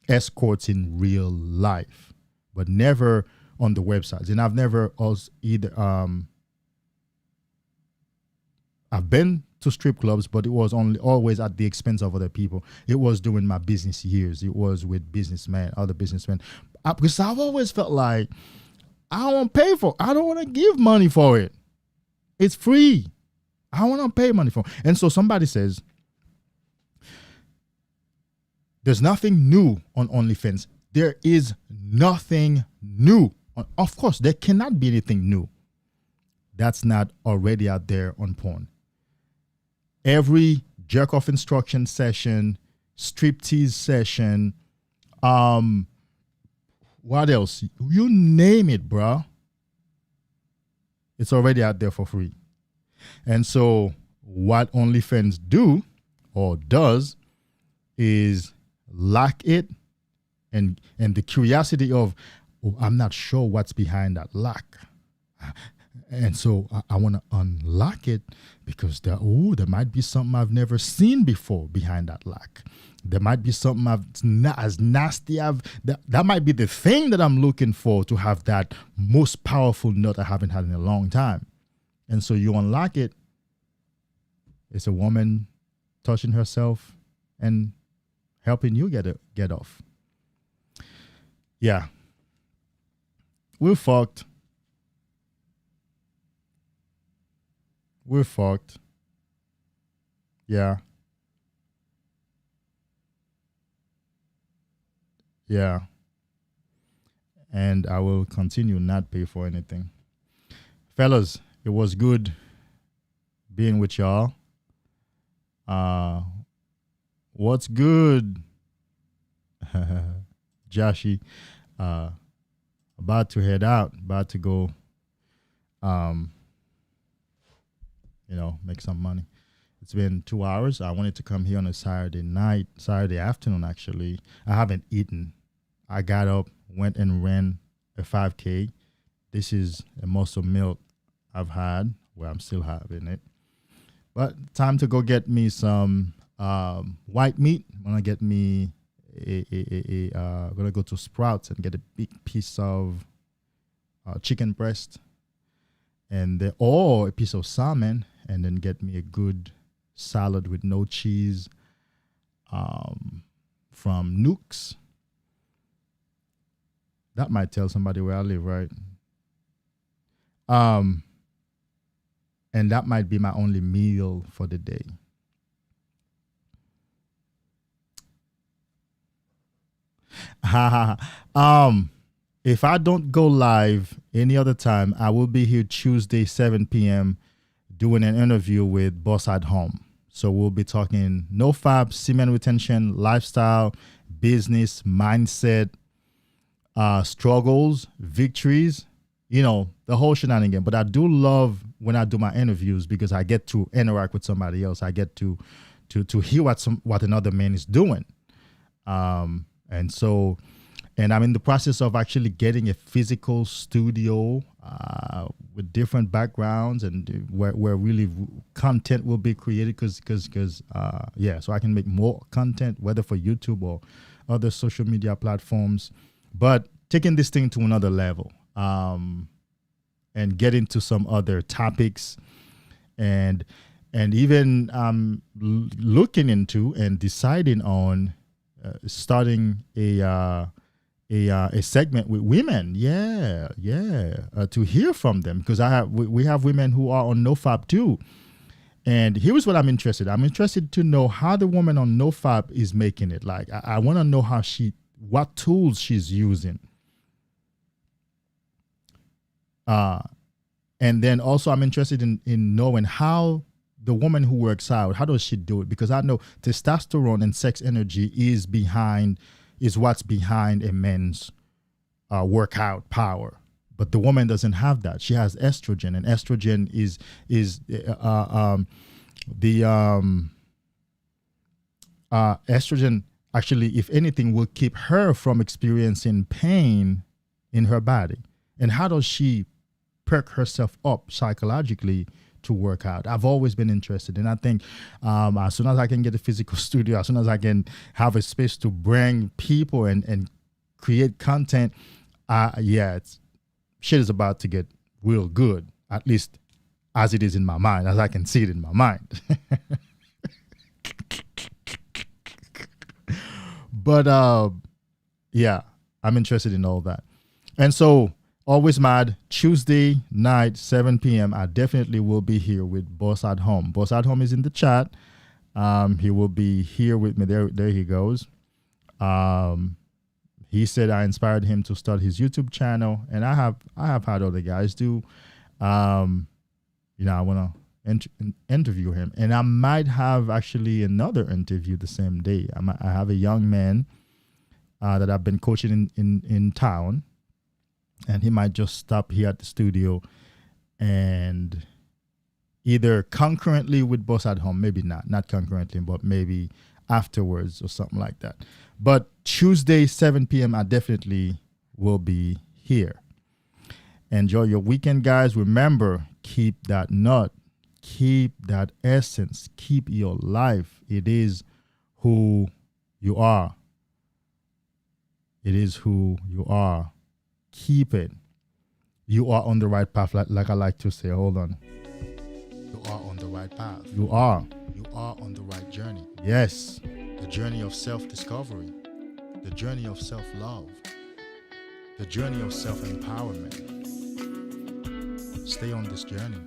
escorts in real life, but never on the websites. And I've never also either. I've been to strip clubs, but it was always at the expense of other people. It was during my business years. It was with other businessmen. Because I've always felt like I don't want to pay for it. I don't want to give money for it. It's free. I don't want to pay money for it. And so somebody says, there's nothing new on OnlyFans. There is nothing new. Of course, there cannot be anything new that's not already out there on porn. Every jerk-off instruction session, striptease session, what else? You name it, bro. It's already out there for free. And so what OnlyFans do or does is lock it and the curiosity of, I'm not sure what's behind that lock. And so I want to unlock it because there might be something I've never seen before behind that lock. There might be something as nasty. That might be the thing that I'm looking for to have that most powerful nut I haven't had in a long time. And so you unlock it. It's a woman touching herself and helping you get off. Yeah. We're fucked. We're fucked. Yeah. Yeah. And I will continue not pay for anything. Fellas, it was good being with y'all. What's good? Joshy. About to head out. About to go make some money. It's been 2 hours. I wanted to come here on a Saturday afternoon, actually. I haven't eaten. I got up, went and ran a 5K. This is a muscle milk I've had. Well, I'm still having it. But time to go get me some white meat. I'm going to get me I'm going to go to Sprouts and get a big piece of chicken breast, or a piece of salmon, and then get me a good salad with no cheese from Nukes. That might tell somebody where I live, right? And that might be my only meal for the day. If I don't go live any other time, I will be here Tuesday, 7 p.m. doing an interview with Boss at Home. So we'll be talking no-fap, semen retention, lifestyle, business, mindset, struggles, victories, the whole shenanigan. But I do love when I do my interviews because I get to interact with somebody else. I get to hear what another man is doing. And I'm in the process of actually getting a physical studio with different backgrounds and where really content will be created because so I can make more content, whether for YouTube or other social media platforms, but taking this thing to another level and get into some other topics and even looking into and deciding on starting a segment with women, to hear from them, because we have women who are on no-fap too. And here's what I'm interested. I'm interested to know how the woman on no-fap is making it. Like I want to know what tools she's using. And then also I'm interested in knowing how the woman who works out, how does she do it? Because I know testosterone and sex energy is what's behind a man's workout power. But the woman doesn't have that. She has estrogen, and estrogen is estrogen actually, if anything, will keep her from experiencing pain in her body. And how does she perk herself up psychologically to work out? I've always been interested, and I think as soon as I can get a physical studio, as soon as I can have a space to bring people and create content, shit is about to get real good, at least as it is in my mind, as I can see it in my mind. But I'm interested in all that. And so Always Mad, Tuesday night, 7 p.m. I definitely will be here with Boss at Home. Boss at Home is in the chat. He will be here with me. There he goes. He said I inspired him to start his YouTube channel, and I have had other guys do. I want to interview him, and I might have actually another interview the same day. I have a young man that I've been coaching in town. And he might just stop here at the studio and either concurrently with Boss at Home, maybe not concurrently, but maybe afterwards or something like that. But Tuesday, 7 p.m., I definitely will be here. Enjoy your weekend, guys. Remember, keep that nut, keep that essence, keep your life. It is who you are. It is who you are. Keep it. You are on the right path, like I like to say. Hold on. You are on the right path. You are. You are on the right journey. Yes. The journey of self-discovery. The journey of self-love. The journey of self-empowerment. Stay on this journey.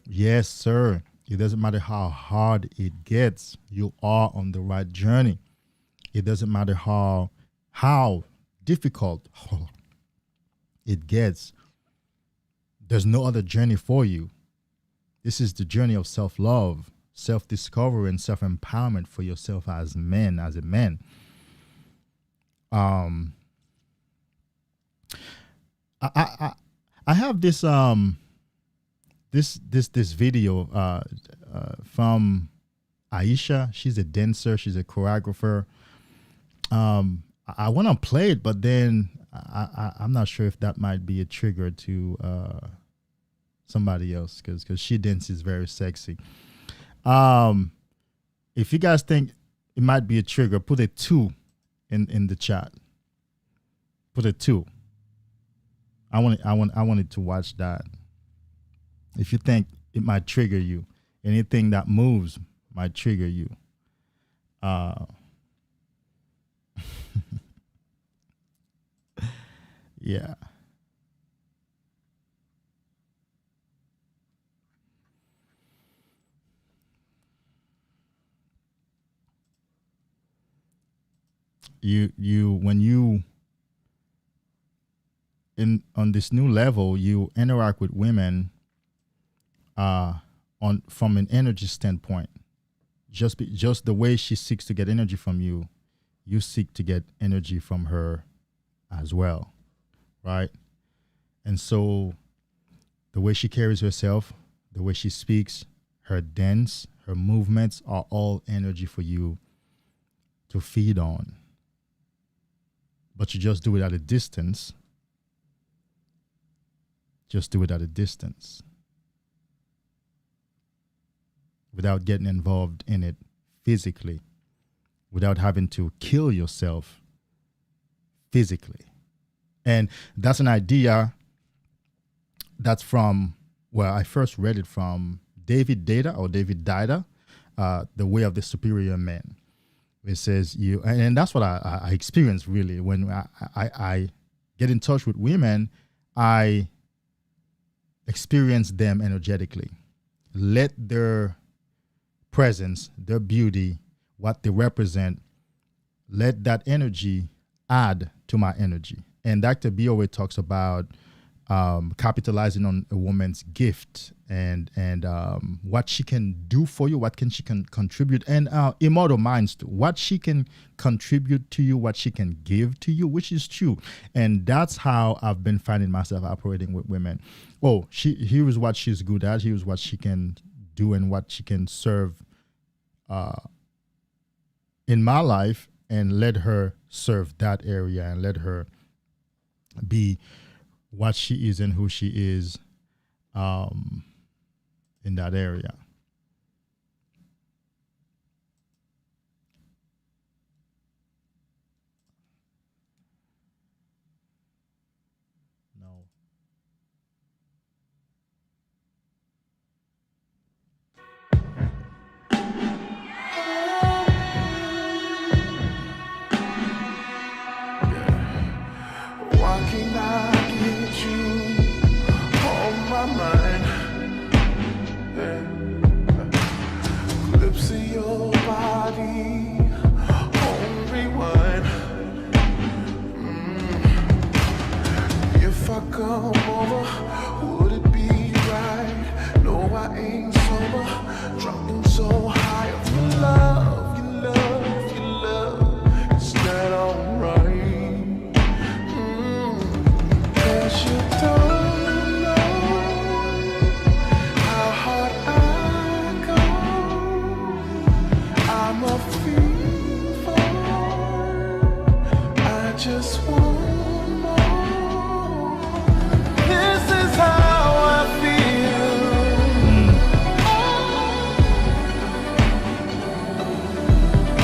Yes, sir. It doesn't matter how hard it gets. You are on the right journey. It doesn't matter how difficult it gets. There's no other journey for you. This is the journey of self-love, self-discovery, and self-empowerment for yourself as a man. I have this this video from Aisha. She's a dancer. She's a choreographer. I want to play it, but then I'm not sure if that might be a trigger to somebody else because she dances very sexy. If you guys think it might be a trigger, put a 2 in the chat. Put a 2. I wanted to watch that. If you think it might trigger you, anything that moves might trigger you. Yeah. You when you in on this new level, you interact with women on from an energy standpoint. Just the way she seeks to get energy from you, you seek to get energy from her as well, right? And so the way she carries herself, the way she speaks, her dance, her movements are all energy for you to feed on. But you just do it at a distance. Just do it at a distance without getting involved in it physically, without having to kill yourself physically. And that's an idea that's from, well, I first read it from David Dida, The Way of the Superior Man. It says you, and that's what I experience really when I get in touch with women. I experience them energetically. Let their presence, their beauty, what they represent, let that energy add to my energy. And Dr. B always talks about capitalizing on a woman's gift and what she can do for you, she can contribute, and immortal minds too, what she can contribute to you, what she can give to you, which is true. And that's how I've been finding myself operating with women. Oh, here's what she's good at, here's what she can do and what she can serve in my life, and let her serve that area and let her be what she is and who she is in that area. No. Why can't I get you on my mind? Yeah. Lips of your body on rewind. If I come over, would it be right? No, I ain't sober, drunk so high of your love, your love, your love. It's not alright. Cause you don't know how hard I go. I'm a fever. I just want more. This is how I feel.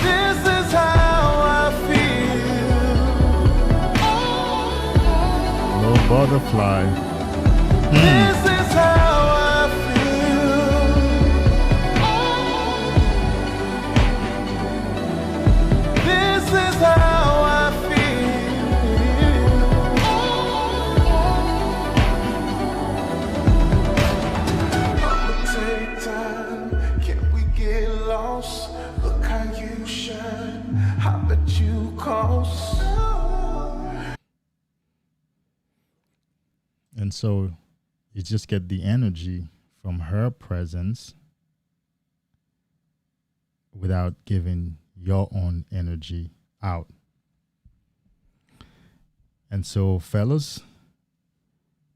This is how I feel. No butterfly. This is how I feel. This is how I feel. I'ma take time. Can we get lost? Look how you shine. I bet you cost. And so you just get the energy from her presence without giving your own energy out. And so, fellas,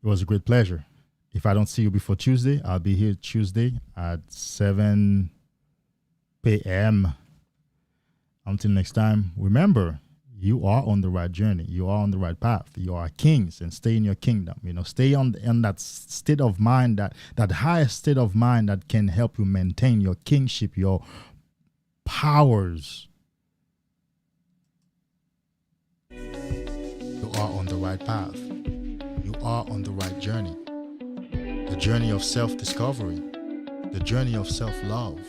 it was a great pleasure. If I don't see you before Tuesday, I'll be here Tuesday at 7 p.m. Until next time, remember, you are on the right journey. You are on the right path. You are kings, and stay in your kingdom. Stay on that state of mind, that highest state of mind that can help you maintain your kingship, your powers. You are on the right path. You are on the right journey. The journey of self-discovery, the journey of self-love,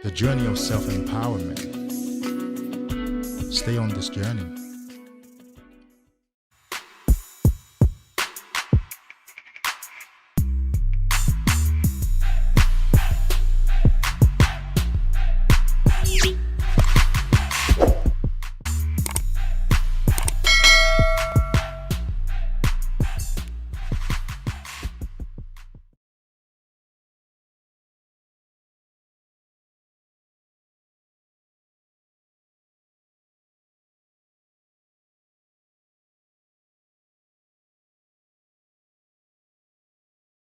the journey of self-empowerment. Stay on this journey.